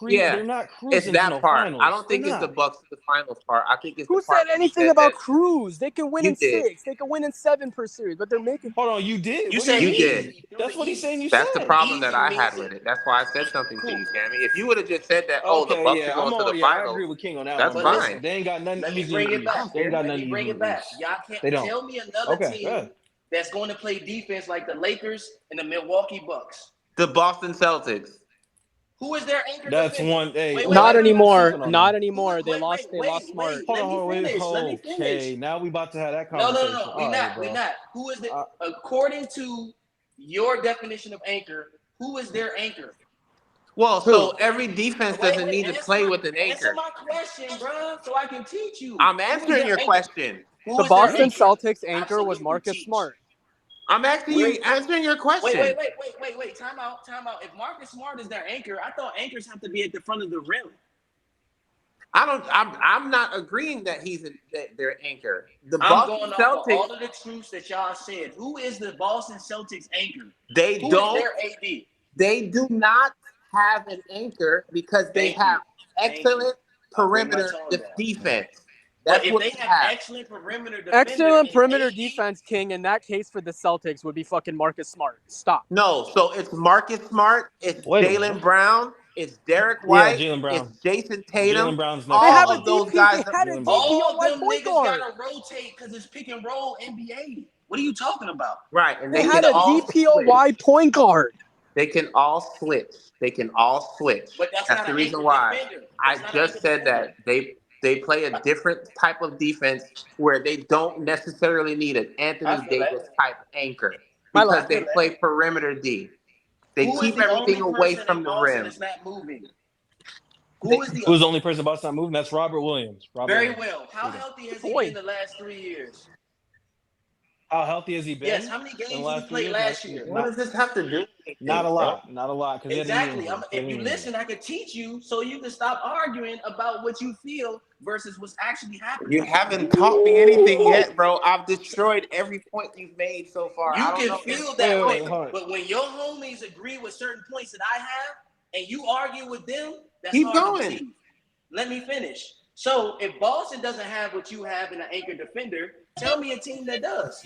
Yeah, They're not it's cruising to that no part. I finals. don't They're think it's the not. Bucks to the finals part. I think it's the Who said part where you anything said about that Cruz? They can win you in did. 6. They can win in 7 per series, but they're making. Hold on. You did. You What do you said You mean? did. easy. That's what he's saying. You That's the said. problem that Easy I means had with it. That's why I said something to cool. you, Cammy. If you would have just said that, oh, the Okay. Bucks are Yeah. I'm going to the on. Yeah. I finals, agree with King on that that's one. But But fine. listen, they ain't got nothing let me easy in bring the it back. East. They ain't got Let nothing me easy bring in it the back. East. Y'all can't They don't. tell me another Okay. Go team ahead. that's going to play defense like the Lakers and the Milwaukee Bucks. The Boston Celtics. Who is their anchor That's defender? one. Hey. Not Stop anymore. sleeping on Not them. anymore. They lost. They lost Smart. Hold Let on. me Hold on. Wait. finish. Let me finish. Okay. Now we about to have that No, no, no, conversation. no. All right, We bro. not. Who is the Uh, according to your definition of anchor? Who is their anchor? Well, Who? so every defense Wait, doesn't need to play with an answer anchor. my question, bro, so I can teach you. I'm Who is answering their your anchor? question. Who The is their Boston anchor? Celtics anchor was Absolutely Marcus teach. Smart. I'm asking Where? you, answering your Wait, question. Time out, time out. If Marcus Smart is their anchor, I thought anchors have to be at the front of the rim. I'm not agreeing that that their anchor. The I'm Boston going off of Celtics, all of the truths that y'all said. Who is the Boston Celtics anchor? they Who is don't their AD? they do not have an anchor because they Thank you. have Thank you. excellent I'll put my perimeter tongue down. defense. But That's if what they they have have. excellent perimeter defender Excellent in perimeter AD, defense, King. In that case, for the Celtics, would be fucking Marcus Smart. Stop. No, so it's Marcus Smart, it's wait a Jalen minute. Brown, it's Derek Yeah. White, Jalen it's Brown. Jason Jalen Tatum. Brown's next They in have All a of line. those DP. guys They are had a Jalen Brown. all DPOY them point niggas guard. gotta rotate because it's pick and roll NBA. What are you talking about? right, and They they Who is had can the a all switch. DPOY point guard. They can all switch. They can all switch. But that's That's not the an reason anchor why defender. I That's not an just anchor said defender. that they play a different type of defense where they don't necessarily need an I Anthony feel that. Davis type anchor My because I lad. feel they that. play perimeter D. They Who is keep the everything only away person in from the Boston rim. that's not moving? They, Who is the Who's the only person about to not moving? That's Robert Williams. Robert very Williams. well? How There you go. healthy Good has he been point. the last 3 years? How healthy has he Yes. been How many in the games did he last three play years? last year? what does this have to do with Not anything, a bro? lot. Not a lot because he had a knee Exactly. injury. If you listen, I could teach you so you can stop arguing about what you feel versus what's actually happening. You haven't taught me anything yet, bro. I've destroyed every point you've made so far. I You don't can know if feel Wait, that wait, way, hold on. but when your homies agree with certain points that I have and you argue with them, that's keep hard to going. believe. Let me finish. So if Boston doesn't have what you have in an anchor defender, tell me a team that does.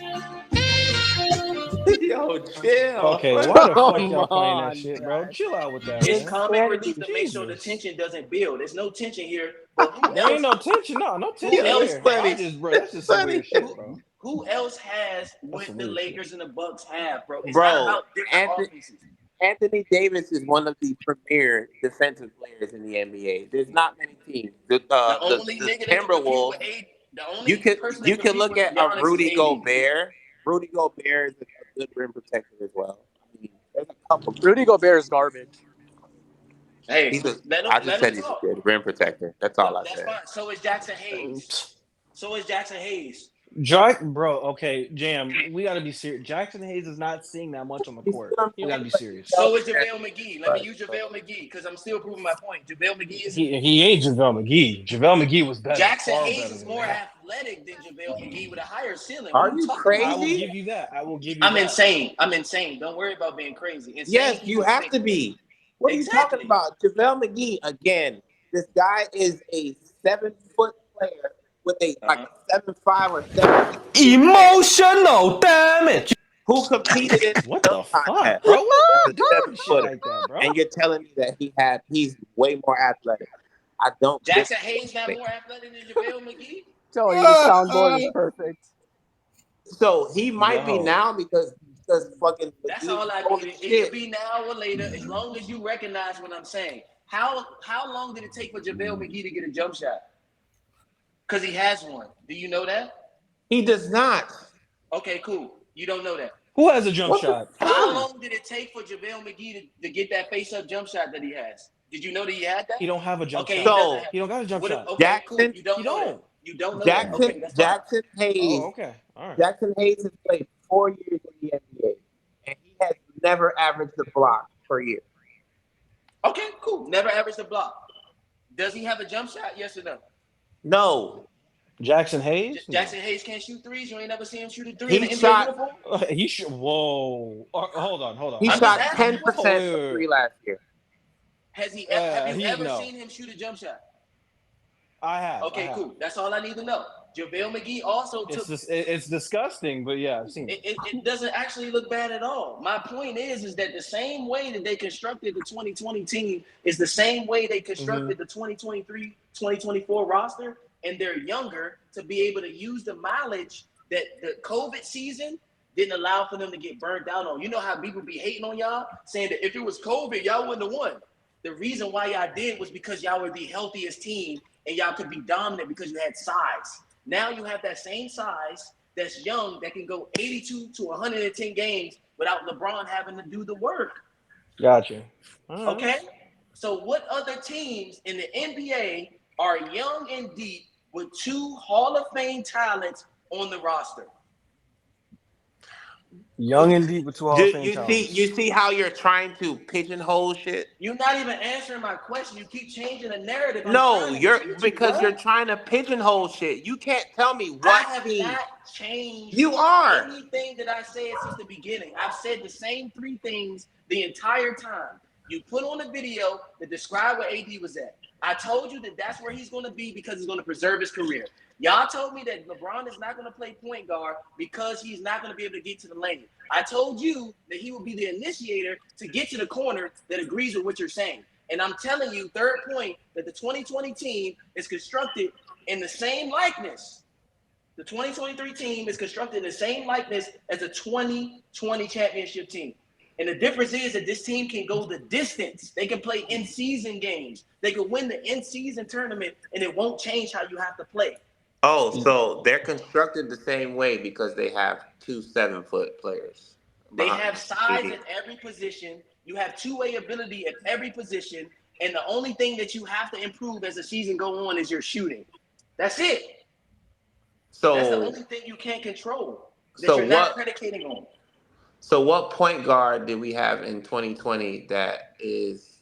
Yo, chill. Okay, What? why the fuck Come y'all playing that on, shit, bro? Brad. Chill out with that, It's man. comic Insanity. relief to make sure the Jesus. tension doesn't build. There's no tension here. But who There ain't else? no tension. No Who tension Yo, it's else here. funny. I has? just, bro, It's that's just some funny. weird shit, Who, bro. who else has That's what some the weird shit. Lakers and the Bucks have, bro? It's not Bro, about different Anthony, offenses. Anthony Davis is one of the premier defensive players in the NBA. There's not many teams. The only The nigga that can compete with Timberwolves. AD, the only person that You could compete look with at a Giannis is Rudy AD. Gobert. Rudy Gobert is a good rim protector as well. I mean, there's a couple. Rudy Gobert is garbage. Hey, He's a. let I him just said he's a talk. good rim protector. That's all I That's said. fine. So is Jackson Hayes. So is Jackson Hayes. Jack, bro, okay, Jam, we got to be serious. Jackson Hayes is not seeing that much on the He's court. still on We got to be but he serious. tells So is me that JaVale McGee. Let me but use JaVale McGee because I'm still proving my point. JaVale McGee is He ain't JaVale McGee. JaVale McGee was better, Jackson far Hayes better is than more that. athletic than JaVale McGee with a higher ceiling. What are are you you talking I about? will crazy? give you that. I will give you I'm that. insane. I'm insane. Don't worry about being crazy. Insane Yes, you equals have to ridiculous. be. What are you talking Exactly. about? JaVale McGee again. This guy is a 7 foot player with like Uh-huh. a 7'5" or 7'6" wingspan Emotional damage. who competed in What the the dunk fuck, contest bro? as What a doing 7 shit footer. like that, bro? And you're telling me that he's way more athletic. I don't Jackson Hayes not disagree. more athletic than JaVale McGee? Tell you the soundboard is perfect. So he might be Yo, now because fucking That's McGee is all I cold as needed. It could shit. be now or later, as long as you recognize what I'm saying. How long did it take for JaVale McGee to get a jump shot? Because he has one. Do you know that? He does not. Okay, cool. You don't know that. Who has a jump What the shot? How long did it take for JaVale McGee to get that face-up jump shot that he has? Did you know that he had that? He don't have a jump Okay, shot. he doesn't So have. He don't got a jump shot. Okay, cool. Jackson, You don't He know that. don't. You don't know that. Okay, that's fine. Jackson Hayes, Oh, okay. All right. Jackson Hayes has played 4 years in the NBA, and he has never averaged a block per year. Okay, cool. Never averaged a block. Does he have a jump shot? Yes or no? No, Jackson Hayes? Jackson Hayes can't shoot threes. You ain't never seen him shoot a three in he the NBA shot uniform. No. He should. Whoa. Hold on. he I'm just shot asking you. 10% from three last year. Have you ever No. seen him shoot a jump shot? I have. Okay, cool. That's all I need to know. JaVale McGee also took. It's disgusting, but yeah, I've seen it. It doesn't actually look bad at all. My point is that the same way that they constructed the 2020 team is the same way they constructed the 2023, 2024 roster, and they're younger to be able to use the mileage that the COVID season didn't allow for them to get burned out on. You know how people be hating on y'all, saying that if it was COVID, y'all wouldn't have won. The reason why y'all did was because y'all were the healthiest team and y'all could be dominant because you had size. Now you have that same size that's young that can go 82 to 110 games without LeBron having to do the work. Gotcha. Okay? So what other teams in the NBA are young and deep with 2 Hall of Fame talents on the roster? Young and deep with 2 Hall of Fame talents. You see how you're trying to pigeonhole shit? You're not even answering my question. You keep changing the narrative. No, you're trying to pigeonhole shit. You can't tell me what I have team. not changed You are. anything that I said since the beginning. I've said the same 3 things the entire time. You put on a video that described where AD was at. I told you that that's where he's going to be because he's going to preserve his career. Y'all told me that LeBron is not going to play point guard because he's not going to be able to get to the lane. I told you that he will be the initiator to get to the corner that agrees with what you're saying. And I'm telling you, third point, that the 2020 team is constructed in the same likeness. The 2023 team is constructed in the same likeness as the 2020 championship team. And the difference is that this team can go the distance. They can play in-season games. They can win the in-season tournament, and it won't change how you have to play. Oh, so they're constructed the same way because they have 2 7-foot players. They have size at every position. You have two-way ability at every position. And the only thing that you have to improve as the season go on is your shooting. That's it. So that's the only thing you can't control that you're not predicating on. So what point guard did we have in 2020 that is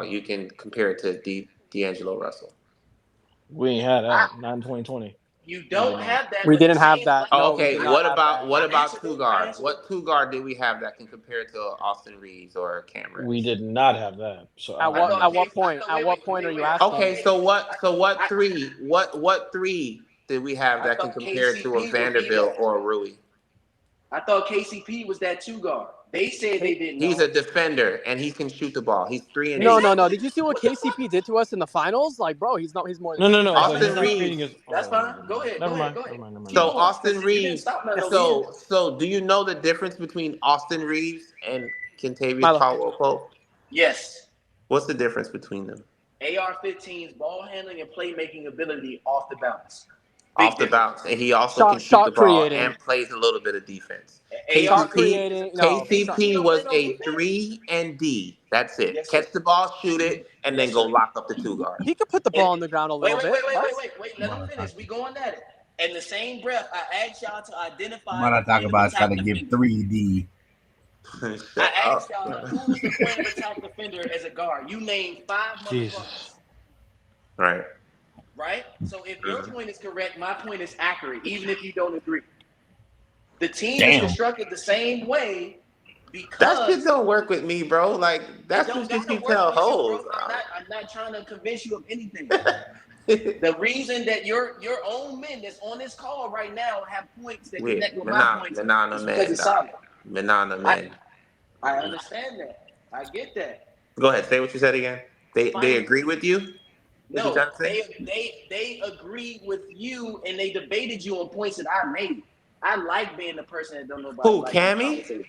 you can compare it to D'Angelo Russell? We ain't had that. Not in 2020. You don't have that. We didn't have that. Oh, No, okay. we did not have that. What about 2 guard? What 2 guard did we have that can compare to Austin Reeves or Cameron? We did not have that. So at what point are you asking? Okay, so what 3 did we have that can compare to a Vanderbilt or a Rui? I thought KCP was that 2 guard. They said they didn't know. He's a defender and he can shoot the ball. He's 3 and 8. No. Did you see what KCP did to us in the finals? Like, bro, he's more than No. Austin Reeves. That's fine. Go ahead. Never mind. So Austin Reeves. So do you know the difference between Austin Reeves and Kentavious Caldwell-Pope? Yes. What's the difference between them? AR-15's ball handling and playmaking ability off the bounce. Off the bounce, and he also can shoot the ball and plays a little bit of defense. KCP was a 3 and D. That's it. Yes, catch the ball, shoot it, and then go lock up the 2 guard. He could put the ball on the ground a little bit. Wait. Let him finish. We going at it. In the same breath, I asked y'all to identify. I'm gonna talk about trying to give 3D. I asked y'all who was the point of attack defender as a guard. You named 5 motherfuckers. Right. Right? So if your point is correct, my point is accurate, even if you don't agree. The team is constructed the same way because that shit don't work with me, bro. Like that's what you tell hoes. I'm not trying to convince you of anything. The reason that your own men that's on this call right now have points that connect with my points is because it's solid. I understand that. I get that. Go ahead, say what you said again. They agree with you? No, they agreed with you and they debated you on points that I made. I like being the person that don't know about. Who, Cammy?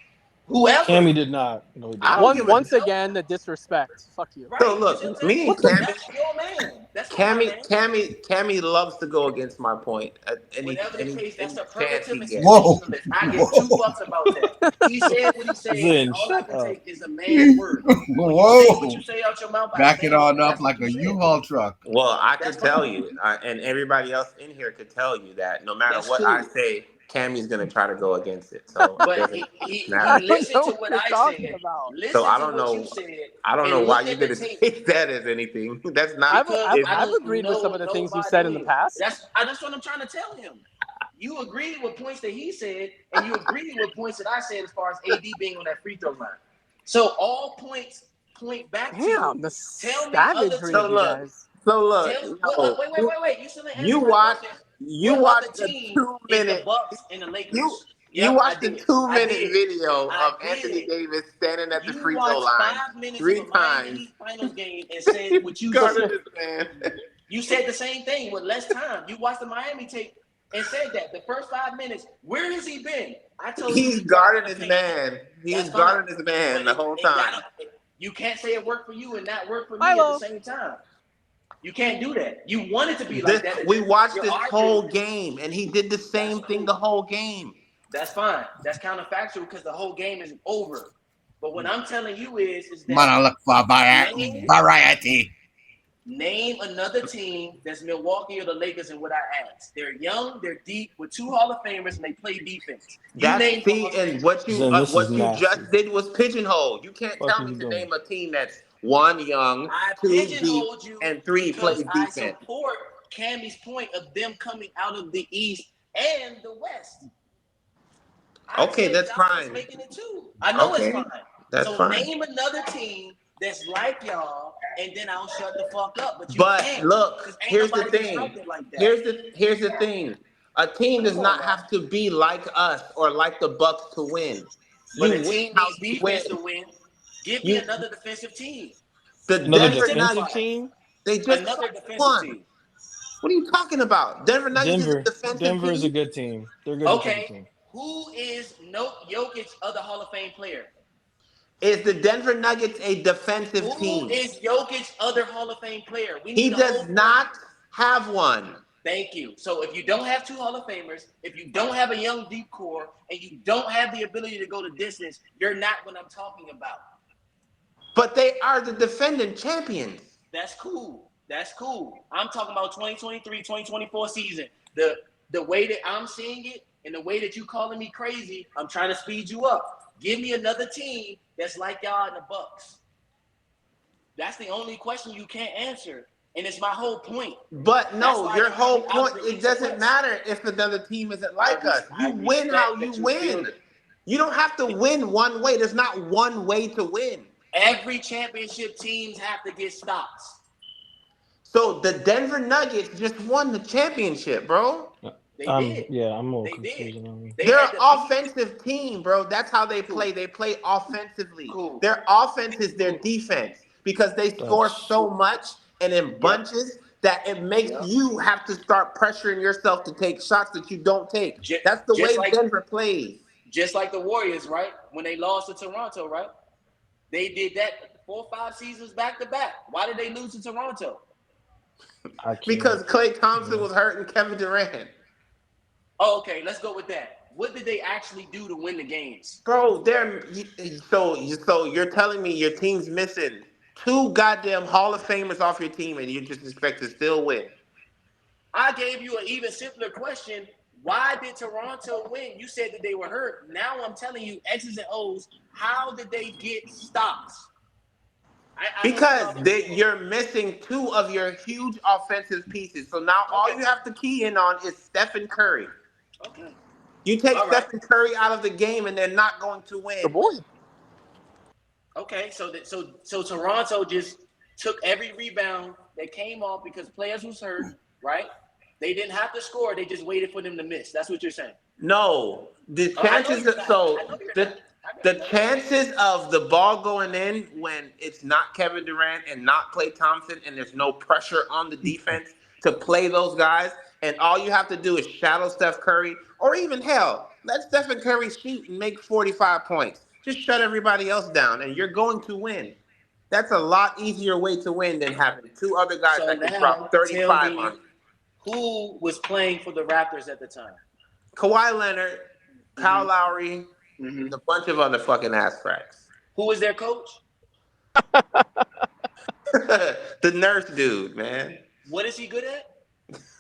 Whoever. Cammy did not. No, he did I don't not. give a Once again, the disrespect. Fuck you. So Right. You see what I'm look, saying? me and What the? Cammy, That's your man. That's not my Cammy, man. Cammy, Cammy loves to go against my point at any Whatever the any case, that's any a chance primitive he and gets. Whoa, sensationalist. I give two whoa, fucks about that. He said what he said, and Zen, all I shut can up. take is a man's word. When you say what you whoa! say out your mouth, I Back it stand on on it. up That's what like you a said. U-Haul truck. Well, I That's could tell fine. you, and everybody else in here could tell you that no matter That's what I cool. say, Cammy's gonna try to go against it. So it But doesn't I he matter. don't listened know to what what you're I talking said, about. So listened I to don't what you know. said, I don't know and why looked you're at the gonna tape take that as anything. That's not. because It's, I I've don't agreed with some of know the things you nobody said in the wins. past. That's what I'm trying to tell him. You agreed with points that he said, and you agreed with points that I said as far as AD being on that free throw line. So all points point back to Damn, the tell me other savagery of so you teams. look. guys. So look. Tell No, wait. You still didn't you answer my watch. question. You What other watched a team two is the minute. Bucks and the You Lakers? you Yep, I watched a did. two I minute did. video I of Anthony did. Davis standing at the You free throw watched line 5 minutes of three a Miami times. Heat finals game and said He's what you guarding said. this man. You said the same thing with less time. You watched the Miami tape and said that the first 5 minutes, where has he been? I told you He's he guarding guarding the his paint. man. He That's was fine. guarding his man But the whole it got time. you can't say it worked for you and not work for me at the Milo. same time. You can't do that. You want it to be like This that, and we then watched you're this arguing. whole game, and he did the That's same thing cool. the whole game. That's fine. That's counterfactual because the whole game is over. But what I'm telling you is Man, that I look for name variety. name another team that's Milwaukee or the Lakers and what I asked. They're young, they're deep, with two Hall of Famers, and they play defense. You That's name Hall see, of and Famers. Zen, this is what you nasty. just did was pigeonhole. You can't Fuck tell is me you to doing? name a team that's one young, I two deep, pigeonholed you and three because plays I defense. support Cammy's point of them coming out of the East and the West. I Okay, said that's y'all was fine. making it too. I know it's Okay, fine. that's So fine. name another team that's like y'all, and then I'll shut the fuck up. But you But can't, look, because ain't here's the nobody thing. constructed like that. Here's the thing. A team does Come on not now. have to be like us or like the Bucks to win. But You a win team how needs you win. defense to win. Give me You another defensive team. the Another Just Denver defensive Nuggets. simplify it. team? They just Another fucking defensive won. team. What are you talking about? Denver Nuggets is a Denver. defensive Denver is a team. good team. They're a good defensive Okay. team. Who is no Jokic other Hall of Fame player? Is the Denver Nuggets a defensive Who team? is Jokic other Hall of Fame player? We He need a whole does point. not have one. Thank you. So if you don't have two Hall of Famers, if you don't have a young deep core, and you don't have the ability to go the distance, you're not what I'm talking about. But they are the defending champions. That's cool. That's cool. I'm talking about 2023, 2024 season. The way that I'm seeing it and the way that you calling me crazy, I'm trying to speed you up. Give me another team that's like y'all in the Bucks. That's the only question you can't answer. And it's my whole point. But That's no, why your you have whole me out point, of the it East and doesn't West. matter if another team isn't like us. You I win how respect you that you feel win. it. You don't have to win one way. There's not one way to win. Every championship teams have to get stops. So the Denver Nuggets just won the championship, bro. They did. Yeah, I'm a little They did. confused on that. They They're had an to beat. offensive team, bro. That's how they Cool. play. They play offensively. Cool. Their offense is their Cool. defense because they score That's so much and in Yep. bunches that it makes Yep. you have to start pressuring yourself to take shots that you don't take. Just, That's the just way like Denver plays. just like the Warriors, right? When they lost to Toronto, right? They did that 4 or 5 seasons back to back. Why did they lose to Toronto? I can't. Because Klay Thompson Yeah. was hurt and Kevin Durant. Oh, okay, let's go with that. What did they actually do to win the games? Bro, so you're telling me your team's missing two goddamn Hall of Famers off your team and you just expect to still win? I gave you an even simpler question. Why did Toronto win? You said that they were hurt. Now I'm telling you, X's and O's, how did they get stops? I don't Because understand. you're missing two of your huge offensive pieces. So now all Okay. you have to key in on is Stephen Curry. Okay. You take All right. Stephen Curry out of the game and they're not going to Good win. boy. Okay. So Toronto just took every rebound that came off because players was hurt, right? They didn't have to score. They just waited for them to miss. That's what you're saying. No. The I know chances you're not. I know you're not. the chances of the ball going in when it's not Kevin Durant and not Klay Thompson and there's no pressure on the defense to play those guys and all you have to do is shadow Steph Curry or even hell, let Stephen Curry shoot and make 45 points. Just shut everybody else down, and you're going to win. That's a lot easier way to win than having two other guys So that can now drop tell 35 on me you. who was playing for the Raptors at the time. Kawhi Leonard, Kyle Mm-hmm. Lowry, Mm-hmm. and a bunch of other fucking ass cracks. Who was their coach? The nurse dude, man. What is he good at?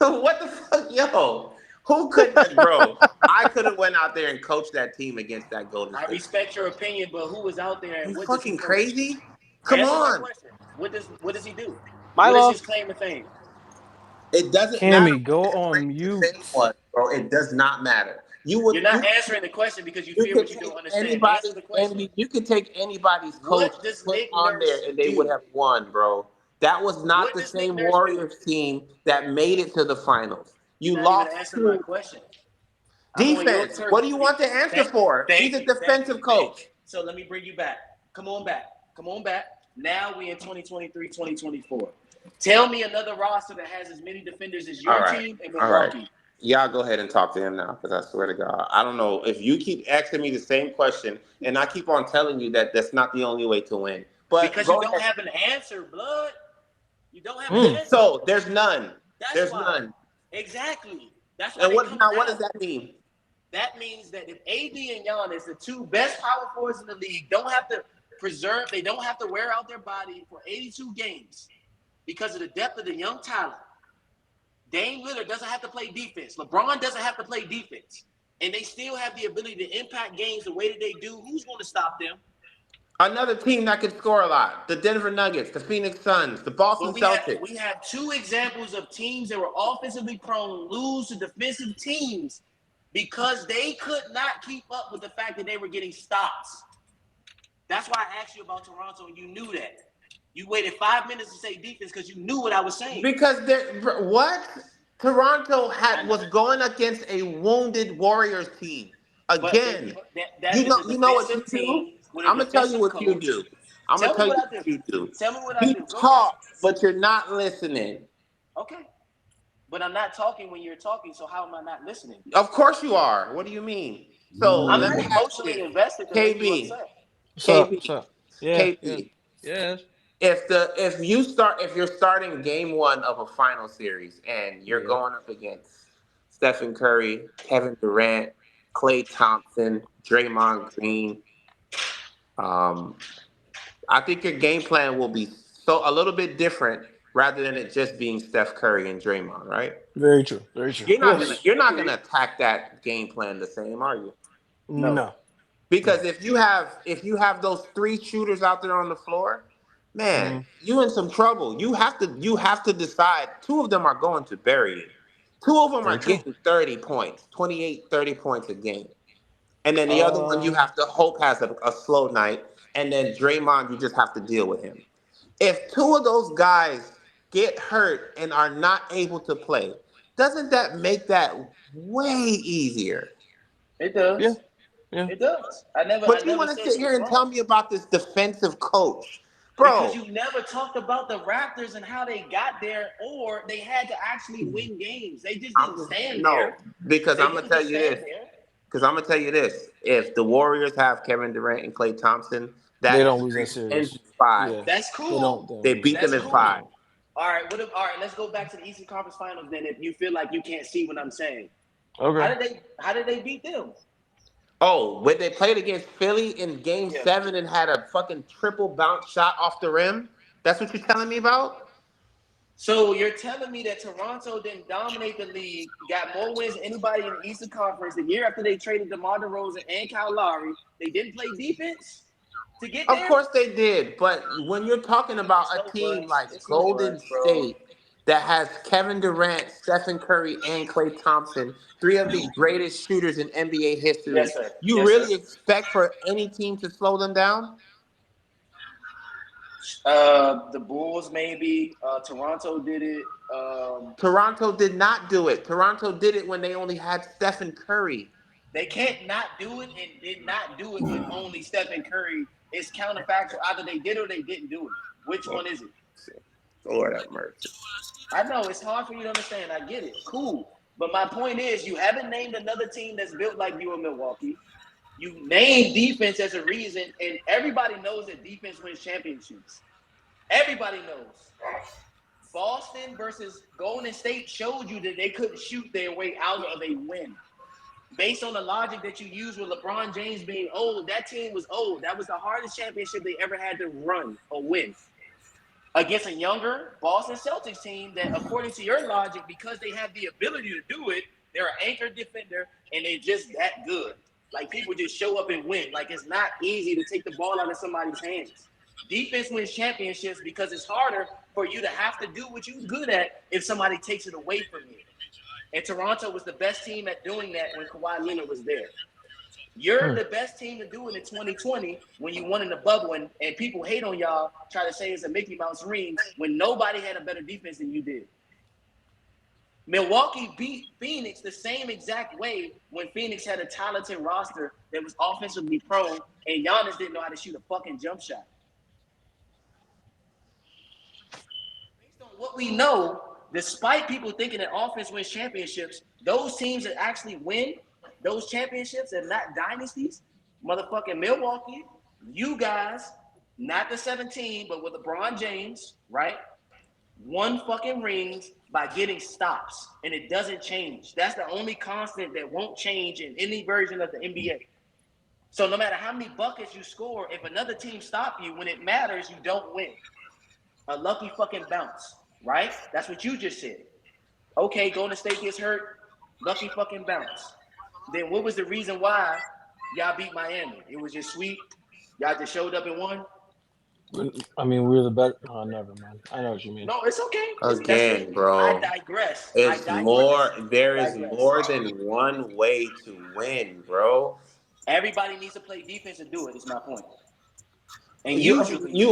What the fuck, yo? Who could, bro? I could have went out there and coached that team against that Golden I State. respect your opinion, but who was out there and You what does he fucking coach? crazy? Come Answer my on. question. What does he do? What is Milo. his claim to fame? It doesn't matter Cammy, what go his on claim to fame mute. was, bro. It does not matter. You're not answering the question because you You fear could what you take don't understand. Answer anybody's the question. you could take anybody's coach What and does put Nick on there Nurse and they would do? have won, bro. That was not What the does Nick same Nurse do? Warriors team that made it to the finals. You're You not even lost answering my to question. I'm on your defense. turf. What do you want the answer Thank, for? He's thank a you, thank you, defensive thank you. coach. So let me bring you back. Come on back. Come on back. Now we in 2023, 2024. Tell me another roster that has as many defenders as All your right. team in All right. Milwaukee. Y'all go ahead and talk to him now, because I swear to God, I don't know if you keep asking me the same question, and I keep on telling you that that's not the only way to win. But Because you go don't ahead. have an answer, blood. You don't have an Mm. answer. So there's none. That's There's why. none. Exactly. That's why And they what come now? What around. does that mean? That means that if AD and Giannis, the two best power forwards in the league, don't have to preserve, they don't have to wear out their body for 82 games because of the depth of the young talent. Dame Lillard doesn't have to play defense. LeBron doesn't have to play defense. And they still have the ability to impact games the way that they do. Who's going to stop them? Another team that can score a lot: the Denver Nuggets, the Phoenix Suns, the Boston But we have Celtics. we have two examples of teams that were offensively prone lose to defensive teams because they could not keep up with the fact that they were getting stops. That's why I asked you about Toronto, and you knew that. You waited 5 minutes to say defense because you knew what I was saying. Because what Toronto I had know. was going against a wounded Warriors team But again. that is a You know what you defensive do? team with a I'm gonna tell you defensive what you coach. do. I'm gonna Tell me tell you what I what do. you do. Tell me what I You do. Go ahead. talk, but you're not listening. Okay. But I'm not talking when you're talking, so how am I not listening? Of course you are. What do you mean? So I'm let not me ask you emotionally this, invested to make you KB, upset. What's up? What's KB, up? Yeah, yeah. KB. Yes. If you're starting game one of a final series and you're Yeah. going up against Stephen Curry, Kevin Durant, Klay Thompson, Draymond Green, um, I think your game plan will be a little bit different rather than it just being Steph Curry and Draymond, right? Very true. Very true. Yes. You're not gonna Agreed. attack that game plan the same, are you? No. No. Because No. if you have those three shooters out there on the floor, man, Mm, you in some trouble. You have to decide. Two of them are going to bury you. Two of them are very true. getting 30 points, 28, 30 points a game. And then the other one you Uh, have to hope has a slow night. And then Draymond, you just have to deal with him. If two of those guys get hurt and are not able to play, doesn't that make that way easier? It yeah. does. Yeah. It does. I But you never want to said sit you here was and tell wrong. me about this defensive coach, Because bro? you never talked about the Raptors and how they got there, or they had to actually win games. They just I'm didn't just stand no, there. because They I'm gonna didn't tell just you stand this. there. Because I'm gonna tell you this: if the Warriors have Kevin Durant and Klay Thompson, They that don't lose that series ends series. in five. Yeah. That's They don't. cool. They don't They lose beat that them That's in series. five. cool. All right. All right. Let's go back to the Eastern Conference Finals. Then, if you feel like you can't see what I'm saying, Okay. How did they beat them? Oh, when they played against Philly in Game Yeah. 7 and had a fucking triple bounce shot off the rim. That's what you're telling me about? So you're telling me that Toronto didn't dominate the league, got more wins than anybody in the Eastern Conference the year after they traded DeMar DeRozan and Kyle Lowry. They didn't play defense to get Of there? course they did, but when you're talking about It's a no team buts. like It's no Golden buts, bro. State that has Kevin Durant, Stephen Curry, and Klay Thompson, three of the greatest shooters in NBA history, Yes, sir. you Yes, sir. really expect for any team to slow them down? The Bulls maybe. Toronto did it. Toronto did not do it. Toronto did it when they only had Stephen Curry. They can't not do it and did not do it with only Stephen Curry. It's counterfactual. Either they did or they didn't do it. Which Lord one is it? have mercy. Lord have mercy. I know it's hard for you to understand. I get it. Cool. But my point is, you haven't named another team that's built like you in Milwaukee. You name defense as a reason, and everybody knows that defense wins championships. Everybody knows. Boston versus Golden State showed you that they couldn't shoot their way out of a win. Based on the logic that you use with LeBron James being old, that team was old. That was the hardest championship they ever had to run or win. Against a younger Boston Celtics team that, according to your logic, because they have the ability to do it, they're an anchor defender and they're just that good. Like, people just show up and win. Like, it's not easy to take the ball out of somebody's hands. Defense wins championships because it's harder for you to have to do what you're good at if somebody takes it away from you. And Toronto was the best team at doing that when Kawhi Leonard was there. You're the best team to do it in 2020 when you won in the bubble, and people hate on y'all, try to say it's a Mickey Mouse ring when nobody had a better defense than you did. Milwaukee beat Phoenix the same exact way when Phoenix had a talented roster that was offensively prone, and Giannis didn't know how to shoot a fucking jump shot. Based on what we know, despite people thinking that offense wins championships, those teams that actually win those championships are not dynasties. Motherfucking Milwaukee, you guys, not the 17, but with LeBron James, right? Won fucking rings by getting stops, and it doesn't change. That's the only constant that won't change in any version of the NBA. So no matter how many buckets you score, if another team stop you, when it matters, you don't win. A lucky fucking bounce, right? That's what you just said. Okay, Golden State gets hurt, lucky fucking bounce. Then what was the reason why y'all beat Miami? It was just sweet. Y'all just showed up and won. I mean, we're the better. Oh, never mind. I know what you mean. No, it's okay. Again, bro. I digress. It's more. There is more than one way to win, bro. Everybody needs to play defense and do it. Is my point. And You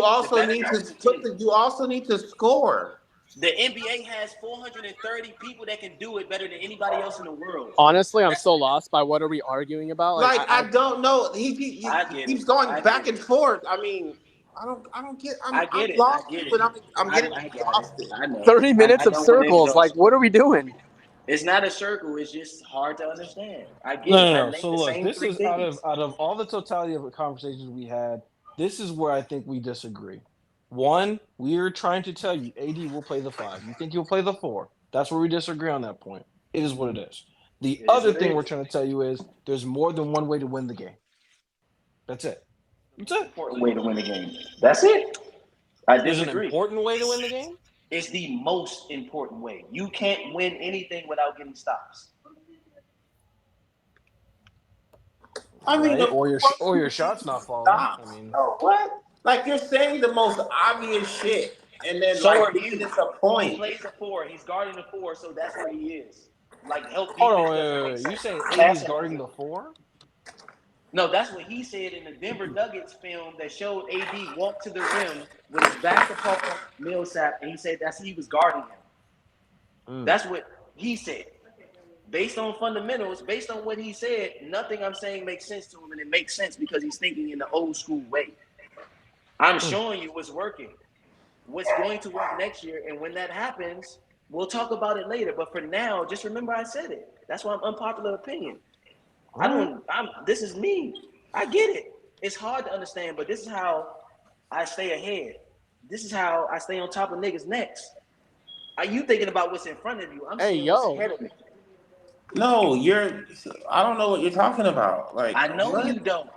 also need to You also need to score. The NBA has 430 people that can do it better than anybody else in the world. Honestly, I'm so lost by what are we arguing about? I don't know. He keeps going back and forth. I mean, I don't get. I'm lost, but I'm getting exhausted. I know. 30 minutes of circles. Like, what are we doing? It's not a circle. It's just hard to understand. I get it. No. So look, this is out of all the totality of the conversations we had, this is where I think we disagree. One, we're trying to tell you AD will play the 5. You think he'll play the 4. That's where we disagree on that point. It is what it is. The other thing we're trying to tell you is there's more than one way to win the game. That's it. That's it. Important way to win the game. That's it. I disagree. There's an important way to win the game? It's the most important way. You can't win anything without getting stops. I mean, right? or your shots not falling. I mean, what? Like, you're saying the most obvious shit, and then so like it's a point. He plays the 4. He's guarding the 4, so that's where he is. Like, help. Hold on, wait. You saying AD's guarding the 4? No, that's what he said in the Denver Nuggets film that showed AD walk to the rim with his back to Paul Millsap, and he said he was guarding him. That's what he said. Based on fundamentals, based on what he said, nothing I'm saying makes sense to him, and it makes sense because he's thinking in the old school way. I'm showing you what's working, what's going to work next year, and when that happens, we'll talk about it later. But for now, just remember I said it. That's why I'm unpopular opinion. This is me. I get it. It's hard to understand, but this is how I stay ahead. This is how I stay on top of niggas' necks. Are you thinking about what's in front of you? I'm saying what's ahead of me. No, I don't know what you're talking about. Like, I know you don't.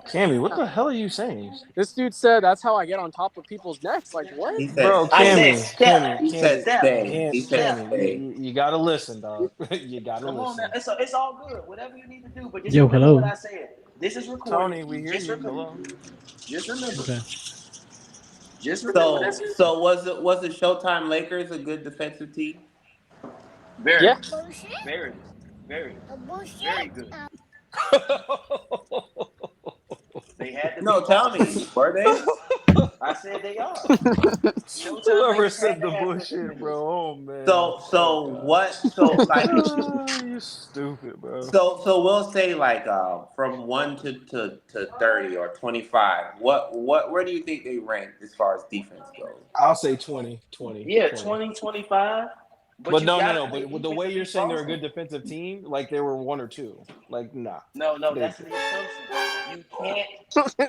Cammy, what the hell are you saying? This dude said that's how I get on top of people's necks. Like, what? Bro, Cammy, you gotta listen, dog. You gotta listen. On, it's all good. Whatever you need to do, but just remember what I said. This is recorded. Tony, we hear you. Hello. Just remember. Okay. Just remember. So was the Showtime Lakers a good defensive team? Very, yeah. very good. They had to. No, tell me, were they? I said they are. Whoever said the bullshit, bro? Oh man. So what? So like, you stupid, bro. So we'll say like from 1 to 30 or 25. Where do you think they rank as far as defense goes? I'll say 20. Yeah, 20, 25. But you gotta no. play But with the defense way to you're beat saying they're a Boston. good defensive team, like they were 1 or 2. Like, nah. No, They that's the assumption. You can't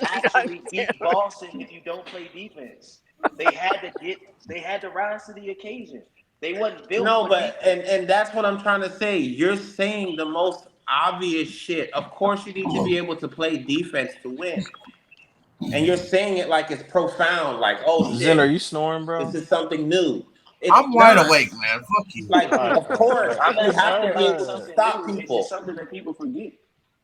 God actually damn. beat Boston if you don't play defense. They had to get, they had to rise to the occasion. They wasn't built No, for but defense. and that's what I'm trying to say. You're saying the most obvious shit. Of course, you need to be able to play defense to win, and you're saying it like it's profound. Like, oh Zen, are shit, you snoring, this bro? is something new. It's I'm wide not. awake, man. Fuck you. Like, All right, of all right, all course, right, I'm you not all have saying to right, be that all able it's right, to all right. something stop new. It's just people. something that people forget.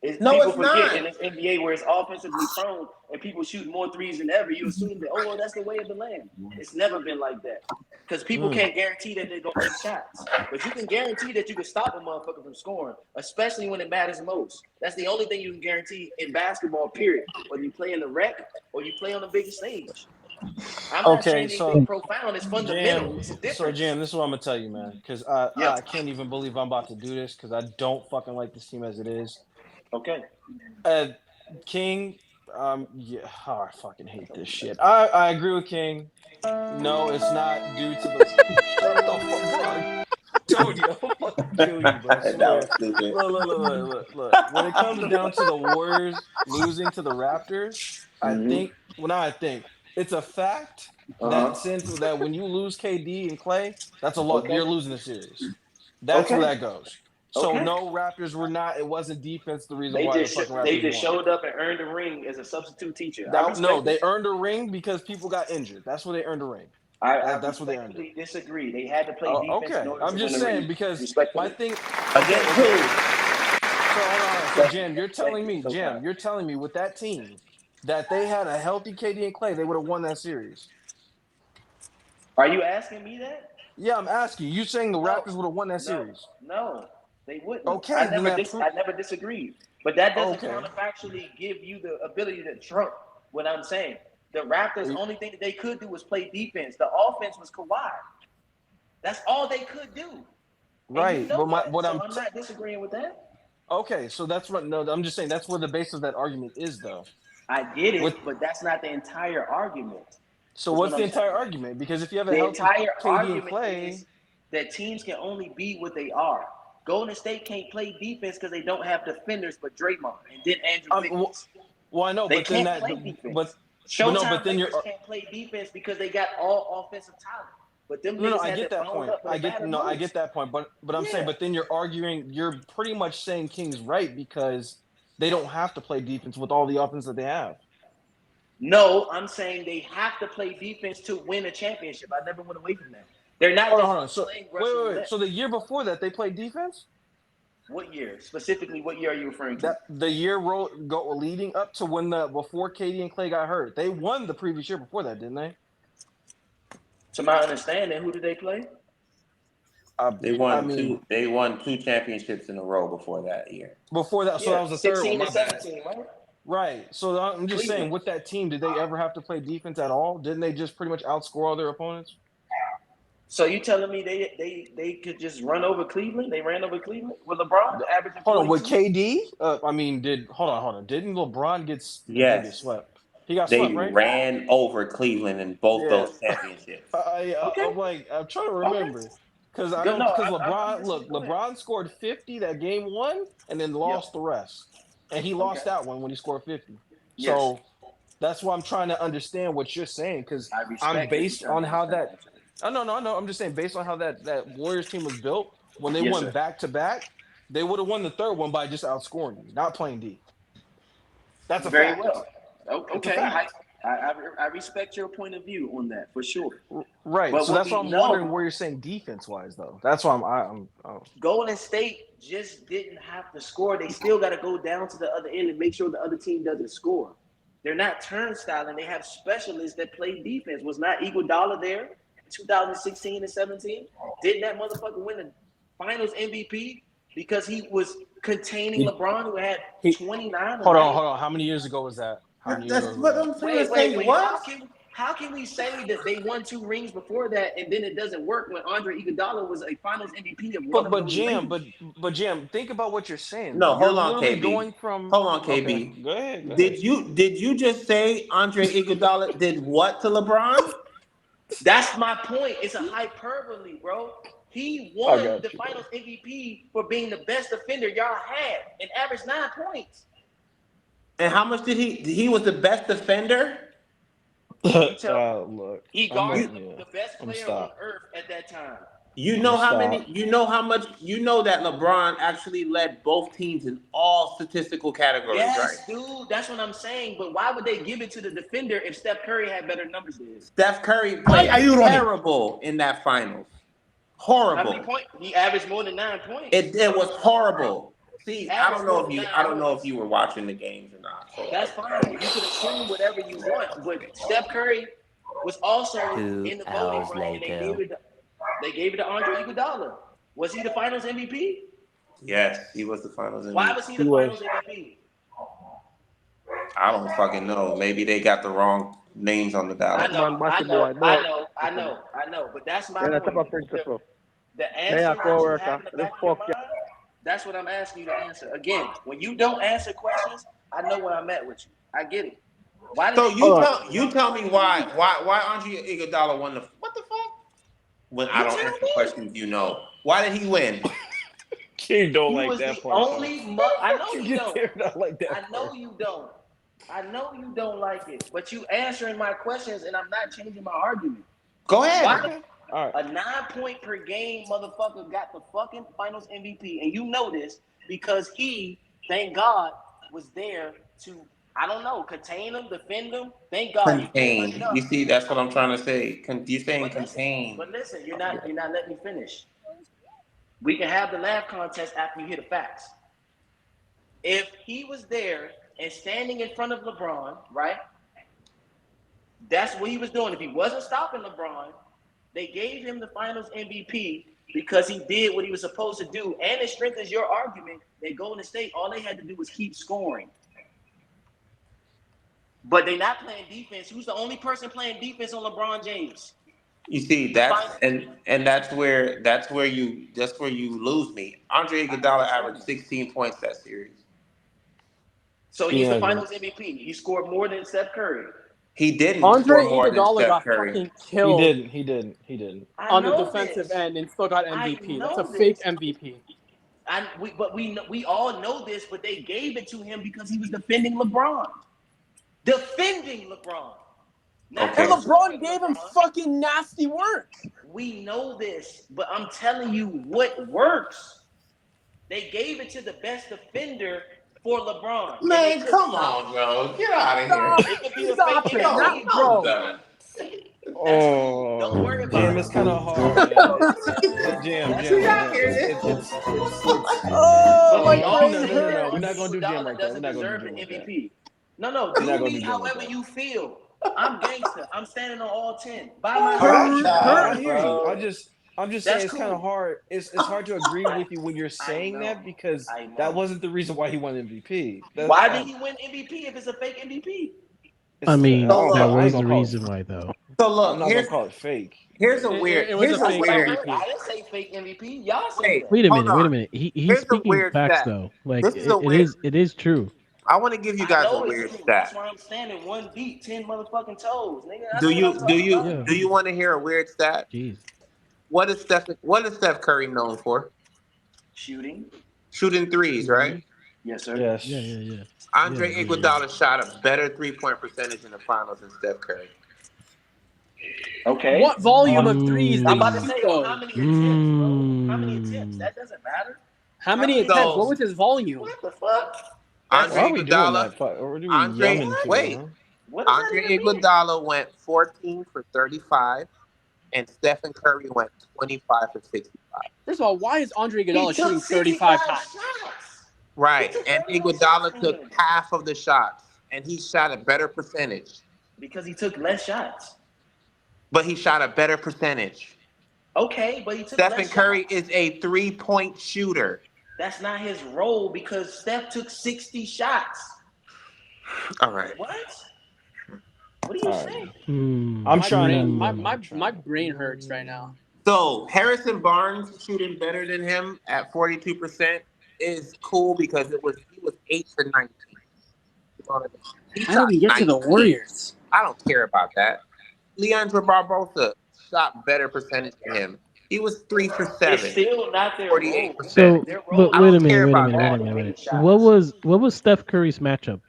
It's No, people it's forget in not. this NBA where it's offensively prone and people shoot more threes than ever. You assume that, oh well, that's the way of the land. It's never been like that. Because people Mm. can't guarantee that they're gonna make shots. But you can guarantee that you can stop a motherfucker from scoring, especially when it matters most. That's the only thing you can guarantee in basketball, period. Whether you play in the rec or you play on the big stage. I'm not Okay, saying anything so profound. It's fundamental. Jam, It's a so difference. Jam, this is what I'm gonna tell you, man, because Yeah. I can't even believe I'm about to do this because I don't fucking like this team as it is. Okay. Uh, King, yeah, oh, I fucking hate this shit. I agree with King. No, it's not due to the. Shut the fuck, bro. I told you, I'll fucking kill you, bro. I That was swear. stupid. Look. When it comes down to the Warriors losing to the Raptors, I Mm-hmm. think. Well, now I think it's a fact that Uh-huh. since that when you lose KD and Clay, that's a lot. Okay. You're losing the series. That's where Okay. that goes. So Okay. no, Raptors were not. It wasn't defense the reason They why the just fucking they Raptors just won. showed up and earned a ring as a substitute teacher. I That no, respect they it. earned a ring because people got injured. That's where they earned a ring. I That's where they earned it. respectfully disagree. They had to play Oh, defense in okay. order I'm to win just the saying ring. because my Respectfully. thing. Against Okay. who? So hold on. So Thank you. Jam, Thank you. So kind. You're telling me with that team that they had a healthy KD and Clay, they would have won that series. Are you asking me that? Yeah, I'm asking you. You saying the No. Raptors would have won that No. series? No. They wouldn't. Okay, then that I proof. never disagreed. But that doesn't Okay. counterfactually give you the ability to trump what I'm saying. The Raptors' only thing that they could do was play defense. The offense was Kawhi. That's all they could do. And you Right, know but my that. what So I'm I'm not disagreeing with that. okay. So that's what. No, I'm just saying that's where the base of that argument is, though. I get With it, but that's not the entire argument. so Is what what's the I'm entire saying. argument? Because if you have a The healthy entire KD and argument Clay, is that teams can only be what they are. Golden State can't play defense because they don't have defenders but Draymond and then Andrew well, Wiggins. well, I know, They but then can't that, play but defense. no, but Showtime then you're Lakers can't play defense because they got all offensive talent. But them no, niggas I had get to that bone point. up when it mattered I get most. that point. But I'm saying, Yeah. but then you're arguing. You're pretty much saying King's right because they don't have to play defense with all the offense that they have. No, I'm saying they have to play defense to win a championship. I never went away from that. They're not just Hold on. So playing Russian roulette. So the year before that, they played defense. What year? Specifically, what year are you referring to? That the year leading up to when the before Katie and Clay got hurt, they won the previous year before that, didn't they? To my understanding, who did they play? They I won mean, two. They won two championships in a row before that year. before that, so that Yeah, was the third one. 16 My and bad. 17, right? Right. So I'm just saying, Cleveland. with that team, did they ever have to play defense at all? Didn't they just pretty much outscore all their opponents? So you telling me they could just run over Cleveland? They ran over Cleveland with LeBron averaging Hold on, with 42? KD? I mean, hold on. Didn't LeBron didn't get Yes, swept? He got they swept, right? ran over Cleveland in both Yeah. those championships. Okay. I'm like, I'm trying to Okay. remember because I Good. know No, because I'm LeBron, listening. look, Go ahead. LeBron scored 50 that game one and then Yep. lost the rest, and he Okay. lost that one when he scored 50. Yes. So that's why I'm trying to understand what you're saying because I I'm respect that you're based trying on to how understand. that. I no. I'm just saying based on how that Warriors team was built when they Yes, won sir. back to back, they would have won the third one by just outscoring you, not playing D. That's a Very fact. well. Oh, It's a okay. fact. I respect your point of view on that for sure. Right. But So what that's why we I'm wondering know, where you're saying defense wise though. That's why I'm Golden State just didn't have to score. They still got to go down to the other end and make sure the other team doesn't score. They're not turnstiling. They have specialists that play defense. Was not Iguodala there in 2016 and 17? Didn't that motherfucker win the Finals MVP because he was containing LeBron, who had he 29 a hold night? on. How many years ago was that? How many years ago That's was what that? I'm trying to say. Wait. What? How can we say that they won 2 rings before that and then it doesn't work when Andre Iguodala was a Finals MVP of one of But those Jam, rings? but Jam, think about what you're saying though. No, You're hold on, literally KB. going from Hold on, okay. KB. Go ahead. Did you just say Andre Iguodala did what to LeBron? That's my point. It's a hyperbole, bro. He I won got the you. Finals MVP for being the best defender y'all had and averaged 9 points. And how much did he? He was the best defender. You tell Look, he I'm guarded yeah. the best I'm player on stop. earth at that time. You I'm know how many? stop. You know how much? You know that LeBron actually led both teams in all statistical categories, right? Yes, dude, that's what I'm saying. But why would they give it to the defender if Steph Curry had better numbers than him? Steph Curry Why played are you running? terrible in that finals. How many Horrible. points? He averaged more than 9 points. It was horrible. He See, averaged more than 9 I don't know if points. you were watching the games or not. So That's fine. You can assume whatever you want, but Steph Curry was also 2 in the voting hours running, and later. they gave it to Andre Iguodala. Was he the Finals MVP? yes, he was the Finals Why MVP. was he He the Finals was. MVP? I don't fucking know. Maybe they got the wrong names on the I ballot. know, Man, I basta know, boy, I boy. know, I know, I know. But that's my You're not point. about principle. The They are answer that you have co-worker. in the This back of your fuck you. mind, that's what I'm asking you to answer. Again, when you don't answer questions, I know where I'm at with you. I get it. Why did So they give Hold on. you tell me why Andre Iguodala won the what the fuck? When I You don't tell answer me. questions, you know. Why did he win? King don't He like was that the part though. only. I know You you get don't. there not like that I know part. you don't. I know you don't like it. But you answering my questions, and I'm not changing my argument. Go Why ahead. Okay. All right. a 9 point per game motherfucker got the fucking Finals MVP, and you know this because he, thank God, was there to I don't know contain them, defend them. Thank God you did Contain. enough. You see, that's what I'm trying to say. You saying But listen, contain. you're not letting me finish. We can have the laugh contest after you hear the facts. If he was there and standing in front of LeBron, right? That's what he was doing. If he wasn't stopping LeBron, they gave him the Finals MVP because he did what he was supposed to do, and it strengthens your argument that Golden State all they had to do was keep scoring. But they're not playing defense. Who's the only person playing defense on LeBron James? You see, The final. and that's where you lose me. Andre I Iguodala averaged understand. 16 points that series. So He he's the hasn't. Finals MVP. He scored more than Steph Curry. He didn't score Andre more than Iguodala Steph got Curry. fucking He killed didn't. He didn't. He didn't. I on the know defensive this. end and still got I MVP. That's a know fake this. MVP. We all know this, but they gave it to him because he was defending LeBron. Defending LeBron. Not Okay. And LeBron outscoring gave him LeBron. fucking nasty work. We know this, but I'm telling you what works. They gave it to the best defender for LeBron, and they Man, couldn't come stop on, him. bro. Get out of here. Stop, It could be a fake stop it, No, MVP. not no, bro. done. That's cool. Don't Oh, worry about Jam, it. it's kind of hard, man. Jam, That's Jam, Get cool. Jam, out Jam. here, nigga. It's. Oh, But my we Oh all brain no, no, say no, that no. hurts. We're not gonna do Jam Iguodala like that. We're doesn't not gonna do deserve the Jam like that. MVP. No, We're not do gonna do me Jam like however that. you feel. I'm gangster. I'm standing on all 10 by Oh I myself. got my you. No, I God, hear you. bro. I'm just saying That's it's kind of cool. hard. It's hard to agree with you when you're I saying know. that because I that know. wasn't the reason why he won MVP. Why did he win MVP if it's a fake MVP? I So mean, that look, I ain't was gonna the call it. reason why, though. so I'm look. not gonna call it fake. It was a Here's a fake That's what I weird. heard. MVP. I didn't say fake MVP. Y'all said Wait, that. Wait a hold minute, wait a on. minute. He's Here's a speaking weird facts stat. though. Like This is a weird. it is true. I want to give you I guys a know it's weird true. That's stat. why I'm standing one deep, 10 motherfucking toes, nigga. I Do know what I'm you do talking you about. Yeah. do you want to hear a weird stat? Jeez. What is Steph Curry known for? Shooting. Shooting threes, right? Shooting. Yes, sir. Yes. Yeah. Andre Yeah. Iguodala shot a better 3-point percentage in the finals than Steph Curry. Okay. What volume Uh, of threes I'm did he about to Mm. shoot say on how though? many attempts, bro? How many attempps? Mm. That doesn't matter. How How many many attempts? attempts? What So was his volume? What the fuck? That's why Andre are we doing Iguodala, that? What are we Andre, yelling what? to, wait, man? What does that Andre even mean? Iguodala went 14 for 35, and Stephen Curry went 25 for 65. First of all, why is Andre He Iguodala took shooting 65 35 times? shots. He Right, took and 31 shots Iguodala from took him half of the shots, and he shot a better percentage. because he took less shots. But he shot a better percentage. Okay, but he took Stephen less Curry shots. is a 3-point shooter. That's not his role because Steph took 60 shots. All right. What? What are you All right, saying? man. I'm My trying to. brain, I'm my trying. brain hurts right now. So Harrison Barnes shooting better than him at 42% is cool because he was 8 for 19. You know what I mean? He How did shot we get to the 19. Warriors? I don't care about that. Leandro Barbosa shot better percentage than him. He was 3 for It's 7, still not their role. 48%. So, Their role but I is wait a don't to minute, care make wait a about minute, wait that. a minute, wait a minute. ball-to-bait shots. What was Steph Curry's matchup?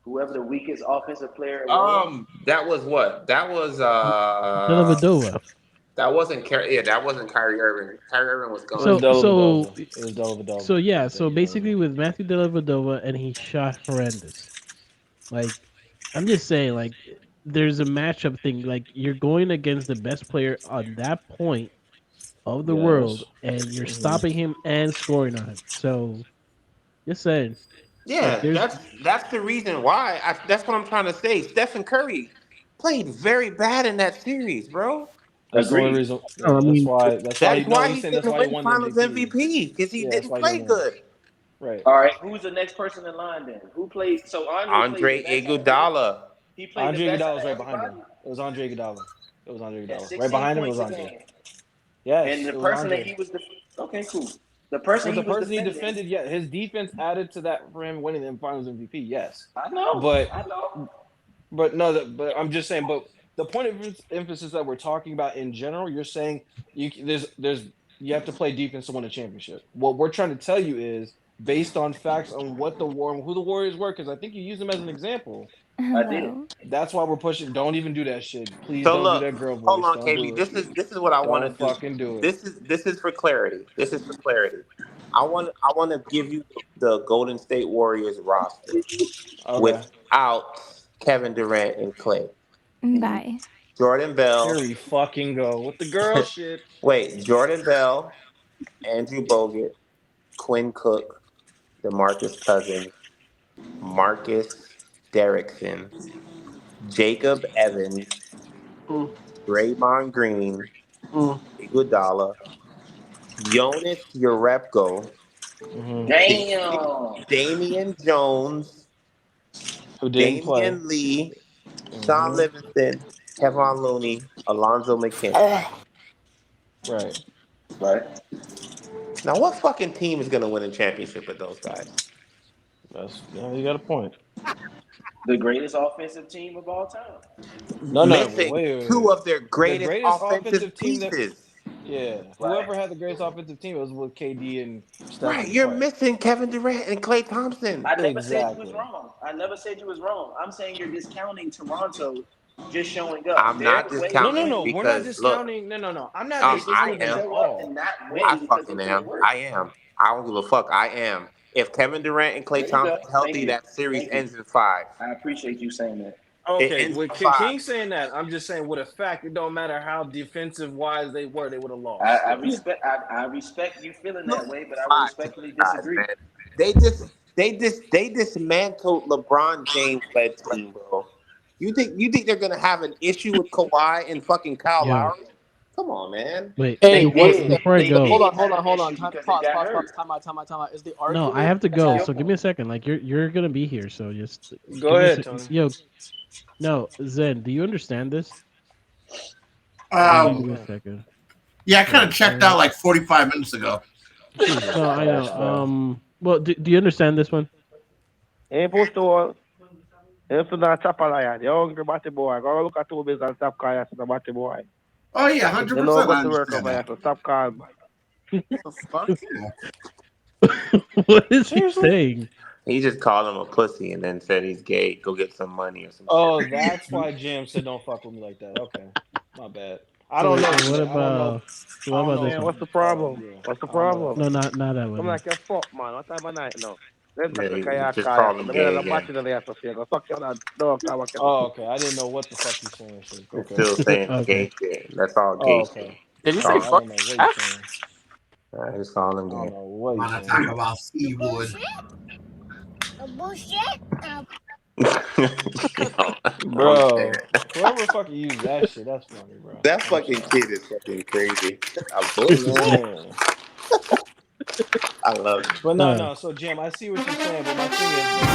Whoever the weakest offensive player was, That was what? Dellavedova. That wasn't Kyrie. Yeah, that wasn't Kyrie Irving. Kyrie Irving was It was gone. So so Dellavedova. It was so Dellavedova. yeah. I So think it was. basically, with Matthew Dellavedova, and he shot horrendous. Like, I'm just saying, like, there's a matchup thing. Like, you're going against the best player on that point of the world, Yes. and you're Hmm. stopping him and scoring on him. So, just saying, like, Yeah, there's that's the reason why. That's what I'm trying to say. Stephen Curry played very bad in that series, bro. That's the only agreed. reason. No, Yeah, I that's mean, why. That's why he. That's No, why he's he saying that's didn't why he win won the Finals MVP. MVP because he Yeah, that's didn't why he play didn't win. good. Right. All right, who's the next person in line then? Who played? So Andre played the Andre best out of them. Iguodala. He played the Andre best out Iguodala of was right behind everybody. him. It was Andre Iguodala. It was Andre Had Iguodala. Right 16 behind him, it was points a Andre. game. And Yes, the it was person that Andre. he was, okay, cool. The person With he the was person he defending, defended, yeah, his defense added to that for him winning the Finals MVP. Yes, I know, but I know. no, but I'm just saying. But the point of emphasis that we're talking about in general, you're saying there's you have to play defense to win a championship. What we're trying to tell you is based on facts on what who the Warriors were, because I think you used them as an example. I did. Hello. That's why we're pushing. Don't even do that shit. Please So don't do look, that girl hold voice. on, Don't KB. do it. This is what I want to Don't do. fucking do it. This is for clarity. This is for clarity. I want to give you the Golden State Warriors roster Okay. without Kevin Durant and Clay. Hmm. Bye. Jordan Here Bell. we fucking go with the girl shit. Wait, Jordan Bell, Andrew Bogut, Quinn Cook, DeMarcus Cousins, Marcus Derrickson, Jacob Evans, Mm, Draymond Green, mm. Iguodala, Jonas Urepko, Hmm. Damn. Damian Jones, Who didn't play? Damian Lee, Sean Hmm. Livingston, Kevon Looney, Alonzo McKinney. Right. Right. Now, what fucking team is going to win a championship with those guys? That's you got a point. The greatest offensive team of all time. No, no, Missing two wait. of their The greatest greatest offensive offensive team that pieces. yeah, Right. whoever had the greatest offensive team was with KD and Steph Right, and you're Clay. missing Kevin Durant and Klay Thompson. I never said you was Exactly. wrong. I never said you was wrong. I'm saying you're discounting Toronto just showing up. I'm Their not way of No, discounting no. winning, We're not because look, discounting. No. I'm not it's I discounting to them am. at show up all. and not I win because fucking of their am. work. I am. I don't give a fuck. I am. If Kevin Durant and Klay There you go. Thompson Thank healthy, you. that series Thank you. ends in 5. I appreciate you saying that. It Okay, ends with in 5. King saying that, I'm just saying with a fact, it don't matter how defensive wise they were, they would have I, lost I still. respect I respect you feeling No, that way, but I will 5 to respectfully you guys, disagree. man. They dismantled LeBron James led team, bro. You think they're gonna have an issue with Kawhi and fucking Kyle yo. Lowry? Come on, man. Wait, Hey, They what's did. the? before I They So hold go, on, did hold have on, an hold on. issue Time, because it pause, got pause, pause. hurt. Time out. Is the no, I argument have to that go. Yep. So give me a second. Like, you're gonna be here, so just Go give me a ahead, second. Tony. Yo, no, Zen, do you understand this? uh, Give me a second. yeah, I kind of Wait, checked out like 45 minutes ago. Jesus no, I know. Christ, bro. Well, do you understand this one? Hey, post all. If you not chop a lion, you hungry batty boy. Go look at two bills and stop calling the batty boy. Oh yeah, You know 100%. go I to work understand over that. here, so stop calling. the fuck? What is he Seriously? saying? He just called him a pussy and then said he's gay. Go get some money or some shit. Oh, that's why Jam said don't fuck with me like that. Okay, my bad. I don't Wait, know. what I don't know. about I don't this Yeah, know. one? what's the problem? Yeah, What's the I don't know problem? that No, one. not that one. Come No. like a fuck, man. What time of night now? Then Yeah, take a he kayak just car. called So him the man gay in the again. battery there to say, go fuck you that dog. I want you Oh, to okay. I didn't know what the fuck he's saying. Shit. He's Okay. still saying Okay. gay shit. That's all Oh, gay shit. okay. Did you All say right. Call I him. fuck don't know what he's F? saying. I just call him I don't gay. know what he's Want to talk saying. about Seawood? Yo, I'm Bro, dead. whoever fucking used that shit, that's funny, bro. That I'm fucking sorry. kid is fucking crazy. A bullshit. Man. I love it. But no, Uh, no. So, Jam, I see what you're saying, but my thing is, like,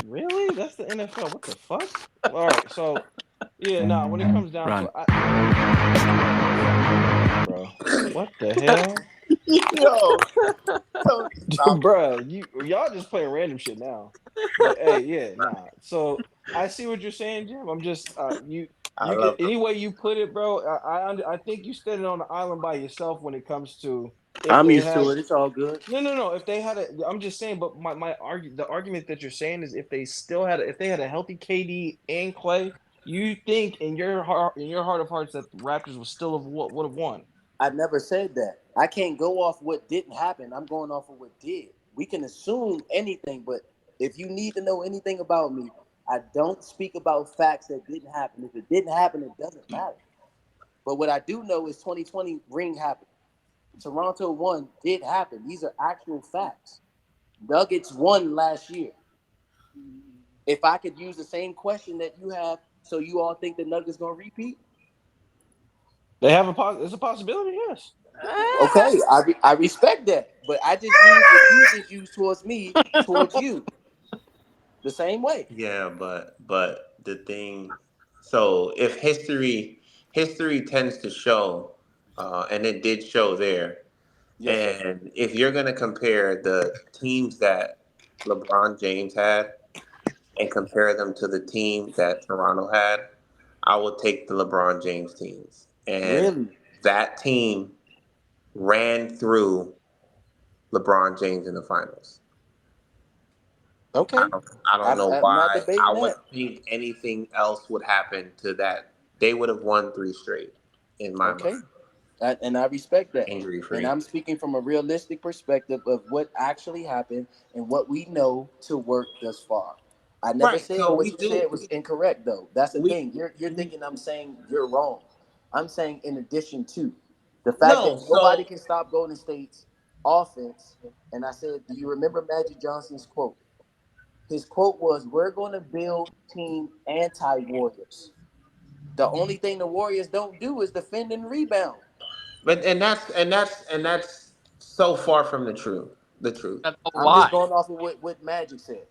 really? That's the NFL. What the fuck? All right. So, yeah, nah, when it comes down to it, bro, don't fucking do that, bro. What the hell? Yo, Tony, stop it. Bruh, y'all just playing random shit now. But hey, yeah, nah. So I see what you're saying, Jim. I'm just you. I You can love any way you put it, bro. I think you standing on the island by yourself when it comes to if I'm they used to had it. It's all good. no. If they had a, I'm just saying. But the argument that you're saying is if they still had if they had a healthy KD and Clay, you think in your heart of hearts that the Raptors would still have would have won. I never said that. I can't go off what didn't happen. I'm going off of what did. We can assume anything, but if you need to know anything about me, I don't speak about facts that didn't happen. If it didn't happen, it doesn't matter. But what I do know is 2020 ring happened. Toronto won did happen. These are actual facts. Nuggets won last year. If I could use the same question that you have, so you all think the Nuggets gonna repeat? They have it's a possibility, yes. Okay, I respect that, but I just use what you just used towards me, towards you, the same way. Yeah, but the thing, so if history tends to show, and it did show there, Yes, sir. and if you're gonna compare the teams that LeBron James had and compare them to the team that Toronto had, I would take the LeBron James teams, and Really? that team ran through LeBron James in the finals. Okay. I don't know I'm not why I debating would that. think anything else would happen to that. They would have won three straight in my mind, Okay. And I respect that. injury And free. I'm speaking from a realistic perspective of what actually happened and what we know to work thus far. I never Right. said So what you said was incorrect, though. That's the we thing. You're thinking I'm saying you're wrong. I'm saying in addition to the fact no. that nobody So can stop Golden State's offense. And I said, do you remember Magic Johnson's quote? His quote was, "We're going to build team anti-Warriors. The only thing the Warriors don't do is defend and rebound." but and that's so far from the truth. The truth. That's a I'm just lie. going off of what Magic said,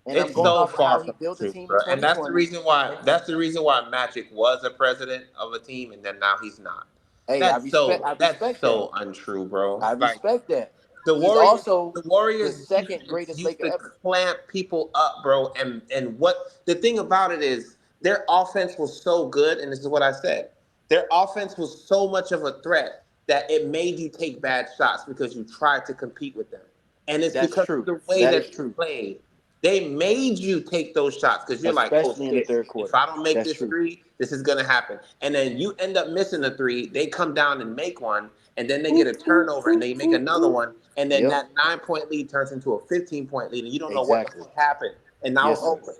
and I'm It's going so off of far how he from the built a truth, team in bro. And that's the 2020. reason why. And That's the reason why Magic was a president of a team, and then now he's not. hey, That's I so. That's respect that. so untrue, bro. I Like respect that. the He's Warriors, also the the Warriors second defense greatest used Laker to ever. clamp people up, bro. And what the thing about it is, their offense was so good, and this is what I said. Their offense was so much of a threat that it made you take bad shots because you tried to compete with them. And it's That's because of true. the way That that is they true, played. They made you take those shots because you're like, oh especially in the shit, third if quarter. I don't make That's this true. three, this is gonna happen. And then you end up missing the three, they come down and make one, and then they get a turnover and they make another one, and then Yep, that 9 point lead turns into a 15 point lead, and you don't know what the exactly. fuck happened. And now it's Yes, sir. over.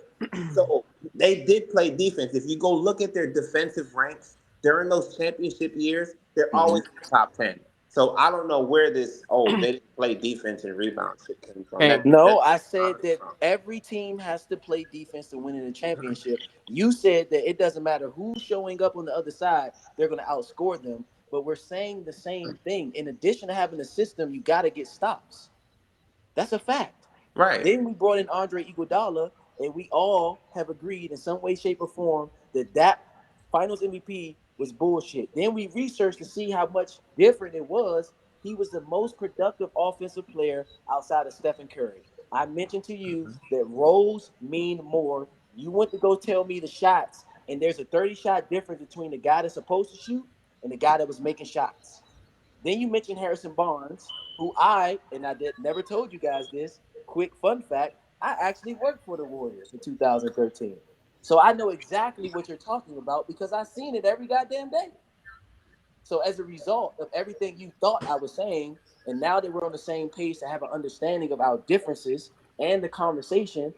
So they did play defense. If you go look at their defensive ranks during those championship years, they're Hmm. always in the top 10. So I don't know where this they didn't play defense and rebound shit came from. Okay. No, That I doesn't said bother me that from. every team has to play defense to win in the championship. You said that it doesn't matter who's showing up on the other side, they're going to outscore them. But we're saying the same thing. In addition to having a system, you got to get stops. That's a fact. Right. Then we brought in Andre Iguodala, and we all have agreed in some way, shape, or form that that Finals MVP was bullshit. Then we researched to see how much different it was. He was the most productive offensive player outside of Stephen Curry. I mentioned to you that roles mean more. You went to go tell me the shots, and there's a 30 shot difference between the guy that's supposed to shoot and the guy that was making shots. Then you mentioned Harrison Barnes, who and I did never told you guys this. Quick fun fact: I actually worked for the Warriors in 2013, so I know exactly what you're talking about because I've seen it every goddamn day. So as a result of everything you thought I was saying, and now that we're on the same page to have an understanding of our differences and the conversation,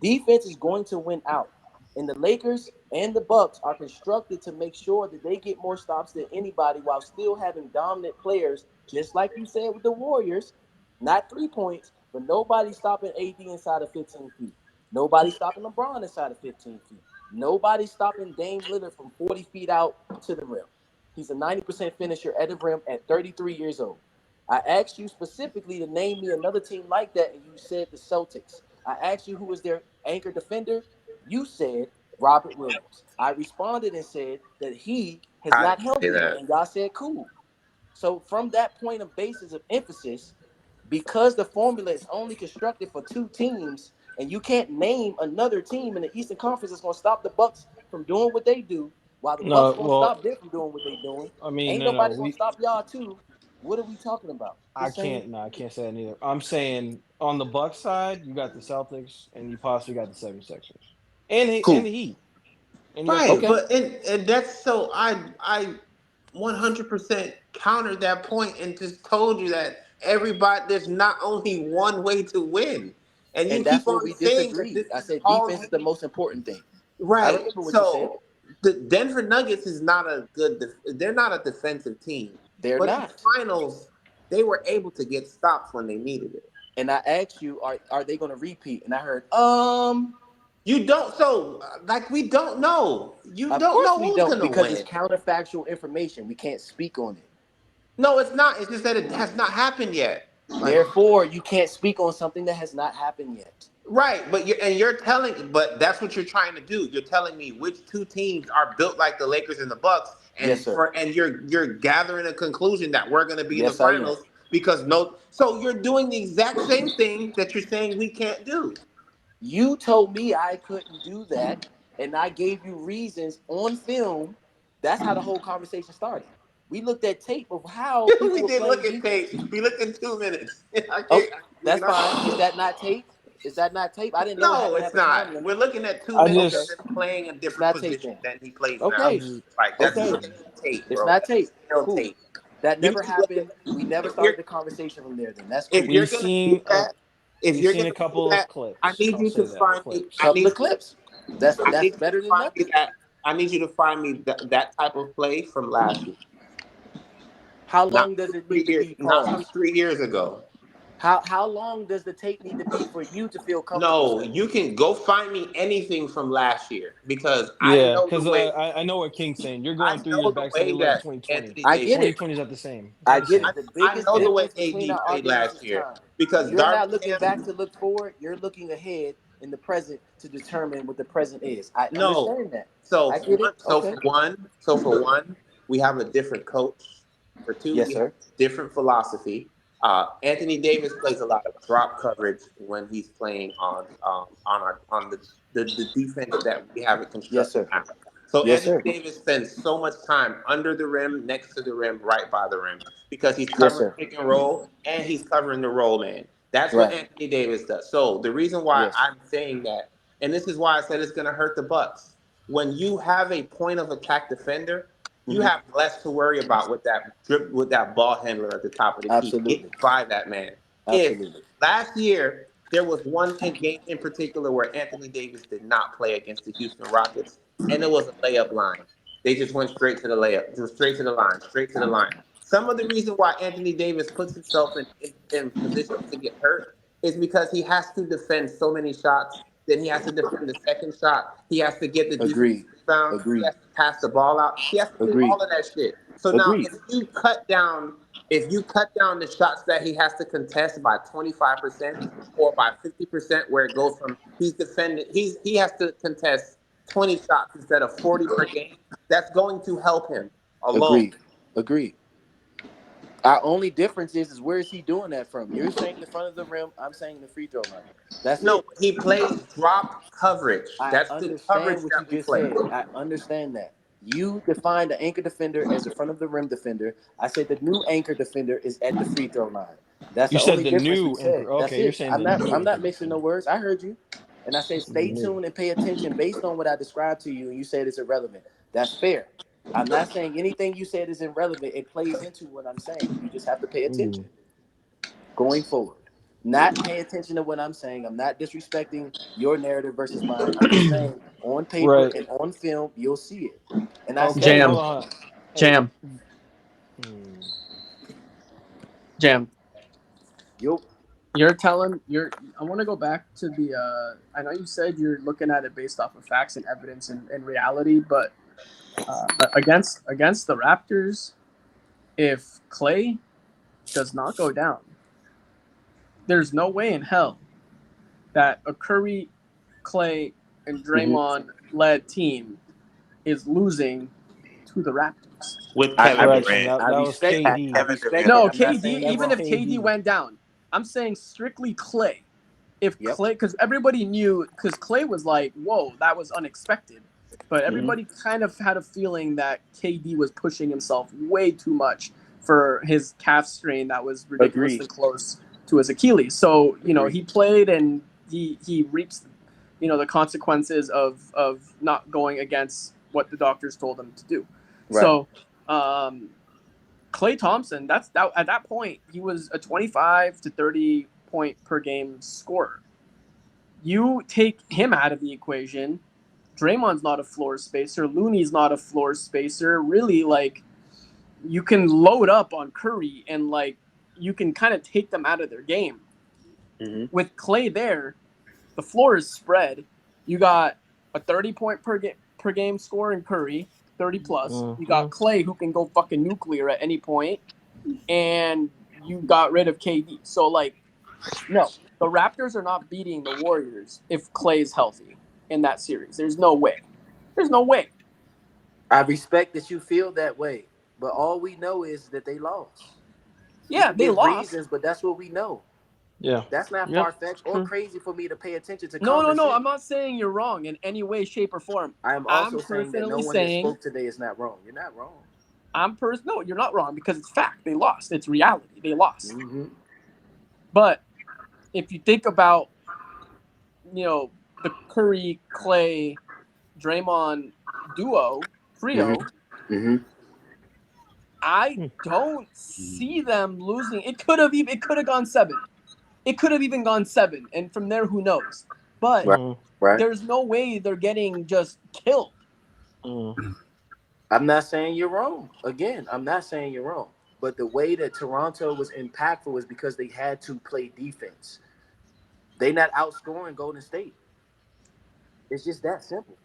defense is going to win out. And the Lakers and the Bucks are constructed to make sure that they get more stops than anybody while still having dominant players, just like you said with the Warriors. Not 3 points, but nobody stopping AD inside of 15 feet. Nobody stopping LeBron inside of 15 feet. Nobody stopping Dame Lillard from 40 feet out to the rim. He's a 90% finisher at the rim at 33 years old. I asked you specifically to name me another team like that, and you said the Celtics. I asked you who was their anchor defender. You said Robert Williams. I responded and said that he has I not didn't say helped them, that. and y'all said cool. So from that point of basis of emphasis, because the formula is only constructed for two teams, and you can't name another team in the Eastern Conference that's going to stop the Bucks from doing what they do. While the Bucks No, gonna well, stop them from doing what they doing, I mean, ain't no. nobody gonna stop y'all too. What are we talking about? I Just saying. can't. No, I can't say that neither. I'm saying on the Bucks side, you got the Celtics, and you possibly got the 76ers, and Cool. the Heat, and you got the Right, Heat. Okay. but and that's so I 100% countered that point and just told you that everybody there's not only one way to win, and you And keep that's where on we saying that disagreed. this I is said all defense is the most important thing. I right. remember what you said. So the Denver Nuggets is not a good. They're not a defensive team, They're but in the not. finals they were able to get stops when they needed it. And I asked you, are they gonna repeat? And I heard, You don't. So like we don't know. You of don't course know we who's don't, gonna because it's win. counterfactual information. We can't speak on it. No, it's not. It's just that it has not happened yet. Like, Therefore, you can't speak on something that has not happened yet. right, but you're telling, but that's what you're trying to do. You're telling me which two teams are built like the Lakers and the Bucks, Yes, sir. and you're gathering a conclusion that we're going to be in the Yes, I am. finals because no. So you're doing the exact same thing that you're saying we can't do. You told me I couldn't do that, and I gave you reasons on film. That's how the whole conversation started. We looked at tape of how people We were did playing look at defense. tape. We looked in 2 minutes. Oh, We're that's not. fine. Is that not tape? Is that not tape? I didn't know it had No, to it's have a not. time limit. We're looking at two I minutes Okay, of just, him playing a it's different not tape position then. than he plays now. I Okay, just, Like that's okay, stale tape, it's bro. not That's tape. stale Cool. tape. That You never can look at happened. We never if you're started the conversation from there. Then that's if cool. you're we've gonna do seen a, that, if we've you're seen a gonna do couple of that, I clips. need I'll you to say that find me. Couple of clips. I That's need you to better than find me nothing. that. I need you to find me that type of play from last year, How not long does from it three need to years, be not from paused? 3 years ago. How long does the tape need to be for you to feel comfortable No, saying? you can go find me anything from last year because I Yeah, know the because way. I know what King's saying. You're I going 3 years know the back, saying they way left that 2020. Anthony I Davis. get it. 2020 is not the same. It's I not the get same. it. The I biggest know the way difference between AD our played arguments last is year time. because You're Darvin not looking Ham. back to look forward. You're looking ahead in the present to determine what the present is. I No. understand that. So I for get one, it. Okay. we have a different coach. For two, Yes, we have sir. a different philosophy. Anthony Davis plays a lot of drop coverage when he's playing on the defense that we have it Yes, constructed sir. now. So Yes, Anthony sir. Davis spends so much time under the rim, next to the rim, right by the rim because he's Yes, covering sir. pick and roll and he's covering the roll man. That's what Right. Anthony Davis does. So the reason why Yes. I'm saying that, and this is why I said it's going to hurt the Bucks. When you have a point of attack defender, you Hmm. have less to worry about with that ball handler at the top of the key, getting Absolutely. by that man. If Absolutely. last year there was one game in particular where Anthony Davis did not play against the Houston Rockets, and it was a layup line. They just went straight to the layup, just straight to the line, straight to the line. Some of the reason why Anthony Davis puts himself in positions to get hurt is because he has to defend so many shots. Then he has to defend the second shot. He has to get the defensive Agreed. rebound. He Agreed. has to pass the ball out. He has to do Agreed. all of that shit. So now, Agreed. if you cut down the shots that he has to contest by 25% or by 50%, where it goes from he has to contest 20 shots instead of 40 per game. That's going to help him alone. Agreed. Agreed. Our only difference is where is he doing that from? You're saying the front of the rim. I'm saying the free throw line. That's No, it. he plays drop coverage. I That's the coverage understand what you that we just play. said. I understand that. You defined the anchor defender as the front of the rim defender. I said the new anchor defender is at the free throw line. That's You the said only the difference we new said. anchor. That's Okay, you're it. saying I'm the not new I'm anchor not mixing no defender. words. I heard you. And I said The stay new. tuned and pay attention based on what I described to you, and you said it's irrelevant. That's fair. I'm not saying anything you said is irrelevant. It plays into what I'm saying. You just have to pay attention Ooh. going forward. Not pay attention to what I'm saying. I'm not disrespecting your narrative versus mine. I'm just saying on paper Right. and on film, you'll see it. And I Okay. said it. Hold Jam, on. Hey. jam, Hmm. jam. You'll I want to go back to the I know you said you're looking at it based off of facts and evidence and reality, but against the Raptors, if Clay does not go down, there's no way in hell that a Curry, Clay, and mhm. Draymond led team is losing to the Raptors. With I, I, Kevin res- Correction. Durant. That I that was respect it. I KD. Kevin respect Durant. it. No, I'm not KD, saying that That even was wrong. if KD KD. went down, I'm saying strictly Clay. If Yep. Clay, because everybody knew, because Clay was like, whoa, that was unexpected. But everybody kind of had a feeling that KD was pushing himself way too much for his calf strain that was ridiculously Agreed. close to his Achilles. So, Agreed. he played and he reaps, the consequences of not going against what the doctors told him to do. Right. So, Klay Thompson, at that point, he was a 25 to 30 point per game scorer. You take him out of the equation, Draymond's not a floor spacer. Looney's not a floor spacer. Really, you can load up on Curry and you can kind of take them out of their game. Mm-hmm. With Klay there, the floor is spread. You got a 30-point per game score in Curry, 30 plus. You got Klay who can go fucking nuclear at any point, and you got rid of KD. So no, the Raptors are not beating the Warriors if Klay's healthy in that series. There's no way. There's no way. I respect that you feel that way, but all we know is that they lost. We Yeah, can they give lost. reasons, but that's what we know. Yeah. That's not far fetched or crazy for me to pay attention to No. common sense. I'm not saying you're wrong in any way, shape, or form. I am also saying that no one that spoke today is not wrong. You're not wrong. No, you're not wrong because it's fact. They lost. It's reality. They lost. Mm-hmm. But if you think about, the Curry, Klay, Draymond trio, Mm-hmm. I don't see them losing. It could have gone 7. It could have even gone 7, and from there, who knows? But Right. there's no way they're getting just killed. I'm not saying you're wrong. Again, I'm not saying you're wrong. But the way that Toronto was impactful is because they had to play defense. They not outscoring Golden State. It's just that simple.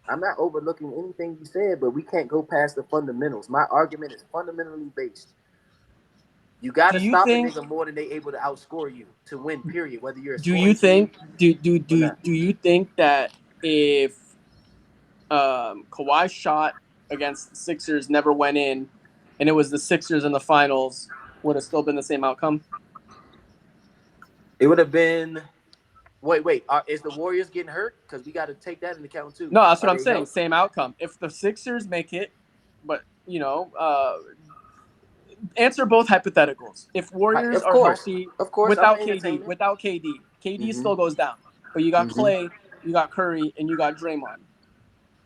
I'm not overlooking anything you said, but we can't go past the fundamentals. My argument is fundamentally based. You got to stop a nigga more than they able to outscore you to win. Period. Whether you're a scoring team or not. Do you think that if Kawhi's shot against the Sixers never went in, and it was the Sixers in the finals, would have still been the same outcome? It would have been. Wait. Is the Warriors getting hurt? Because we got to take that into account too. No, that's what Are I'm they saying. healthy? Same outcome. If the Sixers make it, but answer both hypotheticals. If Warriors are healthy without KD still goes down. But you got Klay, you got Curry, and you got Draymond.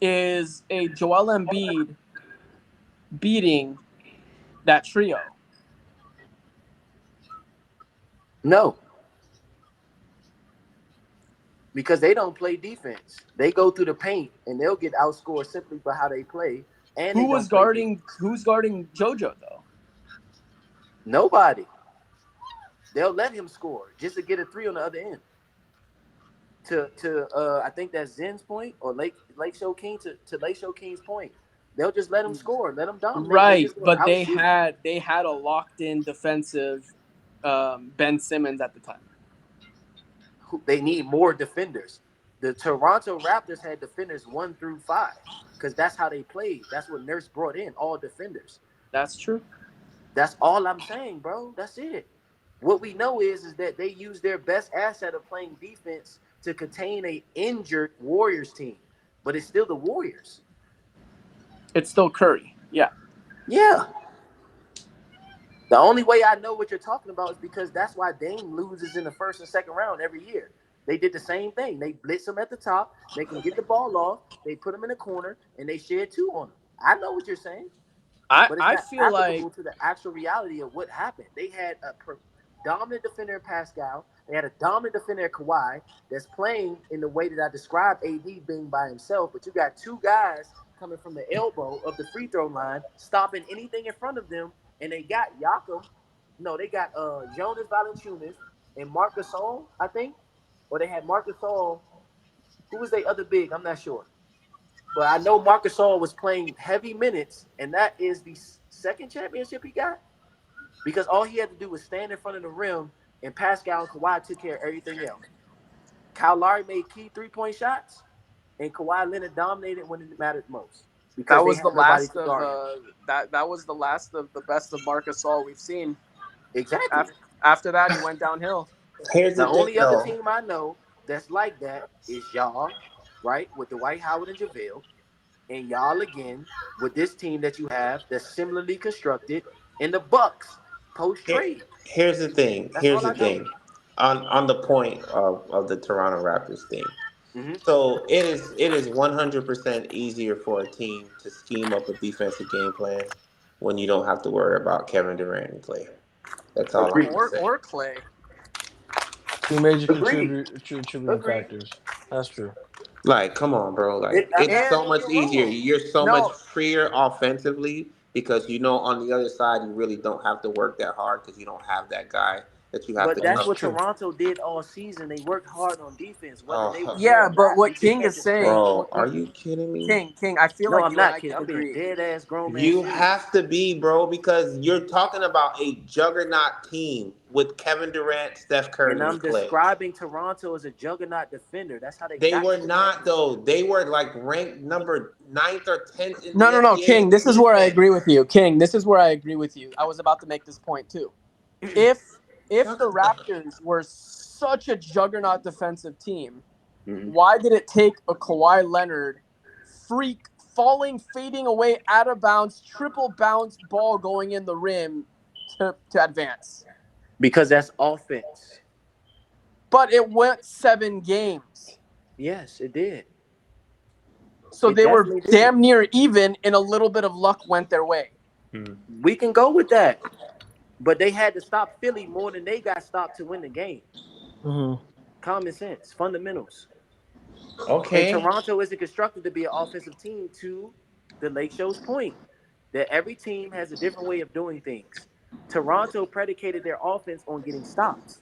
Is a Joel Embiid beating that trio? No. Because they don't play defense. They go through the paint and they'll get outscored simply by how they play. And Who's guarding JoJo though? Nobody. They'll let him score just to get a 3 on the other end. I think that's Zen's point or Lake Show King to Lake Show King's point. They'll just let him score, let him dominate. Right, but they had a locked in defensive Ben Simmons at the time. They need more defenders. The Toronto Raptors had defenders 1 through 5 because that's how they played. That's what Nurse brought in, all defenders. That's true. That's all I'm saying, bro. That's it. What we know is that they use their best asset of playing defense to contain a injured Warriors team, but it's still the Warriors. It's still Curry. Yeah. Yeah. The only way I know what you're talking about is because that's why Dame loses in the first and second round every year. They did the same thing. They blitz him at the top. They can get the ball off. They put him in the corner, and they shed 2 on him. I know what you're saying. But it's not feel applicable to the actual reality of what happened. They had a dominant defender in Pascal. They had a dominant defender in Kawhi that's playing in the way that I described AD being by himself. But you got 2 guys coming from the elbow of the free throw line, stopping anything in front of them. And they got they got Jonas Valanciunas and Marc Gasol, I think. Or they had Marc Gasol. Who was their other big? I'm not sure. But I know Marc Gasol was playing heavy minutes, and that is the second championship he got. Because all he had to do was stand in front of the rim, and Pascal and Kawhi took care of everything else. Kyle Lowry made key 3-point shots, and Kawhi Leonard dominated when it mattered most. Because that was the last of that was the last of the best of Marc Gasol we've seen. Exactly. After that, he went downhill. Here's the only other team I know that's like that is y'all, right, with Dwight Howard and JaVale. and y'all again with this team that you have that's similarly constructed in the Bucks post Here, trade. here's the thing. That's Here's all the I know. thing. On the point of the Toronto Raptors thing. Hmm. So it is 100% easier for a team to scheme up a defensive game plan when you don't have to worry about Kevin Durant and Clay. That's all I'm Agreed. gonna say. Or Clay. Two major Agreed. contributing Agreed. factors. That's true. Like, come on, bro. Like, I'm it's not And so saying much you're easier. wrong. You're so much no, freer offensively because you know on the other side you really don't have to work that hard because you don't have that guy that you have But to That that's is cover. what true. Toronto did all season. They worked hard on defense, whether they was Oh, good yeah, or but not. They what just King had is to stretch saying, on bro, are you defense. kidding me? King, I feel No, like I'm you and not I kidding. can I'm being agree. dead ass grown man You serious. have to be, bro, because you're talking about a juggernaut team with Kevin Durant, Steph And Curry, I'm and Clay. describing Toronto as a juggernaut defender. That's how they They got were to the not championship. though. They were like ranked number ninth or 10th in No, the no, no, NBA King. in This is where I agree defense. with you. King, this is where I agree with you. I was about to make this point too. If the Raptors were such a juggernaut defensive team, Mhm. why did it take a Kawhi Leonard freak falling, fading away out of bounds, triple bounce ball going in the rim to advance? Because that's offense. But it went 7 games. Yes, it did. So It they were definitely did. damn near even, and a little bit of luck went their way. Hmm. We can go with that. But they had to stop Philly more than they got stopped to win the game. Mm-hmm. Common sense, fundamentals. And Okay. Toronto isn't constructed to be an offensive team to the Lake Show's point that every team has a different way of doing things. Toronto predicated their offense on getting stops.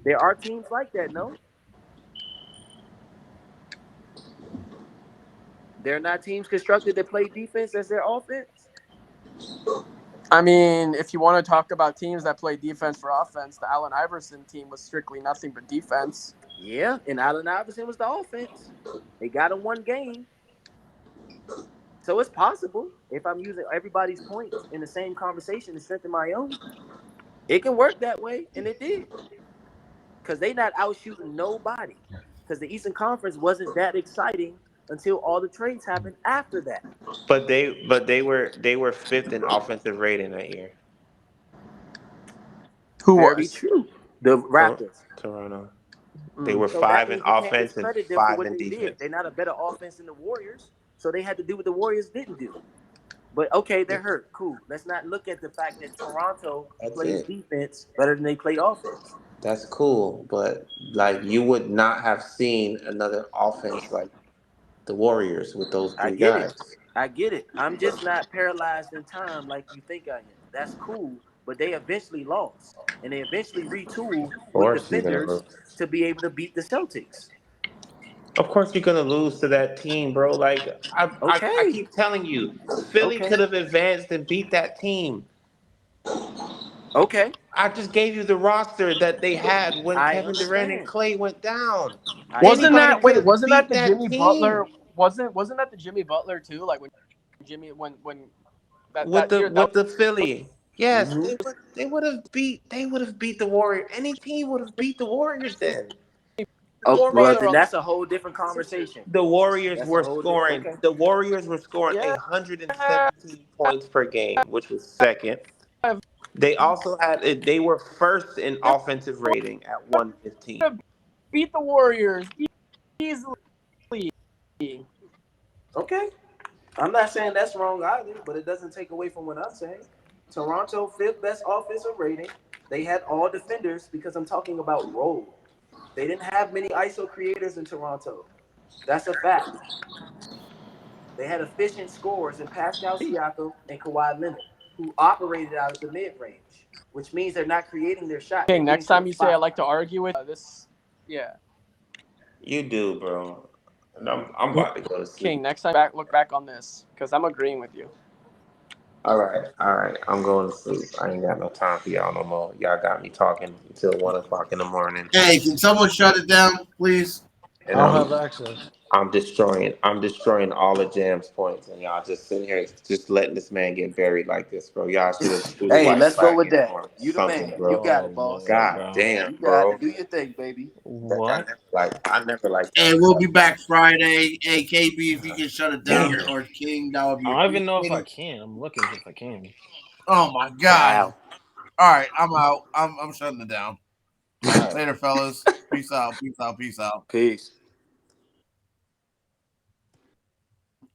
There are teams like that, no? They're not teams constructed to play defense as their offense. I mean, if you want to talk about teams that play defense for offense, the Allen Iverson team was strictly nothing but defense. Yeah, and Allen Iverson was the offense. They got him one game. So it's possible if I'm using everybody's points in the same conversation to strengthen my own. It can work that way, and it did. Because they not out shooting nobody. Because the Eastern Conference wasn't that exciting until all the trades happened after that. But they were fifth in offensive rating that year. Who Very was? true. The Raptors. Toronto. They Mm. were So that five in means you can't offense and discredit them for five what in they did. defense. They're not a better offense than the Warriors. So they had to do what the Warriors didn't do. But okay, they're hurt. Cool. Let's not look at the fact that Toronto That's plays it. defense better than they play offense. That's cool, but like you would not have seen another offense like the Warriors with those I three get it. guys. I get it. I'm just not paralyzed in time like you think I am. That's cool. But they eventually lost. And they eventually retooled Of with course, you're gonna defenders lose. to be able to beat the Celtics. Of course, you're gonna lose to that team, bro. Like I Okay. keep telling you, Philly Okay. could have advanced and beat that team. Okay. I just gave you the roster that they had when I Kevin Durant and understand. Clay went down. I Wasn't Anybody that understand. could wait? have Wasn't that beat the that Jimmy Butler? team Wasn't that the Jimmy Butler too? Like when Jimmy when with that the year that with the Philly. Yes, Hmm. they would have beat the Warriors. Any team would have beat the Warriors then. The Oh, well, Warriors then that's a whole different conversation. the Warriors That's a were whole different. scoring Okay. the Warriors were scoring yeah 117 points per game, which was second. They also had they were first in offensive rating at 115. beat the Warriors easily. Okay. I'm not saying that's wrong either, but it doesn't take away from what I'm saying. Toronto fifth best offensive rating. They had all defenders because I'm talking about role. They didn't have many ISO creators in Toronto. That's a fact. They had efficient scorers in Pascal Siakam and Kawhi Leonard, who operated out of the mid range, which means they're not creating their shot. They're King, getting next to time the you say I spot. like to argue with this, yeah, You do, bro. And I'm about to go to King. sleep. Next time, look back on this because I'm agreeing with you. All right. I'm going to sleep. I ain't got no time for y'all no more. Y'all got me talking until 1 o'clock in the morning, Hey, can someone shut it down, please? I and don't I'm have access. I'm destroying all of Jam's points, and y'all just sitting here, just letting this man get buried like this, bro. Y'all should have Hey, like let's go flagged with him that. or You the something, man. You bro. got it, Oh boss. man, God bro. damn, You got bro. it. Do your thing, baby. What? I never liked Hey, that. we'll be back Friday. Hey, KB, if you can shut it down, Damn. or King, that would be I don't even know if I appreciated. can. I'm looking if I can. Oh my God! Wow. All right, I'm out. I'm shutting it down. All right. Later, fellas. Peace out. Peace out. Peace out. Peace.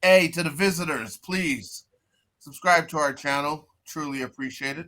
Hey, to the visitors, please subscribe to our channel. Truly appreciate it.